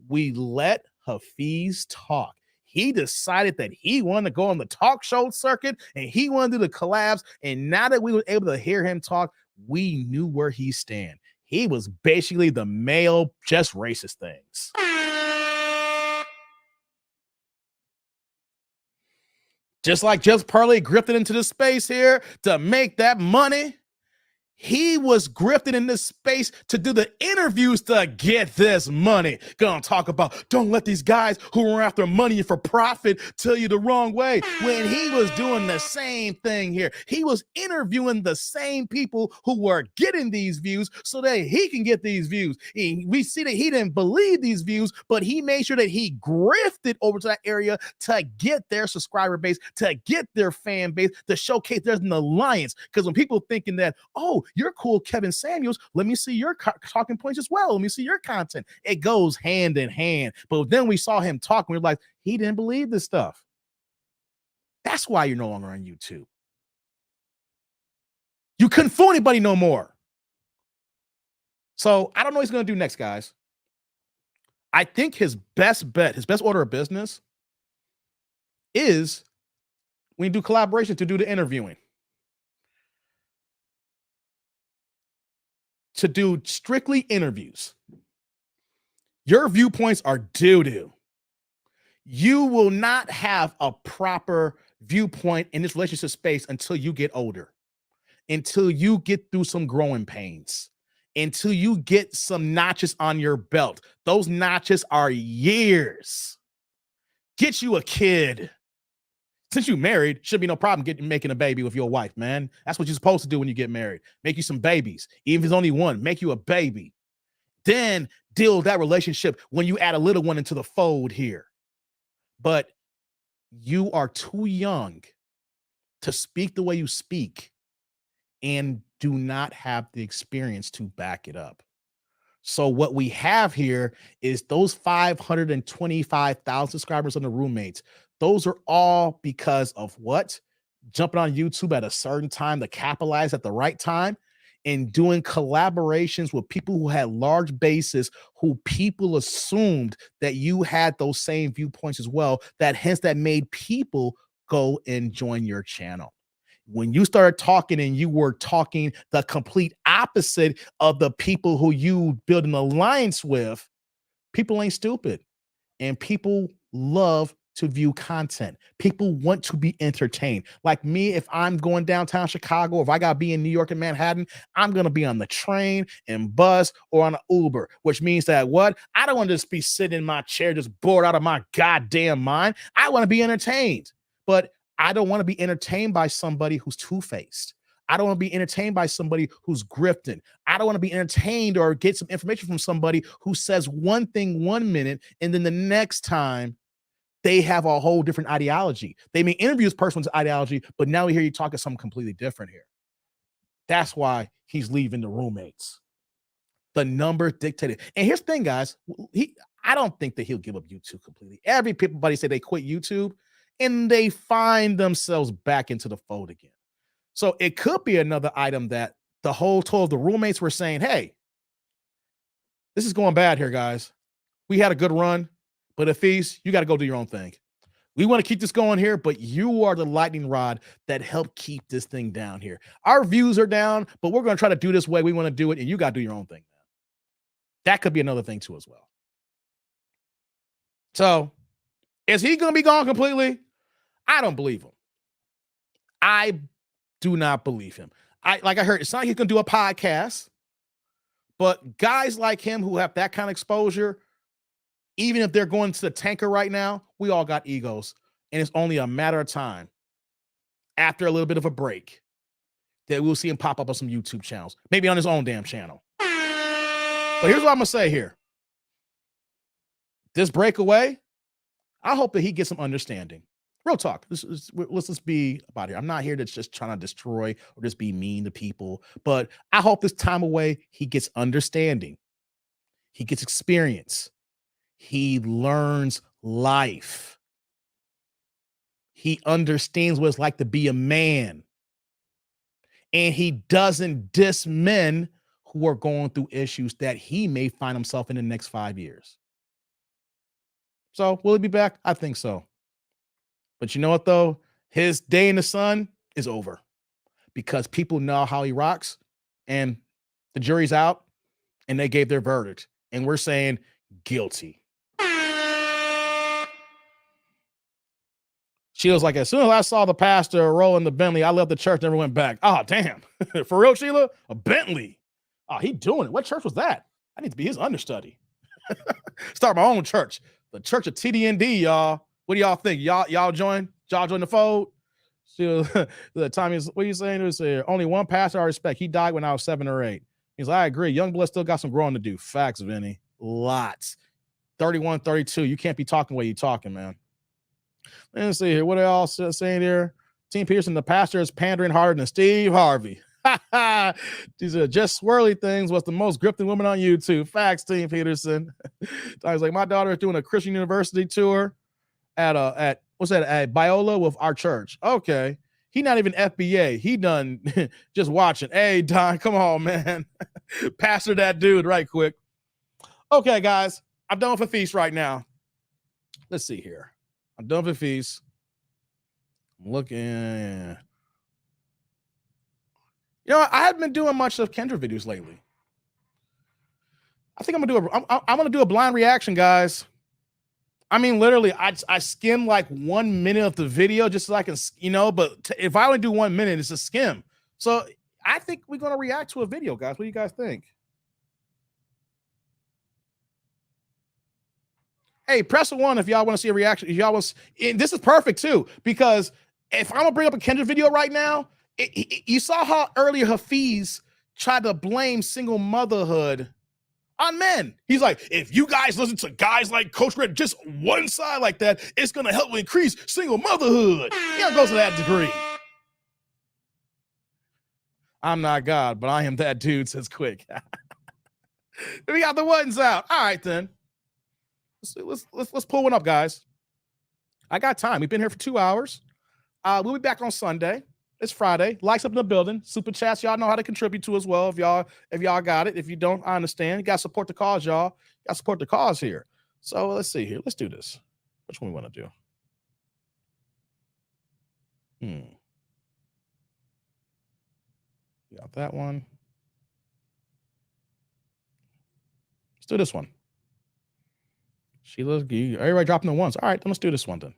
We let Hafeez talk. He decided that he wanted to go on the talk show circuit and he wanted to do the collabs. And now that we were able to hear him talk, we knew where he stand. He was basically the male, just racist things. Just like Just Parley grifted into the space here to make that money. He was grifting in this space to do the interviews to get this money. Gonna talk about, don't let these guys who are after money for profit tell you the wrong way. When he was doing the same thing here, he was interviewing the same people who were getting these views so that he can get these views. We see that he didn't believe these views, but he made sure that he grifted over to that area to get their subscriber base, to get their fan base, to showcase there's an alliance. Because when people thinking that, oh, you're cool, Kevin Samuels, let me see your talking points as well. Let me see your content. It goes hand in hand. But then we saw him talk and we were like, he didn't believe this stuff. That's why you're no longer on YouTube. You couldn't fool anybody no more. So I don't know what he's going to do next, guys. I think his best bet, his best order of business is when you do collaboration to do the interviewing. To do strictly interviews. Your viewpoints are doo-doo. You will not have a proper viewpoint in this relationship space until you get older, until you get through some growing pains, until you get some notches on your belt. Those notches are years. Get you a kid. Since you married, should be no problem making a baby with your wife, man. That's what you're supposed to do when you get married. Make you some babies. Even if it's only one, make you a baby. Then deal with that relationship when you add a little one into the fold here. But you are too young to speak the way you speak and do not have the experience to back it up. So what we have here is those 525,000 subscribers on the roommates. Those are all because of what? Jumping on YouTube at a certain time to capitalize at the right time and doing collaborations with people who had large bases, who people assumed that you had those same viewpoints as well, that hence that made people go and join your channel. When you started talking and you were talking the complete opposite of the people who you build an alliance with, people ain't stupid. And people love to view content. People want to be entertained. Like me, if I'm going downtown Chicago, if I got to be in New York and Manhattan, I'm going to be on the train and bus or on an Uber, which means that what? I don't want to just be sitting in my chair, just bored out of my goddamn mind. I want to be entertained. But I don't want to be entertained by somebody who's two-faced. I don't want to be entertained by somebody who's grifting. I don't want to be entertained or get some information from somebody who says one thing 1 minute and then the next time they have a whole different ideology. They may interview this person's ideology, but now we hear you talking something completely different here. That's why he's leaving the roommates. The number dictated. And here's the thing, guys. I don't think that he'll give up YouTube completely. Everybody say they quit YouTube and they find themselves back into the fold again. So it could be another item that the whole total of the roommates were saying, hey, this is going bad here, guys. We had a good run, but Hafeez, you got to go do your own thing. We want to keep this going here, but you are the lightning rod that helped keep this thing down here. Our views are down, but we're going to try to do this way we want to do it, and you got to do your own thing. That could be another thing too as well. So is he going to be gone completely? I don't believe him. I do not believe him. I heard, it's not like he's going to do a podcast, but guys like him who have that kind of exposure, even if they're going to the tanker right now, we all got egos. And it's only a matter of time after a little bit of a break that we'll see him pop up on some YouTube channels, maybe on his own damn channel. But here's what I'm going to say here. This breakaway, I hope that he gets some understanding. Real talk. Let's just be about here. I'm not here to just trying to destroy or just be mean to people, but I hope this time away he gets understanding. He gets experience. He learns life. He understands what it's like to be a man. And he doesn't diss men who are going through issues that he may find himself in the next 5 years. So will he be back? I think so. But you know what, though? His day in the sun is over because people know how he rocks and the jury's out and they gave their verdict. And we're saying guilty. She was like, as soon as I saw the pastor roll in the Bentley, I left the church, never went back. Oh, damn. For real, Sheila? A Bentley. Oh, he doing it. What church was that? I need to be his understudy. Start my own church. The Church of TDND, y'all. What do y'all think? Y'all join? Y'all join the fold? The time is, what are you saying? It was only one pastor I respect. He died when I was 7 or 8. He's like, I agree. Young blood still got some growing to do. Facts, Vinny. Lots. 31, 32. You can't be talking the way you're talking, man. Let's see here. What are y'all saying here? Team Peterson, the pastor is pandering harder than Steve Harvey. These are just swirly things. What's the most grifting woman on YouTube? Facts, Team Peterson. I was like, my daughter is doing a Christian university tour at what's that? At Biola with our church. Okay. He not even FBA. He done just watching. Hey, Don, come on, man. Pastor that dude right quick. Okay, guys. I'm done with Hafeez right now. Let's see here. I'm done with Hafeez. I'm looking. You know, I haven't been doing much of Kendra videos lately. I think I'm gonna do a blind reaction, guys. I mean, literally, I skim like 1 minute of the video just so I can, but if I only do 1 minute, it's a skim. So I think we're gonna react to a video, guys. What do you guys think? Hey, press 1 if y'all want to see a reaction. If y'all was, this is perfect too, because if I'm gonna bring up a Kendra video right now, you saw how earlier Hafeez tried to blame single motherhood on men. He's like, if you guys listen to guys like Coach Red, just one side like that, it's gonna help increase single motherhood. It goes to that degree. I'm not God, but I am that dude, says Quick. We got the ones out. All right, then. Let's pull one up, guys. I got time. We've been here for 2 hours. We'll be back on Sunday. It's Friday. Likes up in the building. Super chats, y'all know how to contribute to as well. If y'all got it. If you don't, I understand. You got to support the cause, y'all. You got to support the cause here. So let's see here. Let's do this. Which one we want to do? Got that one. Let's do this one. Sheila, everybody dropping the ones. All right, then let's do this one then.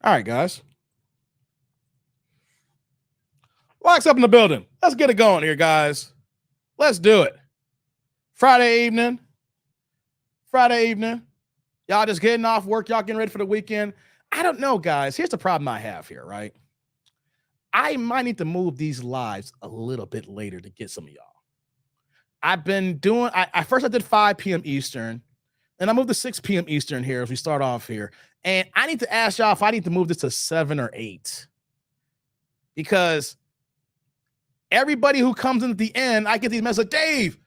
All right, guys. Likes up in the building. Let's get it going here, guys. Let's do it. Friday evening. Y'all just getting off work. Y'all getting ready for the weekend. I don't know, guys. Here's the problem I have here, right? I might need to move these lives a little bit later to get some of y'all. I've been doing, first I did 5 p.m. Eastern, and I moved to 6 p.m. Eastern here as we start off here. And I need to ask y'all if I need to move this to 7 or 8. Because everybody who comes in at the end, I get these messages, Dave,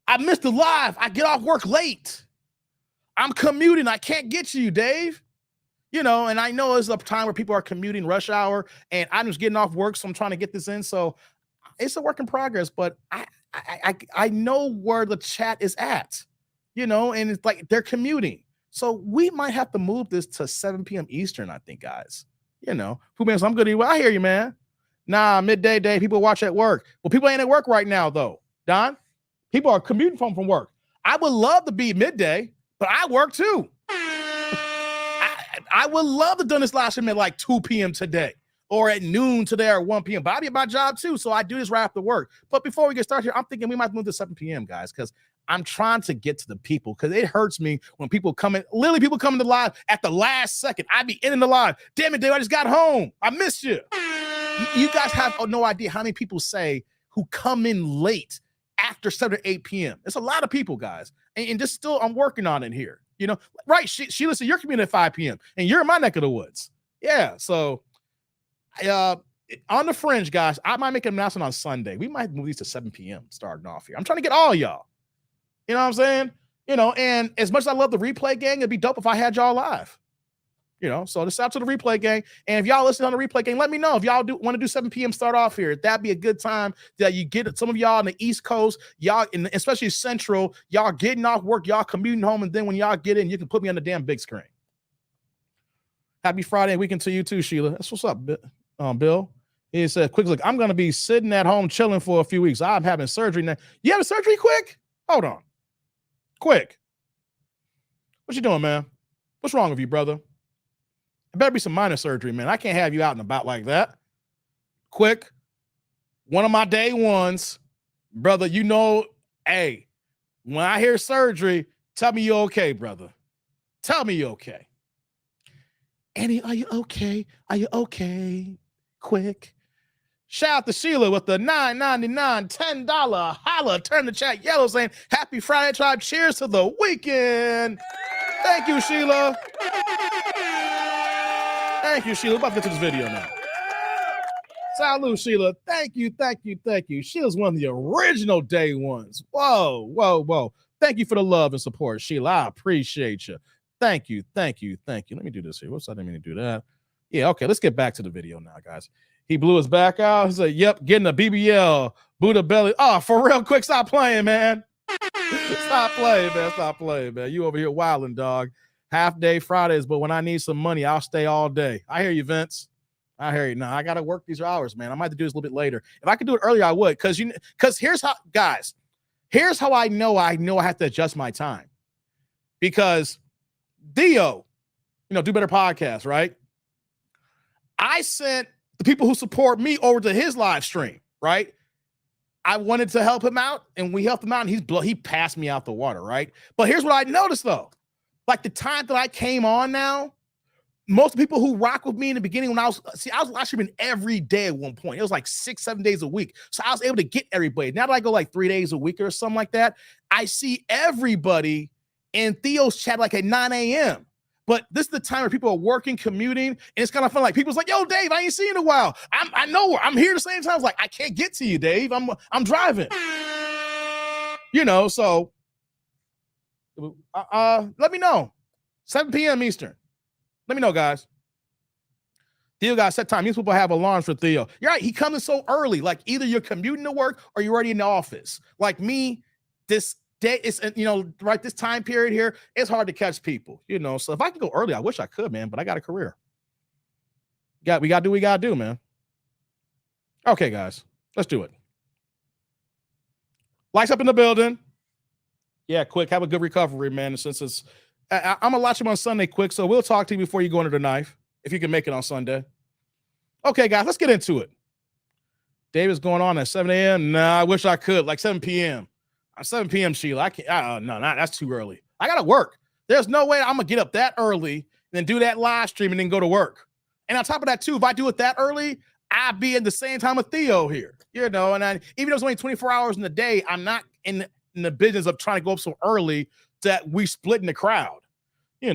I missed the live. I get off work late. I'm commuting. I can't get to you, Dave. And I know it's a time where people are commuting rush hour, and I'm just getting off work, so I'm trying to get this in. So it's a work in progress, but I know where the chat is at, and it's like they're commuting. So we might have to move this to 7 p.m. Eastern, I think, guys. Who means I'm good. I hear you, man. Nah, midday day, people watch at work. Well, people ain't at work right now, though, Don. People are commuting from work. I would love to be midday, but I work too. I would love to do this live stream at like 2 p.m. today or at noon today or 1 p.m. But I be at my job too, so I do this right after work. But before we get started here, I'm thinking we might move to 7 p.m., guys, because I'm trying to get to the people, because it hurts me when people come in, literally people come into live at the last second. I be in the live. Damn it, Dave, I just got home. I missed you. You guys have no idea how many people say who come in late after 7 or 8 p.m. It's a lot of people, guys. And just still, I'm working on it here. Right? Sheila said, you're commuting at 5 p.m. and you're in my neck of the woods. Yeah. So on the fringe, guys, I might make an announcement on Sunday. We might move these to 7 p.m. starting off here. I'm trying to get all y'all. You know what I'm saying? And as much as I love the replay gang, it'd be dope if I had y'all live. So just out to the replay gang. And if y'all listen on the replay gang, let me know if y'all want to do 7 p.m. start off here. That'd be a good time that you get it. Some of y'all on the East Coast, y'all, especially Central, y'all getting off work, y'all commuting home. And then when y'all get in, you can put me on the damn big screen. Happy Friday weekend to you too, Sheila. That's what's up, Bill. He said, quick look, I'm going to be sitting at home chilling for a few weeks. I'm having surgery now. You having surgery, Quick? Hold on. Quick. What you doing, man? What's wrong with you, brother? It better be some minor surgery, man. I can't have you out and about like that. Quick, one of my day ones, brother, you know, hey, when I hear surgery, tell me you're okay, brother. Tell me you're okay. Annie, are you okay? Are you okay? Quick. Shout out to Sheila with the $9.99, $10 holla. Turn the chat yellow saying, happy Friday, tribe. Cheers to the weekend. Thank you, Sheila. Thank you, Sheila. We're about to get to this video now. Salute, Sheila. Thank you, thank you, thank you. Sheila's one of the original day ones. Whoa, whoa, whoa. Thank you for the love and support, Sheila. I appreciate you. Thank you, thank you, thank you. Let me do this here. Whoops, I didn't mean to do that. Yeah, okay, let's get back to the video now, guys. He blew his back out. He said, yep, getting a BBL, Buddha belly. Oh, for real, quick, stop playing, man. Stop playing, man. Stop playing, man. You over here wilding, dog. Half day Fridays, but when I need some money, I'll stay all day. I hear you, Vince. I hear you. No, I got to work these hours, man. I might have to do this a little bit later. If I could do it earlier, I would. Because here's how, guys, here's how I know I have to adjust my time. Because Theo, Do Better Podcast, right? I sent the people who support me over to his live stream, right? I wanted to help him out, and we helped him out, and he passed me out the water, right? But here's what I noticed, though. Like, the time that I came on now, most people who rock with me in the beginning, I was live streaming every day at one point. It was like 6-7 days a week. So I was able to get everybody. Now that I go like 3 days a week or something like that, I see everybody in Theo's chat like at 9 a.m. But this is the time where people are working, commuting, and it's kind of fun. Like, people's like, yo, Dave, I ain't seen you in a while. I know I'm here the same time. I was like, I can't get to you, Dave. I'm driving. So let me know. 7 p.m. Eastern. Let me know, guys. Theo got set time. These people have alarms for Theo. You're right. He comes in so early. Like, either you're commuting to work or you're already in the office. Like me, this day is, right, this time period here, it's hard to catch people, So if I could go early, I wish I could, man, but I got a career. We got to do what we got to do, man. Okay, guys, let's do it. Lights up in the building. Yeah, quick. Have a good recovery, man. Since it's, I'm going to watch him on Sunday, quick, so we'll talk to you before you go under the knife, if you can make it on Sunday. Okay, guys, let's get into it. David's going on at 7 a.m. Nah, I wish I could, like 7 p.m. 7 p.m. Sheila. I can't. No, that's too early. I got to work. There's no way I'm going to get up that early, then do that live stream, and then go to work. And on top of that, too, if I do it that early, I'll be in the same time with Theo here, and even though it's only 24 hours in the day, I'm not in the business of trying to go up so early that we split in the crowd. I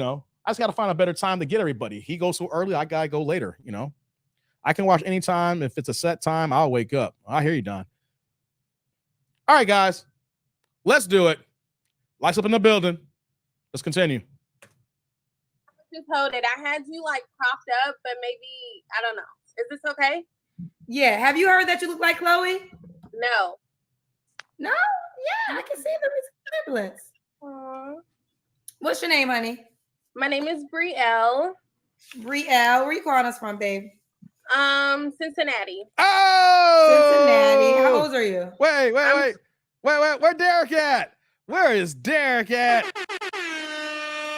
just got to find a better time to get everybody. He goes so early, I got to go later, I can watch anytime. If it's a set time, I'll wake up. I hear you, Don. All right, guys, let's do it. Lights up in the building. Let's continue. Just hold it. I had you like propped up, but maybe, I don't know. Is this okay? Yeah. Have you heard that you look like Chloe? No. No? Yeah, I can see the resemblance. What's your name, honey? My name is Brielle. Brielle, where you calling us from, babe? Cincinnati. Oh! Cincinnati. How old are you? Wait. Where Derek at? Where is Derek at?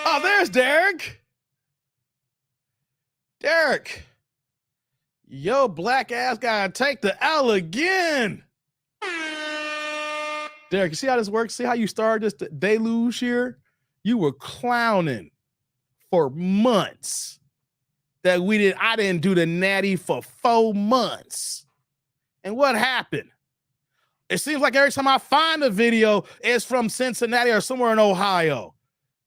Oh, there's Derek. Derek. Yo, black ass gotta take the L again. Derek, you see how this works? See how you started this deluge here? You were clowning for months that I didn't do the natty for 4 months. And what happened? It seems like every time I find a video, it's from Cincinnati or somewhere in Ohio.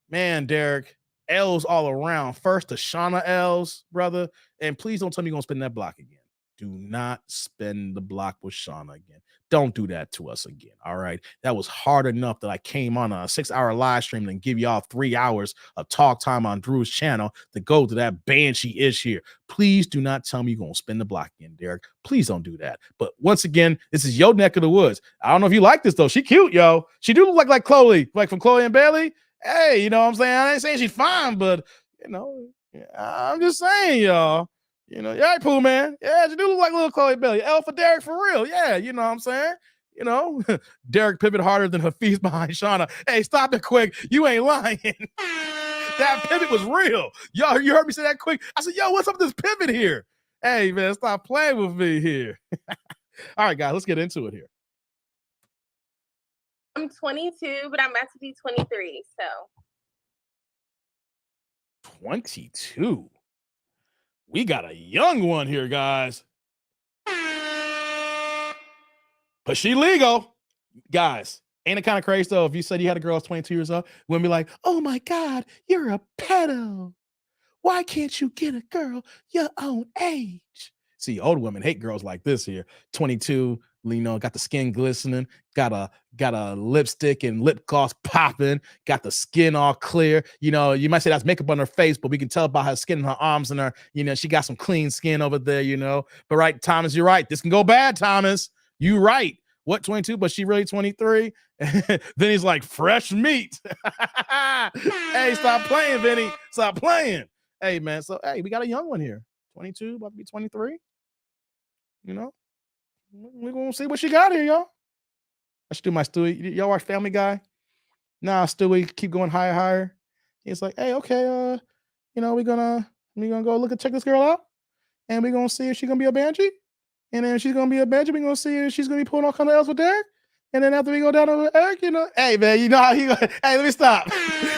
Man, Derek, L's all around. First to Shauna L's, brother. And please don't tell me you're going to spin that block again. Do not spin the block with Shauna again. Don't do that to us again, all right? That was hard enough that I came on a 6-hour live stream and give y'all 3 hours of talk time on Drew's channel to go to that banshee ish here. Please do not tell me you're going to spin the block again, Derek. Please don't do that. But once again, this is your neck of the woods. I don't know if you like this, though. She cute, yo. She do look like Chloe, like from Chloe and Bailey. Hey, you know what I'm saying? I ain't saying she's fine, but, I'm just saying, y'all. Yeah, Pooh, man. Yeah, you do look like little Chloe Bailey. L for Derek for real. Yeah, you know what I'm saying? Derek pivot harder than Hafeez behind Shauna. Hey, stop it quick. You ain't lying. That pivot was real. Yo, you heard me say that quick. I said, yo, what's up with this pivot here? Hey, man, stop playing with me here. All right, guys, let's get into it here. I'm 22, but I'm about to be 23, so. 22. We got a young one here, guys. But she legal. Guys, ain't it kind of crazy, though, if you said you had a girl that's 22 years old, we'd be like, oh, my God, you're a pedo. Why can't you get a girl your own age? See, old women hate girls like this here. 22, you know, got the skin glistening, got a lipstick and lip gloss popping, got the skin all clear. You know, you might say that's makeup on her face, but we can tell by her skin and her arms and her, you know, she got some clean skin over there, you know. But right, Thomas, you're right. This can go bad, Thomas. You right. What, 22? But she really 23? Then he's like, fresh meat. Hey, stop playing, Vinny. Stop playing. Hey, man. So, hey, we got a young one here. 22, about to be 23. You know, we're going to see what she got here, y'all. I should do my Stewie. Y'all watch Family Guy? Nah, Stewie, keep going higher, higher. He's like, hey, okay, you know, we're gonna go check this girl out, and we're gonna see if she's gonna be a banshee. And then she's gonna be a banshee. We're gonna see if she's gonna be pulling all kind of else with Derek. And then after we go down over Eric, you know, hey man, you know how hey, let me stop.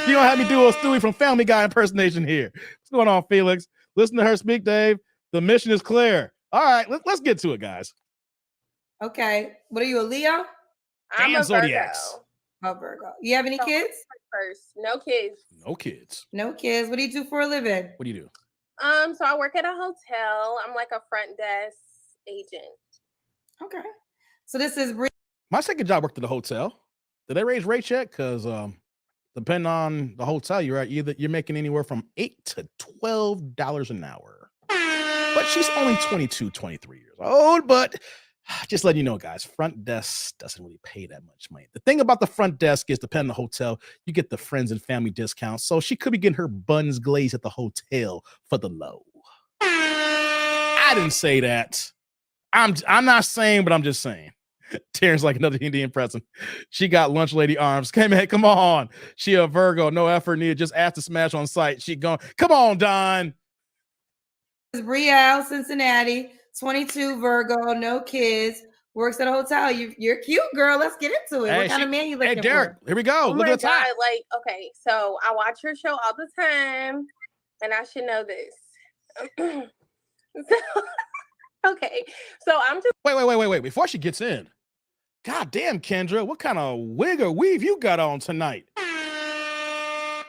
You don't have me do a Stewie from Family Guy impersonation here. What's going on, Felix? Listen to her speak, Dave. The mission is clear. All right, let's get to it, guys. Okay. What are you, a Leo? I'm a Zodiacs. Virgo. A Virgo. You have any kids? First, no kids. No kids. No kids. What do you do for a living? What do you do? So I work at a hotel. I'm like a front desk agent. Okay. So this is My second job worked at a hotel. Did they raise rates yet? Because depending on the hotel you're at, you're making anywhere from $8 to $12 an hour. But she's only 22, 23 years old. But just letting you know, guys, front desk doesn't really pay that much money. The thing about the front desk is, depending on the hotel, you get the friends and family discounts. So she could be getting her buns glazed at the hotel for the low. I didn't say that. I'm not saying, but I'm just saying. Terrence like another Indian person. She got lunch lady arms. Hey man, come on. She a Virgo, no effort needed. Just ask to smash on site. She going, come on, Don. This is Brielle, Cincinnati, 22, Virgo, no kids, works at a hotel. You're cute, girl. Let's get into it. What kind of man you looking for? Hey, Derek, here we go. Oh Look at the top. Like, okay, so I watch your show all the time, and I should know this. Okay, so I'm just wait. Before she gets in, God damn, Kendra, what kind of wig or weave you got on tonight?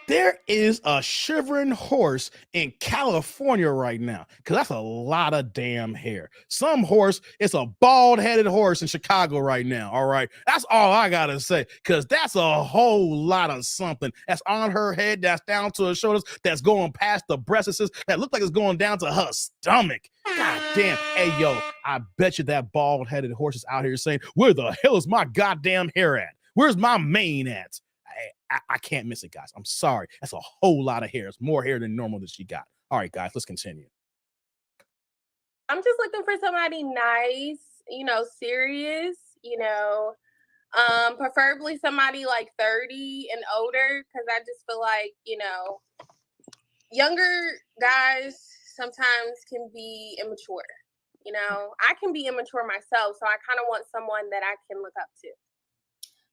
There is a shivering horse in California right now, because that's a lot of damn hair. Some horse, it's a bald-headed horse in Chicago right now, all right? That's all I got to say, because that's a whole lot of something that's on her head, that's down to her shoulders, that's going past the breasts, that look like it's going down to her stomach. God damn. Hey, yo, I bet you that bald-headed horse is out here saying, where the hell is my goddamn hair at? Where's my mane at? I can't miss it, guys. I'm sorry. That's a whole lot of hair. It's more hair than normal that she got. All right, guys, let's continue. I'm just looking for somebody nice, you know, serious, you know, preferably somebody like 30 and older, because I just feel like, you know, younger guys sometimes can be immature. You know, I can be immature myself, so I kind of want someone that I can look up to.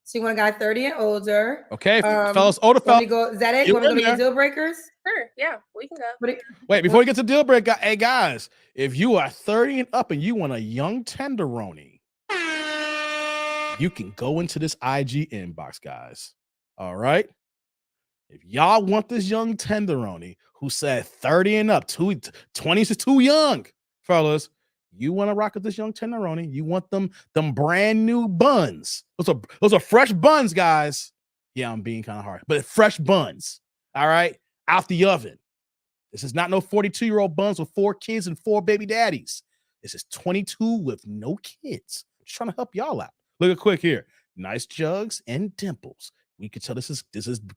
So you want a guy 30 and older. Okay, fellas, older fellas. Is that it? You want to go to deal breakers? Sure, yeah, we can go. Wait, before we get to deal breaker, hey guys, if you are 30 and up and you want a young tenderoni, you can go into this IG inbox, guys. All right? If y'all want this young tenderoni who said 30 and up, 20 is too young, fellas. You want to rock with this young tenderoni. You want them brand new buns. Those are fresh buns, guys. Yeah, I'm being kind of hard, but fresh buns. All right, out the oven. This is not no 42-year-old buns with 4 kids and 4 baby daddies. This is 22 with no kids. I'm just trying to help y'all out. Look at Quick here. Nice jugs and dimples. We could tell this is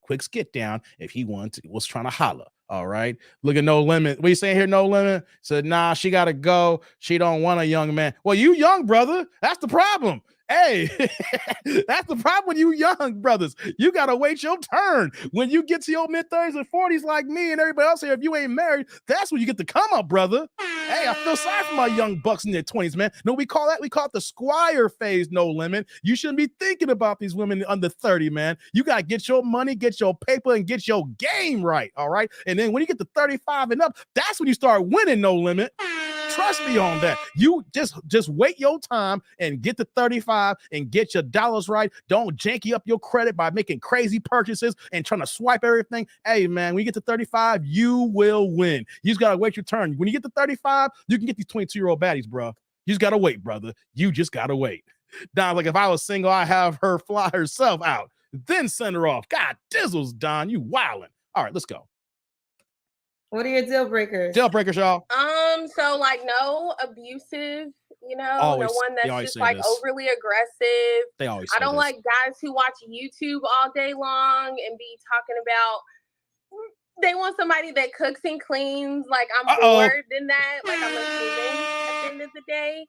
Quick's get down if he was trying to holler. All right. Look at No Limit. What you saying here, No Limit? Said, nah, she got to go. She don't want a young man. Well, you young, brother. That's the problem. Hey, that's the problem when you young brothers. You gotta wait your turn. When you get to your mid-30s and 40s like me and everybody else here, if you ain't married, that's when you get to come up, brother. Hey, I feel sorry for my young bucks in their 20s, man. No, we call it the squire phase, no limit. You shouldn't be thinking about these women under 30, man. You gotta get your money, get your paper, and get your game right, all right? And then when you get to 35 and up, that's when you start winning, no limit. Trust me on that. You just wait your time and get to 35 and get your dollars right. Don't janky up your credit by making crazy purchases and trying to swipe everything. Hey, man, when you get to 35, you will win. You just got to wait your turn. When you get to 35, you can get these 22-year-old baddies, bro. You just got to wait, brother. You just got to wait. Don, like if I was single, I'd have her fly herself out, then send her off. God dizzles, Don, you wildin'. All right, let's go. What are your deal breakers? Deal breakers, y'all. So like no abusive, Always, no one that's just like this. overly aggressive. They always I don't this. like guys who watch YouTube all day long and be talking about they want somebody that cooks and cleans. Like I'm more than that. Like I'm a human at the end of the day.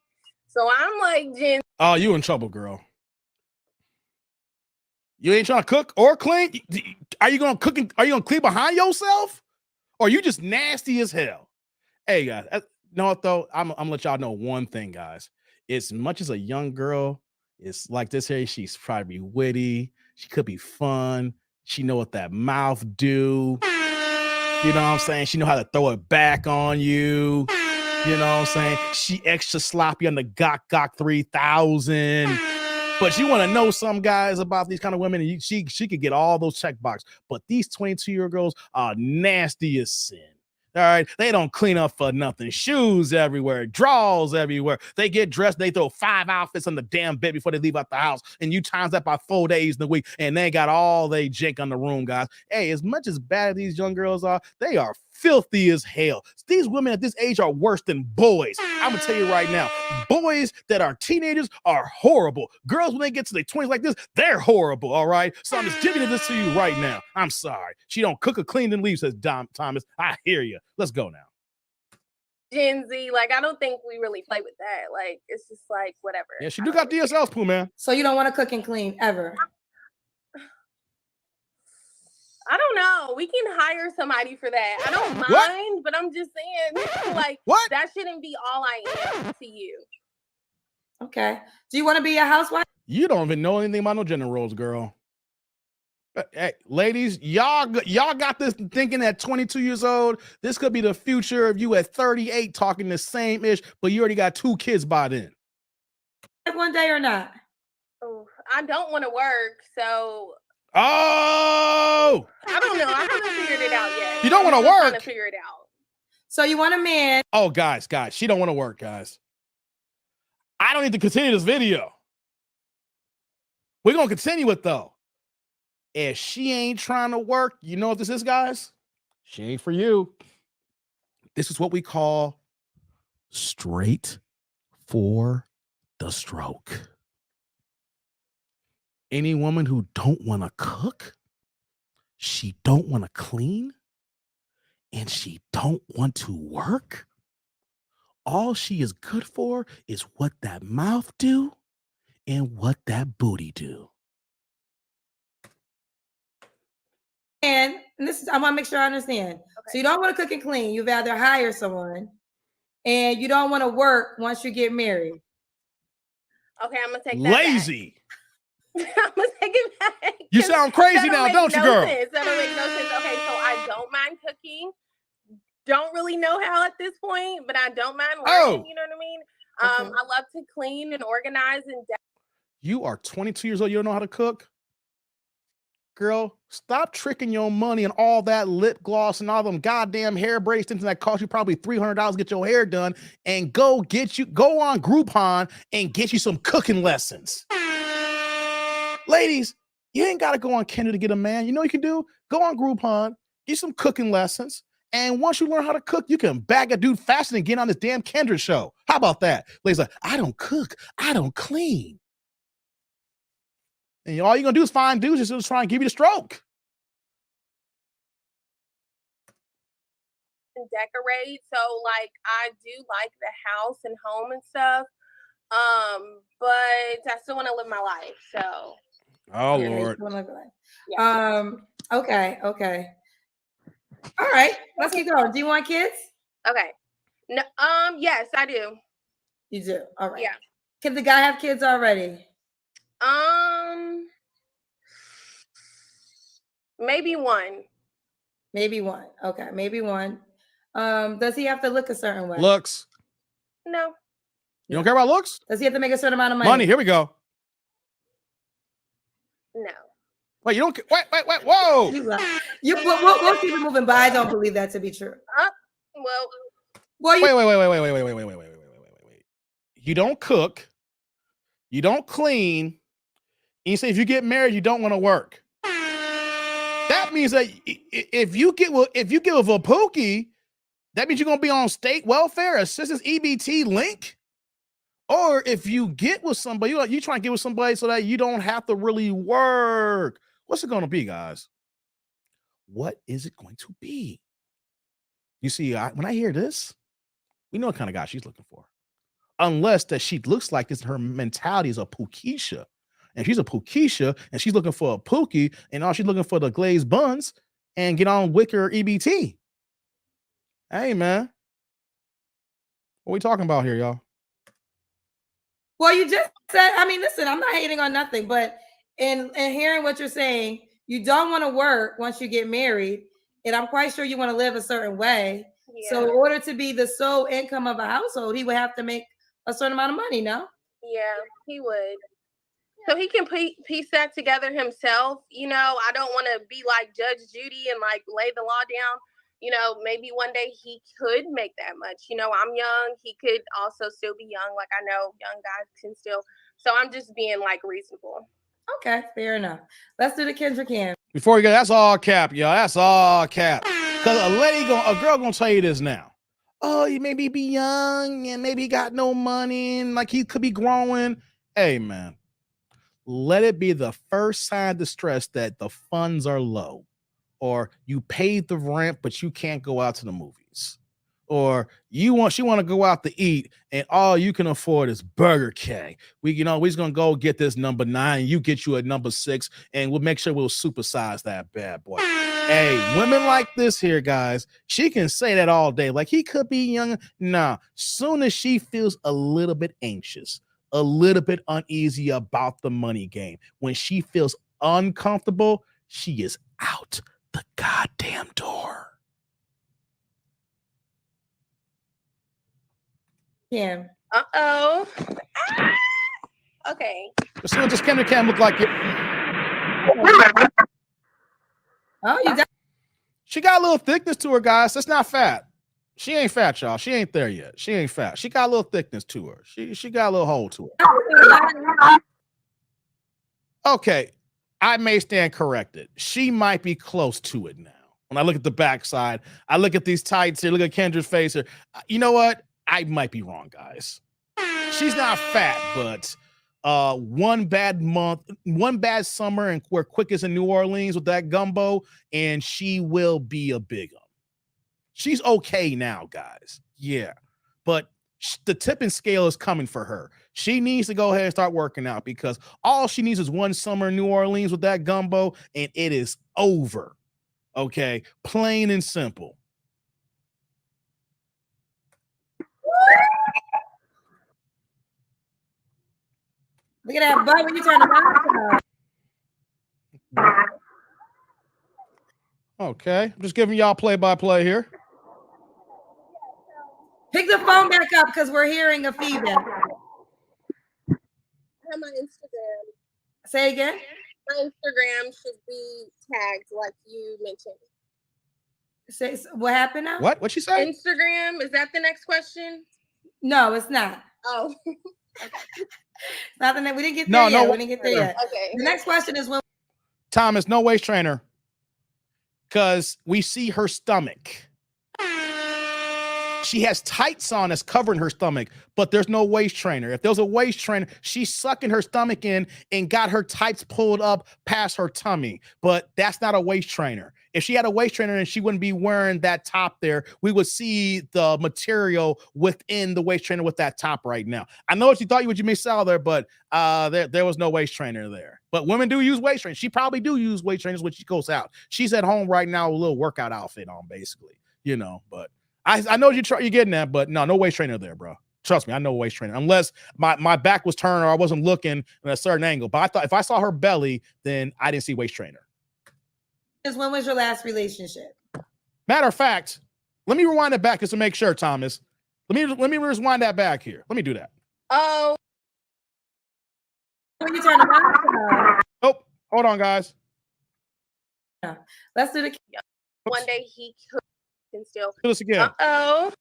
So I'm like, Jen. Oh, you in trouble, girl. You ain't trying to cook or clean? Are you gonna cook? Are you gonna clean behind yourself? Or you just nasty as hell? Hey guys, know what though? I'm gonna let y'all know one thing, guys. As much as a young girl is like this here, she's probably witty. She could be fun. She know what that mouth do. You know what I'm saying? She know how to throw it back on you. You know what I'm saying? She extra sloppy on the Gok 3000. But you want to know some guys about these kind of women, and she could get all those check boxes. But these 22-year-old girls are nasty as sin. All right, they don't clean up for nothing. Shoes everywhere, drawers everywhere. They get dressed, they throw 5 outfits on the damn bed before they leave out the house, and you times that by 4 days in the week, and they got all they jink on the room, guys. Hey, as much as bad as these young girls are, they are filthy as hell. These women at this age are worse than boys. I'm gonna tell you right now, boys that are teenagers are horrible. Girls, when they get to their 20s like this, they're horrible, all right? So I'm just giving this to you right now. I'm sorry. She don't cook or clean and leave, says Thomas. I hear you. Let's go now. Gen Z, like, I don't think we really play with that. Like, it's just like, whatever. Yeah, she do got DSLs, Pooh, man. So you don't want to cook and clean ever? I don't know. We can hire somebody for that. I don't mind, but I'm just saying, like, that shouldn't be all I am to you. Okay. Do you want to be a housewife? You don't even know anything about no gender roles, girl. Hey, ladies, y'all got this thinking at 22 years old, this could be the future of you at 38 talking the same ish, but you already got 2 kids by then. One day or not? Oh, I don't want to work, so. Oh! I don't know. I haven't figured it out yet. You don't want to work? I'm trying to figure it out. So you want a man? Oh, guys, she don't want to work, guys. I don't need to continue this video. We're going to continue it, though. If she ain't trying to work, you know what this is, guys? She ain't for you. This is what we call straight for the stroke. Any woman who don't want to cook, she don't want to clean, and she don't want to work, all she is good for is what that mouth do and what that booty do. And this is, I want to make sure I understand. Okay. So you don't want to cook and clean. You'd rather hire someone, and you don't want to work once you get married. Okay, I'm gonna take that lazy. Back. I'm gonna take it back. You sound crazy now, don't you, girl? Sense. That'll make no sense. Okay, so I don't mind cooking. Don't really know how at this point, but I don't mind learning. You know what I mean? Okay. I love to clean and organize and. You are 22 years old. You don't know how to cook? Girl, stop tricking your money and all that lip gloss and all them goddamn hair brace things that cost you probably $300 to get your hair done, and go on Groupon and get you some cooking lessons. Ladies, you ain't got to go on Kendra to get a man. You know what you can do? Go on Groupon, get some cooking lessons, and once you learn how to cook, you can bag a dude faster than getting on this damn Kendra show. How about that? Ladies like, I don't cook, I don't clean. And all you're going to do is find dudes just trying to give you the stroke. And decorate. So, like, I do like the house and home and stuff. But I still want to live my life. So. Oh Lord. Yeah. Okay. All right. Let's keep going. Do you want kids? Okay. No. Yes, I do. You do. All right. Yeah. Can the guy have kids already? Maybe one. Maybe one. Okay. Maybe one. Does he have to look a certain way? Looks. No. You don't care about looks? Does he have to make a certain amount of money? Money. Here we go. No. Wait, you don't. Wait. Whoa. We'll keep it moving, but I don't believe that to be true. Well. Wait. You don't cook. You don't clean. And you say if you get married, you don't want to work. That means that if you get with a Pookie, that means you're gonna be on state welfare assistance EBT link. Or if you get with somebody, you try and get with somebody so that you don't have to really work. What's it going to be, guys? What is it going to be? You see, when I hear this, we know what kind of guy she's looking for. Unless that she looks like this, her mentality is a Pookisha. And she's a Pookisha, and she's looking for a Pookie, and all she's looking for the glazed buns and get on Wicker EBT. Hey, man. What are we talking about here, y'all? Well, you just said, I mean, listen, I'm not hating on nothing, but in hearing what you're saying, you don't want to work once you get married. And I'm quite sure you want to live a certain way. Yeah. So in order to be the sole income of a household, he would have to make a certain amount of money, no? Yeah, he would. So he can piece that together himself. You know, I don't want to be like Judge Judy and like lay the law down. You know, maybe one day he could make that much. You know, I'm young. He could also still be young. Like I know young guys can still. So I'm just being like reasonable. Okay, fair enough. Let's do the Kendra Cam. Before we go, that's all cap, y'all. That's all cap. Because a girl gonna tell you this now. Oh, he maybe be young and maybe he got no money and like he could be growing. Hey, man, let it be the first sign of distress that the funds are low. Or you paid the rent, but you can't go out to the movies. Or she want to go out to eat, and all you can afford is Burger King. We're just gonna go get this number 9, you get you a number 6, and we'll make sure we'll supersize that bad boy. Hey, women like this here, guys, she can say that all day. Like he could be young. Nah, soon as she feels a little bit anxious, a little bit uneasy about the money game, when she feels uncomfortable, she is out the goddamn door. Cam. Uh-oh. Okay. Let's see what this Kendra Cam look like. Oh, you got. She got a little thickness to her, guys. That's not fat. She ain't fat, y'all. She ain't there yet. She ain't fat. She got a little thickness to her. She got a little hole to her. Okay. I may stand corrected. She might be close to it now. When I look at the backside, I look at these tights here, look at Kendra's face here. You know what? I might be wrong, guys. She's not fat, but one bad month, one bad summer, and we're quickest in New Orleans with that gumbo, and she will be a big one. She's okay now, guys. Yeah. But the tipping scale is coming for her. She needs to go ahead and start working out because all she needs is one summer in New Orleans with that gumbo, and it is over. Okay, plain and simple. Look at that butt when you turn the lights on. Okay, I'm just giving y'all play-by-play here. Pick the phone back up because we're hearing a feedback. I have my Instagram. Say again? My Instagram should be tagged like you mentioned. Say what happened now? What'd she say? Instagram, is that the next question? No, it's not. Oh. Okay. Nothing that we didn't get there yet. We didn't get there yet. Okay. The next question is when Thomas, no waist trainer. Because we see her stomach. She has tights on that's covering her stomach, but there's no waist trainer. If there's a waist trainer, she's sucking her stomach in and got her tights pulled up past her tummy, but that's not a waist trainer. If she had a waist trainer and she wouldn't be wearing that top there, we would see the material within the waist trainer with that top right now. I know what you thought you may sell there, but there was no waist trainer there. But women do use waist trainers. She probably do use waist trainers when she goes out. She's at home right now with a little workout outfit on, basically, you know. But I know you're getting that, but no waist trainer there, bro. Trust me, I know waist trainer. Unless my back was turned or I wasn't looking at a certain angle. But I thought if I saw her belly, then I didn't see waist trainer. When was your last relationship? Matter of fact, let me rewind it back just to make sure, Thomas. Let me rewind that back here. Let me do that. Oh. When you turn around. Oh, hold on, guys. Yeah. Let's do the. One day he can still. Do this again. Uh-oh.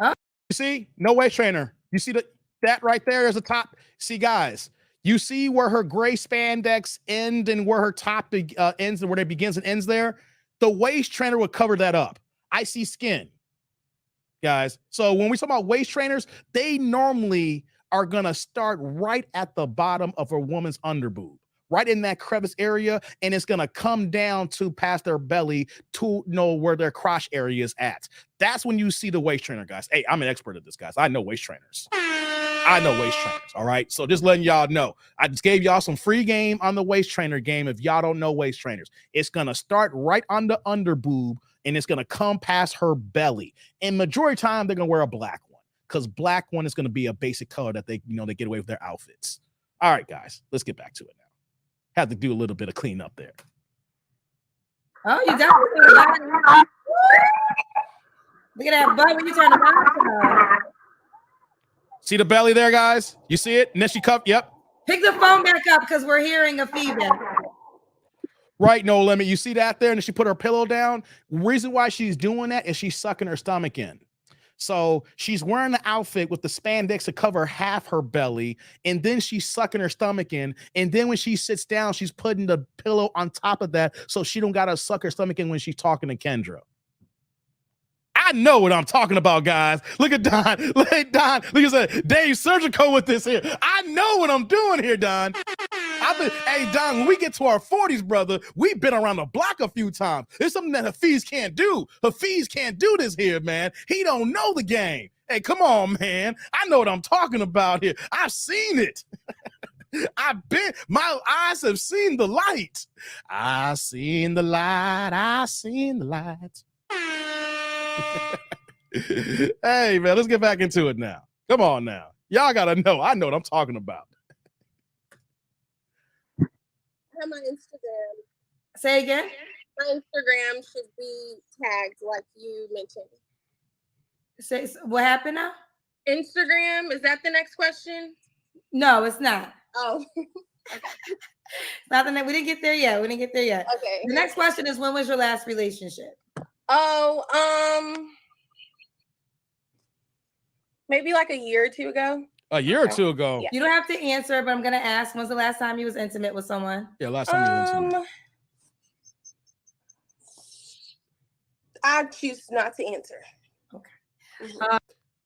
Huh? You see? No waist trainer. You see that right there is a top. See, guys. You see where her gray spandex ends and where her top ends and where it begins and ends there? The waist trainer would cover that up. I see skin, guys. So when we talk about waist trainers, they normally are going to start right at the bottom of a woman's underboob, right in that crevice area, and it's going to come down to past their belly to know where their crotch area is at. That's when you see the waist trainer, guys. Hey, I'm an expert at this, guys. I know waist trainers. All right. So just letting y'all know, I just gave y'all some free game on the waist trainer game. If y'all don't know waist trainers, it's going to start right on the underboob and it's going to come past her belly. And majority of the time, they're going to wear a black one because black one is going to be a basic color that they get away with their outfits. All right, guys, let's get back to it now. Had to do a little bit of cleanup there. Oh, you definitely. Look at that butt when you turn around. See the belly there, guys? You see it? And then she cupped. Yep. Pick the phone back up because we're hearing a feedback. Right, no limit. You see that there? And then she put her pillow down. Reason why she's doing that is she's sucking her stomach in. So she's wearing the outfit with the spandex to cover half her belly, and then she's sucking her stomach in. And then when she sits down, she's putting the pillow on top of that so she don't gotta suck her stomach in when she's talking to Kendra. I know what I'm talking about, guys. Look at Don. Look at Don. Look at that. Dave Surgical with this here. I know what I'm doing here, Don. Hey, Don, when we get to our 40s, brother, we've been around the block a few times. It's something that Hafeez can't do. Hafeez can't do this here, man. He don't know the game. Hey, come on, man. I know what I'm talking about here. I've seen it. My eyes have seen the light. I seen the light. I seen the light. Hey, man, let's get back into it now. Come on now. Y'all got to know. I know what I'm talking about. My Instagram. Say again. My Instagram should be tagged like you mentioned. Say what happened now? Instagram, is that the next question? No, it's not. Oh. Okay. Nothing that we didn't get there yet. Okay. The next question is, when was your last relationship? Oh, maybe like a year or two ago. A year or two ago. Yeah. You don't have to answer, but I'm gonna ask, when's the last time you was intimate with someone? Yeah, last time you were intimate. I choose not to answer. Okay.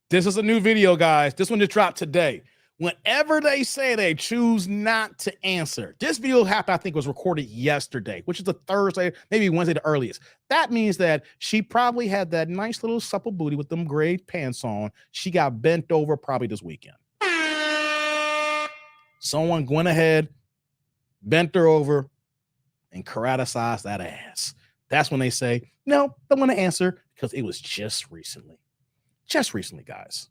This is a new video, guys. This one just dropped today. Whenever they say they choose not to answer, this video happened, I think, was recorded yesterday, which is a Thursday, maybe Wednesday, the earliest. That means that she probably had that nice little supple booty with them gray pants on. She got bent over probably this weekend. Someone went ahead, bent her over, and karatasized that ass. That's when they say, no, don't want to answer because it was just recently. Just recently, guys.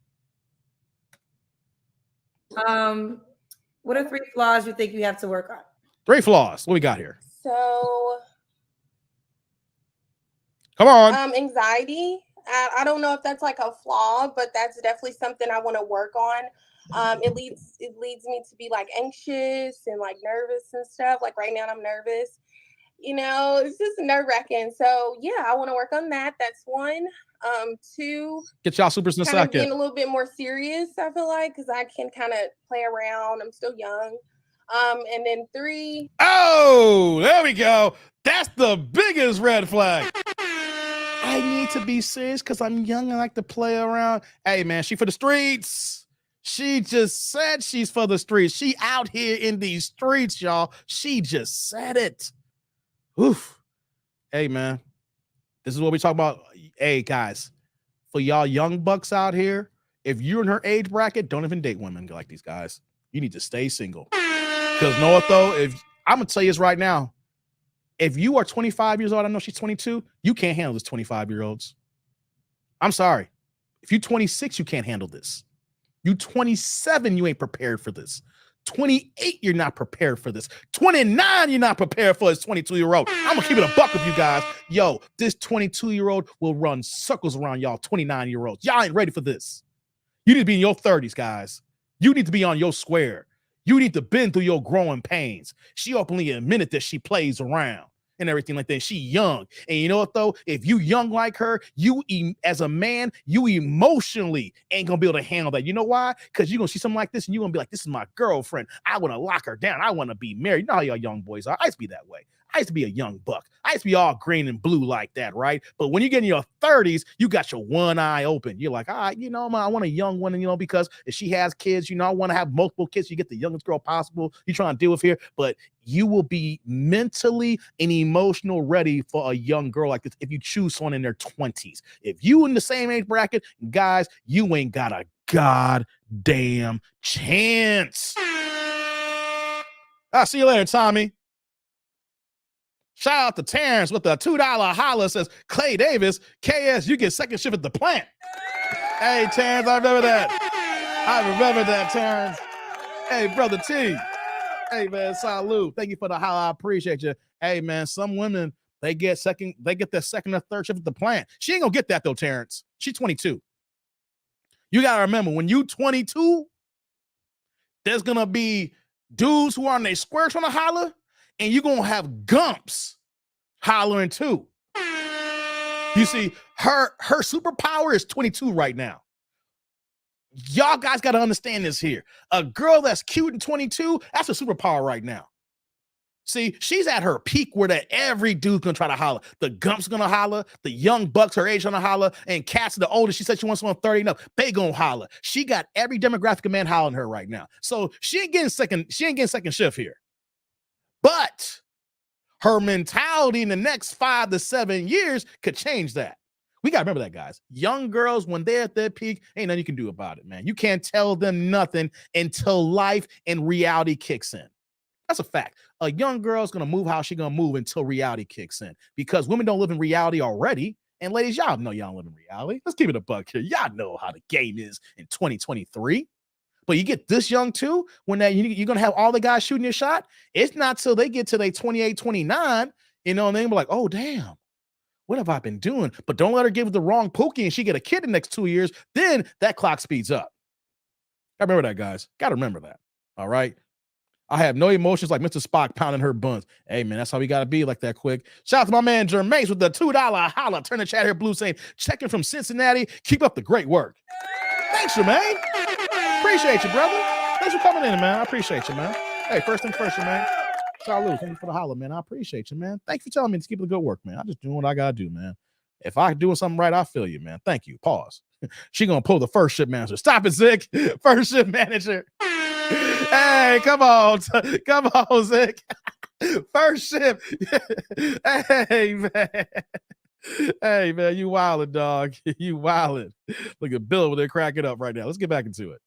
What are 3 flaws you think you have to work on? 3 flaws. What we got here? So, come on. Anxiety. I don't know if that's like a flaw, but that's definitely something I want to work on. It leads me to be like anxious and like nervous and stuff. Like right now I'm nervous. You know, it's just nerve-wracking. So yeah, I want to work on that. That's 1. 2, get y'all super in a second. Being a little bit more serious, I feel like, because I can kind of play around. I'm still young. And then 3. Oh, there we go. That's the biggest red flag. I need to be serious because I'm young and I like to play around. Hey, man, she for the streets. She just said she's for the streets. She out here in these streets, y'all. She just said it. Oof. Hey, man, this is what we talk about. Hey, guys, for y'all young bucks out here, if you're in her age bracket, don't even date women like these guys. You need to stay single. Because know what, though? If I'm going to tell you this right now, if you are 25 years old, I know she's 22, you can't handle this 25-year-olds. I'm sorry. If you're 26, you can't handle this. You 27, you ain't prepared for this. 28, you're not prepared for this. 29, you're not prepared for this 22-year-old. I'm gonna keep it a buck with you guys. Yo, this 22-year-old will run circles around y'all 29-year-olds. Y'all ain't ready for this. You need to be in your 30s, guys. You need to be on your square. You need to bend through your growing pains. She openly admitted that she plays around and everything like that. She young. And you know what, though? If you young like her, as a man, you emotionally ain't going to be able to handle that. You know why? Because you're going to see something like this and you're going to be like, this is my girlfriend. I want to lock her down. I want to be married. You know how y'all young boys are. I used to be that way. I used to be a young buck. I used to be all green and blue like that, right? But when you get in your 30s, you got your one eye open. You're like, all right, you know, I want a young one, you know, because if she has kids, you know, I want to have multiple kids. You get the youngest girl possible you're trying to deal with here. But you will be mentally and emotional ready for a young girl like this if you choose someone in their 20s. If you in the same age bracket, guys, you ain't got a goddamn chance. I'll see you later, Tommy. Shout out to Terrence with the $2 holla. Says Clay Davis, KS, you get second shift at the plant. Hey, Terrence, I remember that, Terrence. Hey, brother T. Hey, man, salute. Thank you for the holla. I appreciate you. Hey, man, some women, they get their second or third shift at the plant. She ain't gonna get that though, Terrence. She's 22. You gotta remember, when you 22, there's gonna be dudes who are on their square trying to holler, and you're gonna have gumps hollering too. You see, her superpower is 22 right now. Y'all guys got to understand this here. A girl that's cute and 22, that's a superpower right now. See, she's at her peak where that every dude's gonna try to holler. The gump's gonna holler, the young bucks her age gonna holler, and Cass, the oldest, she said she wants someone 30 and up, they gonna holler. She got every demographic of man hollering her right now. So she ain't getting second shift here. But her mentality in the next 5 to 7 years could change that. We got to remember that, guys. Young girls, when they're at their peak, ain't nothing you can do about it, man. You can't tell them nothing until life and reality kicks in. That's a fact. A young girl's going to move how she's going to move until reality kicks in, because women don't live in reality already. And ladies, y'all know y'all don't live in reality. Let's keep it a buck here. Y'all know how the game is in 2023. But you get this young too, when you're going to have all the guys shooting your shot. It's not till they get to their 28, 29, you know, and they'll be like, oh, damn, what have I been doing? But don't let her give the wrong pookie and she get a kid in the next 2 years. Then that clock speeds up. I remember that, guys. Got to remember that. All right. I have no emotions like Mr. Spock pounding her buns. Hey, man, that's how we got to be, like that quick. Shout out to my man Jermaine with the $2 holla. Turn the chat here blue, saying, checking from Cincinnati. Keep up the great work. Thanks, Jermaine. Appreciate you, brother. Thanks for coming in, man. I appreciate you, man. Hey, first thing first, man. Salute. Thank you for the holla, man. I appreciate you, man. Thank you for telling me to keep up the good work, man. I'm just doing what I got to do, man. If I'm doing something right, I feel you, man. Thank you. Pause. She going to pull the first shift manager. Stop it, Zick. First shift manager. Hey, come on. Come on, Zick. First shift. Hey, man. Hey, man, you wildin', dog. You wildin'. Look at Bill over there cracking up right now. Let's get back into it.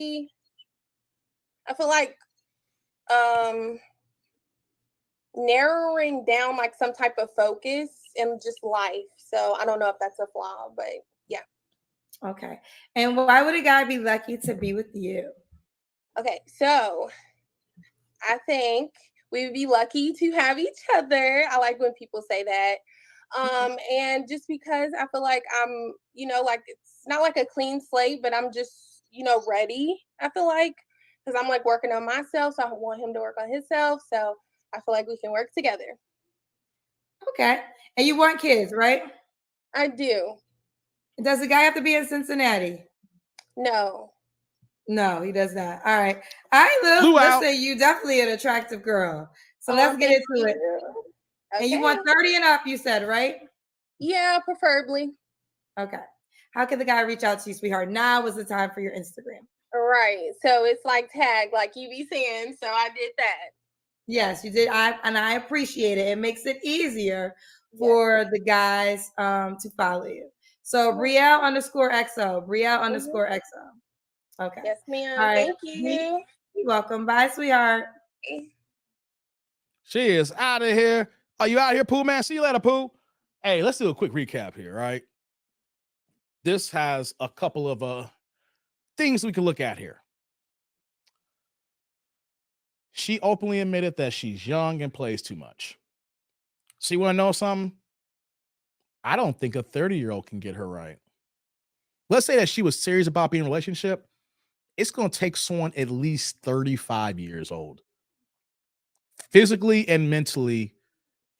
I feel like narrowing down like some type of focus in just life. So I don't know if that's a flaw, but yeah. Okay. And why would a guy be lucky to be with you? Okay, so I think we would be lucky to have each other. I like when people say that. And just because I feel like I'm, you know, like it's not like a clean slate, but I'm just, you know, ready. I feel like, because I'm like working on myself, so I want him to work on himself. So I feel like we can work together. Okay. And you want kids, right? I do. Does the guy have to be in Cincinnati? No. No, he does not. All right. All right, Lou. Let's say you definitely an attractive girl. So let's get into it. Okay. And you want 30 and up, you said, right? Yeah, preferably. Okay. How can the guy reach out to you, sweetheart? Now is the time for your Instagram. Right. So it's like tag, like you be saying. So I did that. Yes, you did. I appreciate it. It makes it easier for the guys to follow you. So Brielle_XO. Brielle_XO. Okay. Yes, ma'am. All right. Thank you. You're welcome. Bye, sweetheart. She is out of here. Are you out here, Pooh, man? See you later, Pooh. Hey, let's do a quick recap here, right? This has a couple of things we can look at here. She openly admitted that she's young and plays too much. So you want to know something? I don't think a 30-year-old can get her right. Let's say that she was serious about being in a relationship. It's going to take someone at least 35 years old. Physically and mentally,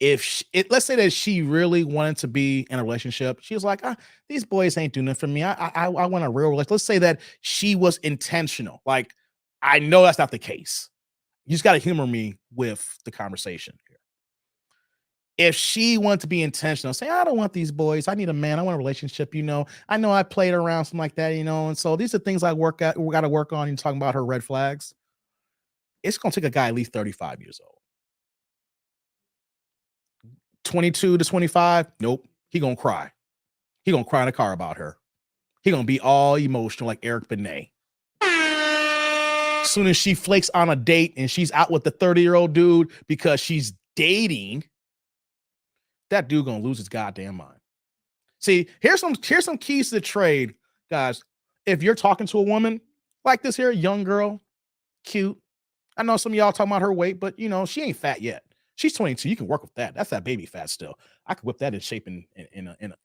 let's say that she really wanted to be in a relationship, she was like, these boys ain't doing it for me. I want a real relationship. Let's say that she was intentional. Like, I know that's not the case. You just got to humor me with the conversation here. If she wanted to be intentional, say, I don't want these boys. I need a man. I want a relationship. I know I played around, something like that, and so these are things we got to work on. You're talking about her red flags. It's going to take a guy at least 35 years old. 22 to 25, nope. He going to cry. He going to cry in the car about her. He going to be all emotional like Eric Benet. As soon as she flakes on a date and she's out with the 30-year-old dude because she's dating, that dude gonna lose his goddamn mind. See, here's some keys to the trade, guys. If you're talking to a woman like this here, young girl, cute. I know some of y'all talking about her weight, but she ain't fat yet. She's 22. You can work with that. That's that baby fat still. I could whip that in shape in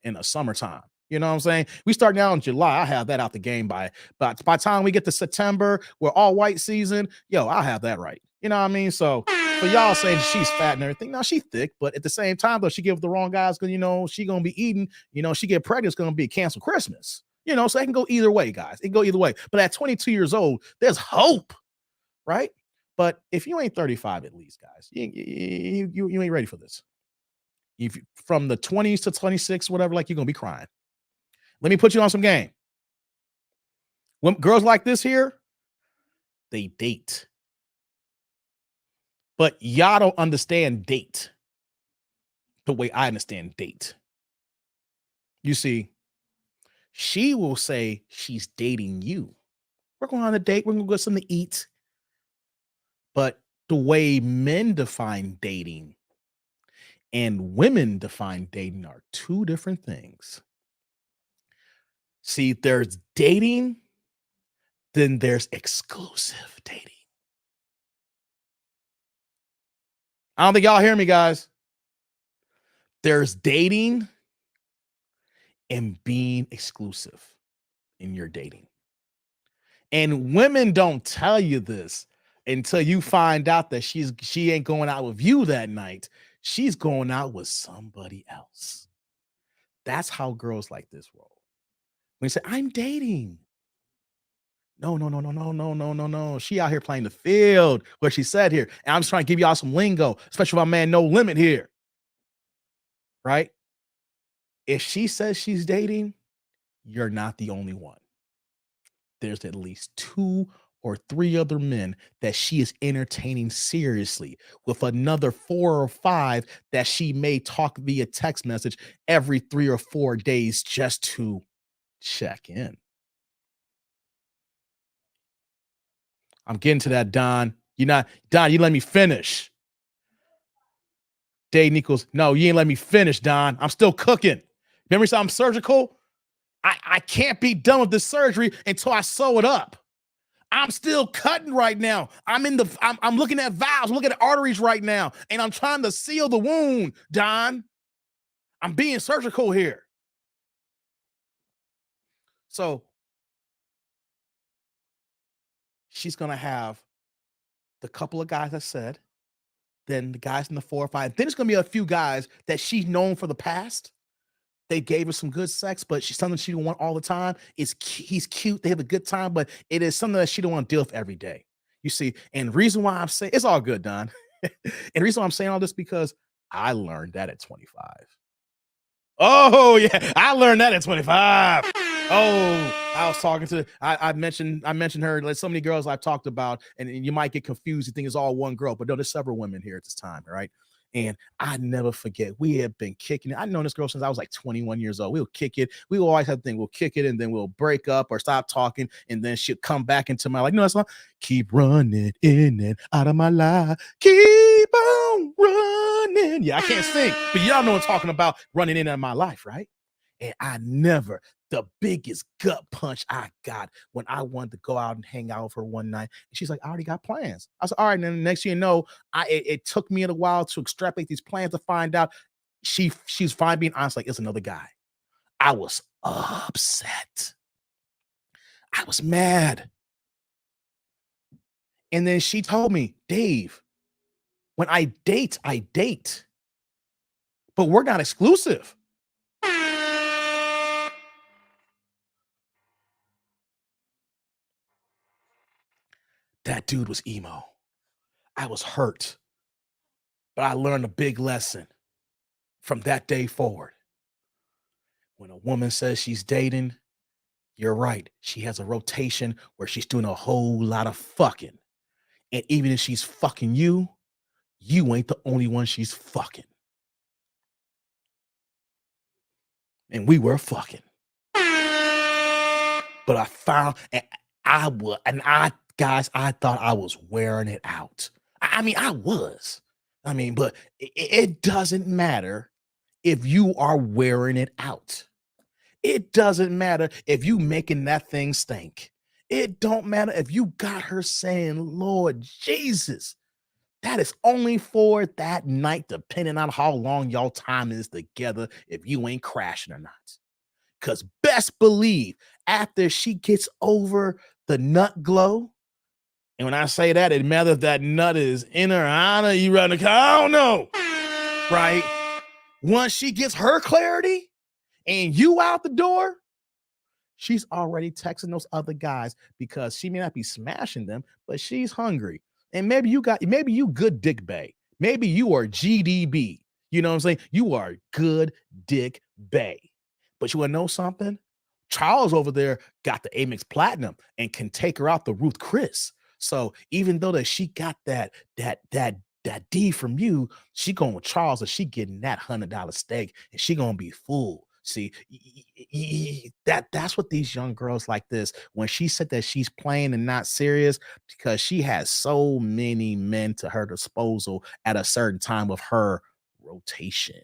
a summertime. You know what I'm saying? We start now in July. I have that out the game by the time we get to September, we're all white season. I'll have that right. You know what I mean? So for y'all saying she's fat and everything, no, she's thick, but at the same time, though, she give the wrong guys because she gonna be eating. She get pregnant, it's gonna be cancel Christmas. So it can go either way, guys. It can go either way. But at 22 years old, there's hope, right? But if you ain't 35 at least, guys, you ain't ready for this. If from the 20s to 26, whatever, like you're gonna be crying. Let me put you on some game. When girls like this here, they date. But y'all don't understand date the way I understand date. You see, she will say she's dating you. We're going on a date. We're going to get something to eat. But the way men define dating and women define dating are two different things. See, there's dating, then there's exclusive dating. I don't think y'all hear me, guys. There's dating and being exclusive in your dating. And women don't tell you this until you find out that she ain't going out with you that night. She's going out with somebody else. That's how girls like this roll. When you say, I'm dating. No. She out here playing the field where she said here. And I'm just trying to give y'all some lingo, especially my man No Limit here. Right? If she says she's dating, you're not the only one. There's at least 2 or 3 other men that she is entertaining seriously, with another 4 or 5 that she may talk via text message every 3 or 4 days just to check in. I'm getting to that, Don. Don, you let me finish. Dave Nichols, no, you ain't let me finish, Don. I'm still cooking. Remember, I'm surgical? I can't be done with this surgery until I sew it up. I'm still cutting right now. I'm looking at valves, looking at arteries right now, and I'm trying to seal the wound, Don. I'm being surgical here. So she's going to have the couple of guys I said, then the guys in the 4 or 5. Then there's going to be a few guys that she's known for the past. They gave her some good sex, but she's something she don't want all the time. He's cute. They have a good time, but it is something that she don't want to deal with every day. You see, and the reason why I'm saying it's all good, Don. And the reason why I'm saying all this because I learned that at 25. Oh yeah, I learned that at 25. Oh, I was talking to I mentioned her. Like so many girls I've talked about, and you might get confused. You think it's all one girl, but no, there's several women here at this time, right? And I never forget, we have been kicking it. I've known this girl since I was like 21 years old. We'll kick it. We will always have the thing. We'll kick it and then we'll break up or stop talking. And then she'll come back into my life. No, it's not. Keep running in and out of my life. Keep on running. Yeah, I can't sing, but y'all know what I'm talking about, running in and out of my life, right? And I never, the biggest gut punch I got when I wanted to go out and hang out with her one night. And she's like, I already got plans. I said, all right. And then the next thing you know, it took me a while to extrapolate these plans to find out she's fine being honest, like it's another guy. I was upset. I was mad. And then she told me, Dave, when I date, but we're not exclusive. That dude was emo. I was hurt. But I learned a big lesson from that day forward. When a woman says she's dating, you're right. She has a rotation where she's doing a whole lot of fucking. And even if she's fucking you ain't the only one she's fucking. And we were fucking. But I found, and I thought I was wearing it out. I mean, I was. But it doesn't matter if you are wearing it out. It doesn't matter if you making that thing stink. It don't matter if you got her saying, Lord Jesus. That is only for that night, depending on how long y'all time is together, if you ain't crashing or not. Because best believe, after she gets over the nut glow, and when I say that, it matters if that nut is in her honor, you run the I don't know. Right? Once she gets her clarity and you out the door, she's already texting those other guys because she may not be smashing them, but she's hungry. And maybe you good dick bae. Maybe you are GDB. You know what I'm saying? You are good dick bae. But you want to know something? Charles over there got the Amex Platinum and can take her out the Ruth Chris. So even though that she got that D from you, she going with Charles and she getting that $100 steak and she gonna be full. See, that's what these young girls like this. When she said that she's playing and not serious, because she has so many men to her disposal at a certain time of her rotation.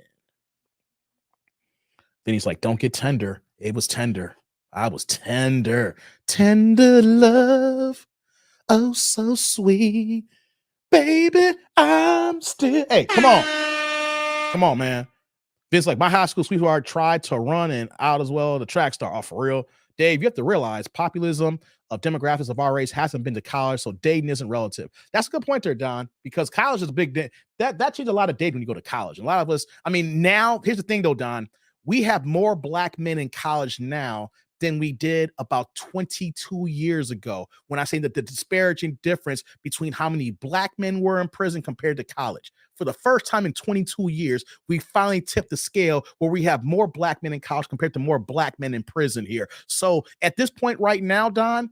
Then he's like, don't get tender. It was tender. I was tender. Tender love. Oh, so sweet. Baby, I'm still. Hey, come on. Come on, man. It's like my high school sweetheart tried to run and out as well, the track star. Oh, for real. Dave, you have to realize populism of demographics of our race hasn't been to college, so dating isn't relative. That's a good point there, Don, because college is a big that changed a lot of dating when you go to college. A lot of us, now, here's the thing though, Don. We have more black men in college now than we did about 22 years ago. When I say that the disparaging difference between how many black men were in prison compared to college. For the first time in 22 years, we finally tipped the scale where we have more black men in college compared to more black men in prison here. So at this point right now, Don,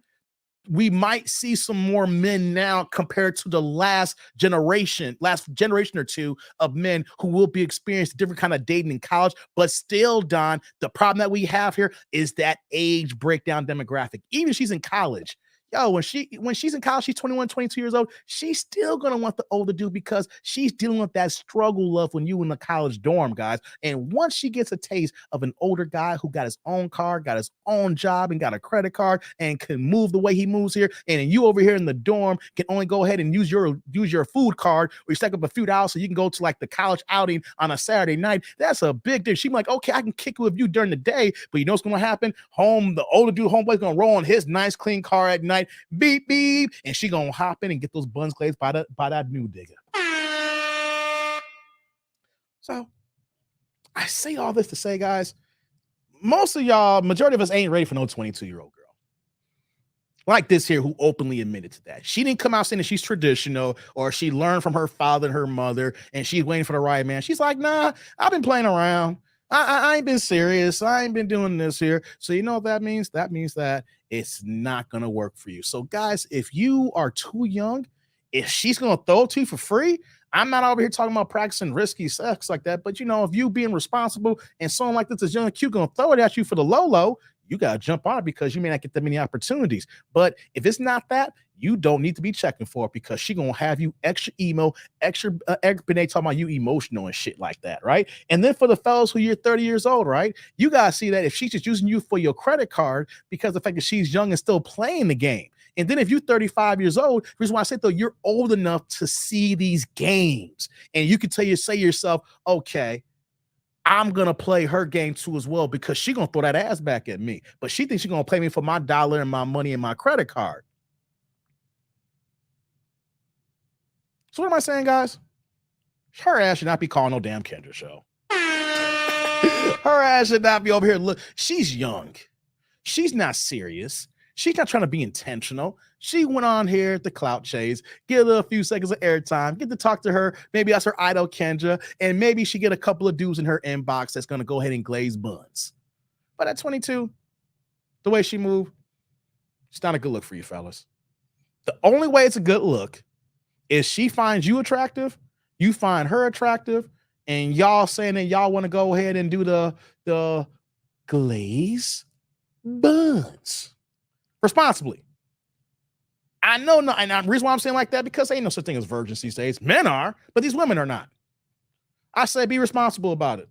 we might see some more men now compared to the last generation or two of men who will be experiencing different kind of dating in college. But still, Don, the problem that we have here is that age breakdown demographic. Even if she's in college, when she's in college, she's 21, 22 years old, she's still going to want the older dude because she's dealing with that struggle love when you in the college dorm, guys. And once she gets a taste of an older guy who got his own car, got his own job, and got a credit card and can move the way he moves here, and you over here in the dorm can only go ahead and use your food card or you stack up a few dollars so you can go to like the college outing on a Saturday night, that's a big deal. She's like, okay, I can kick with you during the day, but you know what's going to happen? The older dude, homeboy's going to roll on his nice, clean car at night. Beep beep, and she gonna hop in and get those buns glazed by that new digger. So I say all this to say, guys, most of y'all, majority of us ain't ready for no 22-year-old girl like this here who openly admitted to that. She didn't come out saying that she's traditional or she learned from her father and her mother and she's waiting for the right man. She's like, nah, I've been playing around. I ain't been serious. I ain't been doing this here. So you know what that means? That means that it's not gonna work for you. So guys, if you are too young, if she's gonna throw it to you for free, I'm not over here talking about practicing risky sex like that. But you know, if you being responsible and someone like this is young and cute gonna throw it at you for the low, you gotta jump on it because you may not get that many opportunities. But if it's not that, you don't need to be checking for it because she gonna have you extra emo, extra talking about you emotional and shit like that, right? And then for the fellas who you're 30 years old, right? You gotta see that if she's just using you for your credit card because of the fact that she's young and still playing the game. And then if you're 35 years old, the reason why I said though, you're old enough to see these games, and you can say to yourself, okay, I'm gonna play her game too as well because she's gonna throw that ass back at me. But she thinks she's gonna play me for my dollar and my money and my credit card. So what am I saying, guys? Her ass should not be calling no damn Kendra show. Her ass should not be over here. Look, she's young. She's not serious. She's not trying to be intentional. She went on here to clout chase, get a few seconds of airtime, get to talk to her. Maybe that's her idol, Kendra, and maybe she get a couple of dudes in her inbox that's going to go ahead and glaze buns. But at 22, the way she moved, it's not a good look for you, fellas. The only way it's a good look is she finds you attractive, you find her attractive, and y'all saying that y'all want to go ahead and do the glaze buns responsibly. I know, and the reason why I'm saying like that because ain't no such thing as virgins these days. Men are, but these women are not. I say be responsible about it.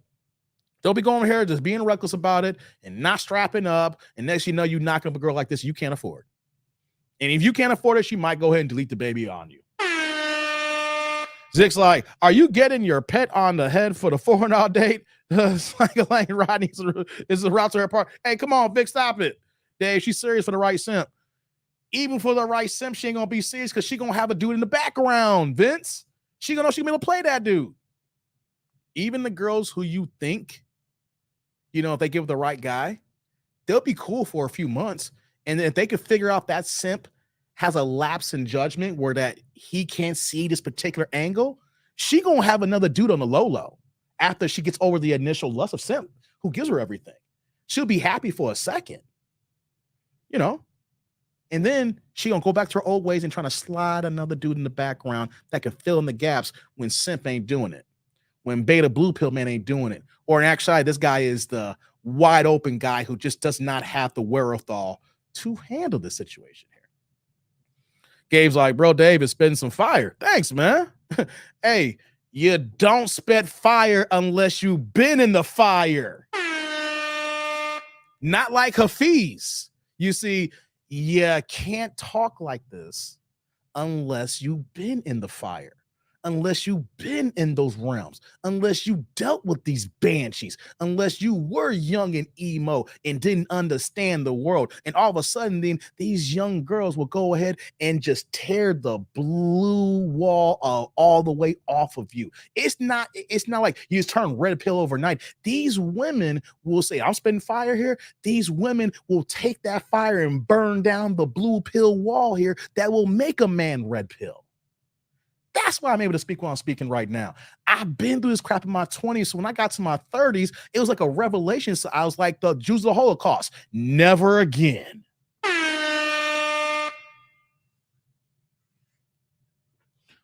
Don't be going here just being reckless about it and not strapping up. And next you know, you knock up a girl like this you can't afford. And if you can't afford it, she might go ahead and delete the baby on you. Zick's like, are you getting your pet on the head for the $400 date? It's like Rodney is the route to her part. Hey, come on, Vic, stop it. Dave, she's serious for the right simp. Even for the right simp, she ain't gonna be serious because she gonna have a dude in the background, Vince. She gonna know she gonna be able to play that dude. Even the girls who you think, you know, if they give the right guy, they'll be cool for a few months. And then if they could figure out that simp has a lapse in judgment where that he can't see this particular angle, she gonna have another dude on the low after she gets over the initial lust of simp who gives her everything. She'll be happy for a second, you know, and then she gonna go back to her old ways and trying to slide another dude in the background that can fill in the gaps when simp ain't doing it, when beta blue pill man ain't doing it, or in actuality, this guy is the wide open guy who just does not have the wherewithal to handle the situation here. Gabe's like, bro, Dave is spitting some fire. Thanks, man. Hey, you don't spit fire unless you've been in the fire. Not like Hafeez. You see, you can't talk like this unless you've been in the fire, unless you've been in those realms, unless you dealt with these banshees, unless you were young and emo and didn't understand the world. And all of a sudden, then these young girls will go ahead and just tear the blue wall all the way off of you. It's not like you just turn red pill overnight. These women will say, I'm spitting fire here. These women will take that fire and burn down the blue pill wall here that will make a man red pill. That's why I'm able to speak while I'm speaking right now. I've been through this crap in my 20s. So when I got to my 30s, it was like a revelation. So I was like the Jews of the Holocaust. Never again.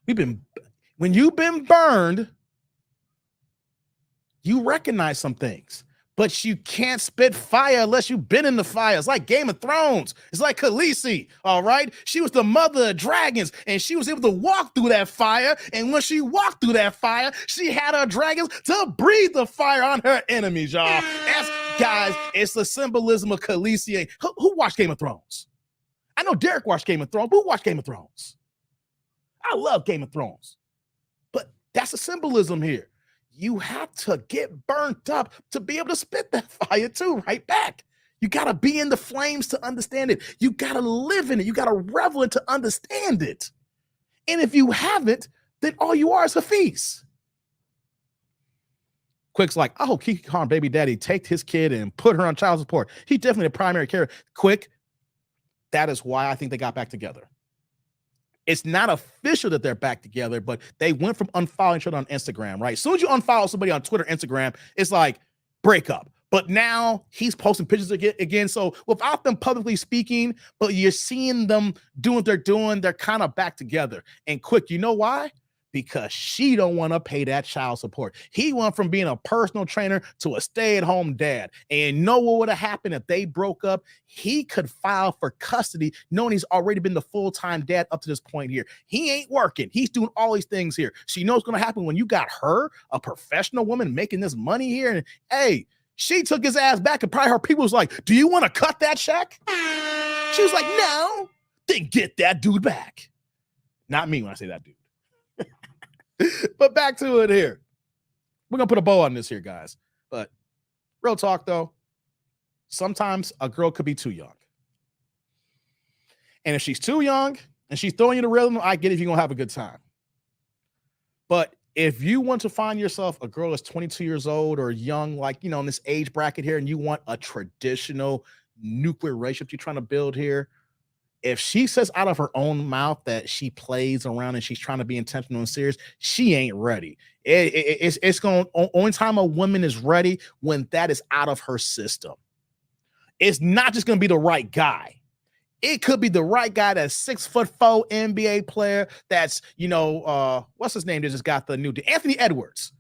When you've been burned, you recognize some things. But you can't spit fire unless you've been in the fire. It's like Game of Thrones. It's like Khaleesi, all right? She was the mother of dragons, and she was able to walk through that fire. And when she walked through that fire, she had her dragons to breathe the fire on her enemies, y'all. Guys, it's the symbolism of Khaleesi. Who watched Game of Thrones? I know Derek watched Game of Thrones. Who watched Game of Thrones? I love Game of Thrones. But that's the symbolism here. You have to get burnt up to be able to spit that fire too, right back. You got to be in the flames to understand it. You got to live in it. You got to revel in to understand it. And if you haven't, then all you are is Hafeez. Quick's like, I hope Kiki Khan baby daddy take his kid and put her on child support. He's definitely a primary carer. Quick, that is why I think they got back together. It's not official that they're back together, but they went from unfollowing each other on Instagram, right? As soon as you unfollow somebody on Twitter, Instagram, it's like, breakup. But now he's posting pictures again. So without them publicly speaking, but you're seeing them doing what they're doing, they're kind of back together. And quick, you know why? Because she don't want to pay that child support. He went from being a personal trainer to a stay-at-home dad. And you know what would have happened if they broke up? He could file for custody, knowing he's already been the full-time dad up to this point here. He ain't working. He's doing all these things here. So you know what's going to happen when you got her, a professional woman, making this money here? And hey, she took his ass back, and probably her people was like, do you want to cut that check? She was like, no. Then get that dude back. Not me when I say that dude. But back to it here. We're going to put a bow on this here, guys. But real talk, though, sometimes a girl could be too young. And if she's too young and she's throwing you the rhythm, I get it if you're going to have a good time. But if you want to find yourself a girl that's 22 years old or young, like, you know, in this age bracket here, and you want a traditional nuclear relationship you're trying to build here, if she says out of her own mouth that she plays around and she's trying to be intentional and serious, she ain't ready. It's going only time a woman is ready when that is out of her system. It's not just going to be the right guy. It could be the right guy that's 6'4" NBA player. That's, you know, what's his name? That just got the new deal. Anthony Edwards,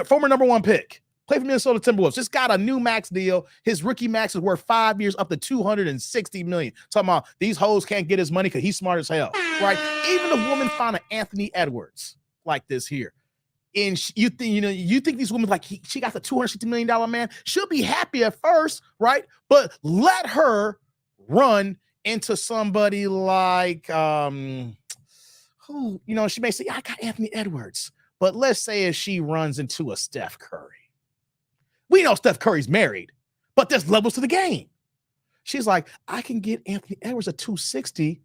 former #1 pick. Play for Minnesota Timberwolves. Just got a new max deal. His rookie max is worth 5 years, up to $260 million. Talking about these hoes can't get his money because he's smart as hell, right? Even a woman found an Anthony Edwards like this here, and you think these women like she got the $260 million man. She'll be happy at first, right? But let her run into somebody like who, you know, she may say, I got Anthony Edwards, but let's say if she runs into a Steph Curry. We know Steph Curry's married, but there's levels to the game. She's like, I can get Anthony Edwards at 260.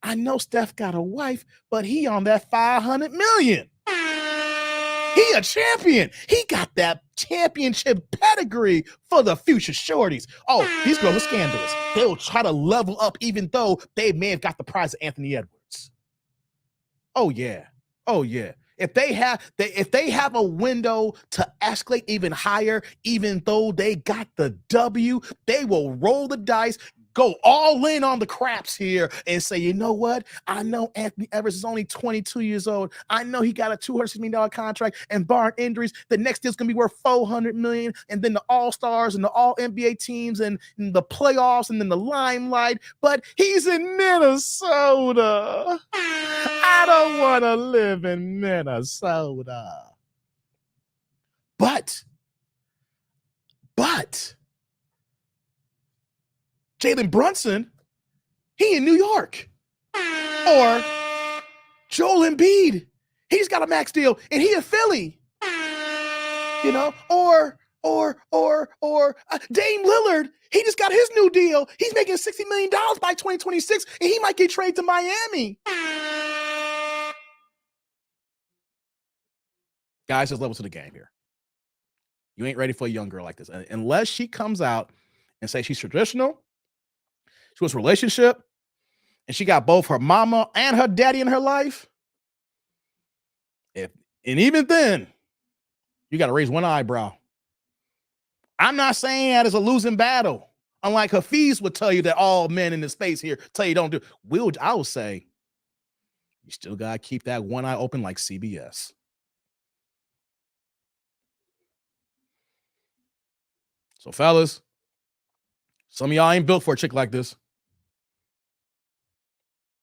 I know Steph got a wife, but he on that 500 million. He a champion. He got that championship pedigree for the future shorties. Oh, these girls are scandalous. They'll try to level up even though they may have got the prize of Anthony Edwards. Oh, yeah. Oh, yeah. If they have a window to escalate even higher, even though they got the W, they will roll the dice, go all in on the craps here and say, you know what? I know Anthony Edwards is only 22 years old. I know he got a $260 million contract, and barring injuries, the next deal's going to be worth $400 million. And then the All-Stars and the All-NBA teams and the playoffs and then the limelight. But he's in Minnesota. I don't want to live in Minnesota. But Jalen Brunson, he in New York. Or Joel Embiid, he's got a max deal and he in Philly. You know, or Dame Lillard, he just got his new deal. He's making $60 million by 2026, and he might get traded to Miami. Guys, there's levels to the game here. You ain't ready for a young girl like this. Unless she comes out and say she's traditional, she wants a relationship, and she got both her mama and her daddy in her life. And even then, you got to raise one eyebrow. I'm not saying that it's a losing battle. Unlike Hafeez would tell you that all men in the space here tell you don't do. I will say, you still got to keep that one eye open like CBS. So, fellas, some of y'all ain't built for a chick like this.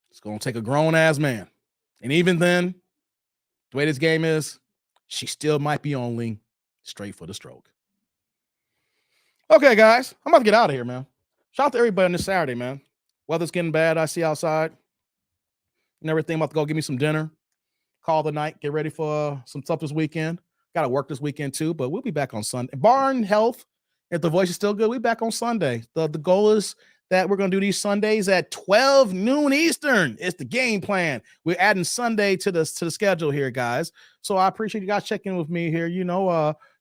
It's going to take a grown-ass man. And even then, the way this game is, she still might be only straight for the stroke. Okay, guys, I'm about to get out of here, man. Shout out to everybody on this Saturday, man. Weather's getting bad, I see outside. And everything, about to go get me some dinner. Call the night, get ready for some stuff this weekend. Got to work this weekend, too, but we'll be back on Sunday. Barring health, if the voice is still good, we'll be back on Sunday. The goal is that we're going to do these Sundays at 12 noon Eastern. It's the game plan. We're adding Sunday to the schedule here, guys. So I appreciate you guys checking in with me here.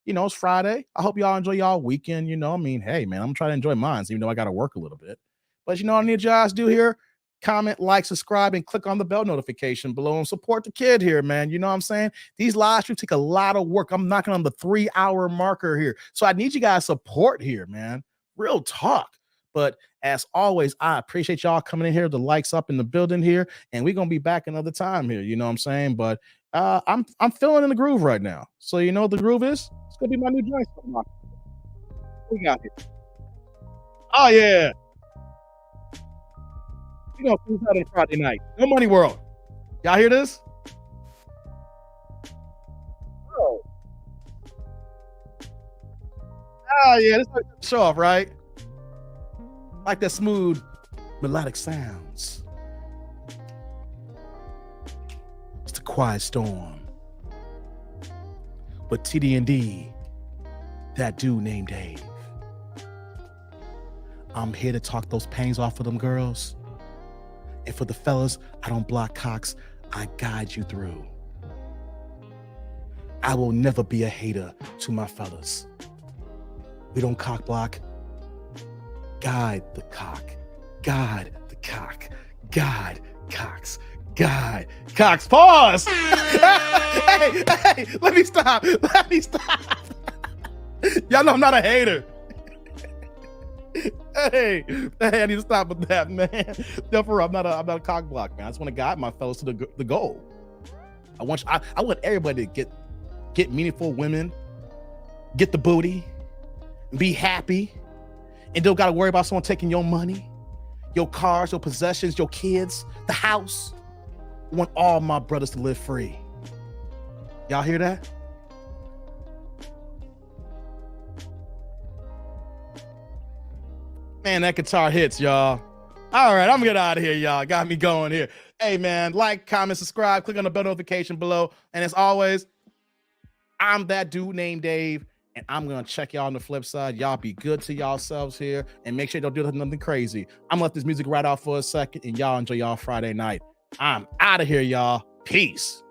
It's Friday. I hope y'all enjoy y'all weekend. Hey, man, I'm trying to enjoy mine, even though I got to work a little bit. But I need you guys to do here. comment, like, subscribe, and click on the bell notification below and support the kid here, man. You know what I'm saying? These live streams take a lot of work. I'm knocking on the 3-hour marker here. So I need you guys' support here, man. Real talk. But as always, I appreciate y'all coming in here. The likes up in the building here, and we're gonna be back another time here. You know what I'm saying? But I'm feeling in the groove right now. So you know what the groove is? It's gonna be my new joint. What we got here? Oh yeah. You know, who's out on Friday night? No Money World. Y'all hear this? Oh yeah, this is show off, right? Like that smooth melodic sounds. It's the Quiet Storm. But TD&D, that dude named Dave. I'm here to talk those pangs off of them girls. And for the fellas, I don't block cocks, I guide you through. I will never be a hater to my fellas. We don't cock block. Guide the cock. Guide the cock. Guide cocks. Guide cocks. Pause. hey, let me stop. Let me stop. Y'all know I'm not a hater. Hey, I need to stop with that, man. Therefore, I'm not a cock block, man. I just want to guide my fellas to the goal. I want everybody to get meaningful women, get the booty, be happy, and don't got to worry about someone taking your money, your cars, your possessions, your kids, the house. I want all my brothers to live free. Y'all hear that? Man, that guitar hits, y'all. All right, I'm gonna get out of here, y'all. Got me going here. Hey, man, like, comment, subscribe, click on the bell notification below. And as always, I'm that dude named Dave. And I'm going to check y'all on the flip side. Y'all be good to yourselves here and make sure you don't do nothing crazy. I'm going to let this music right off for a second and y'all enjoy y'all Friday night. I'm out of here, y'all. Peace.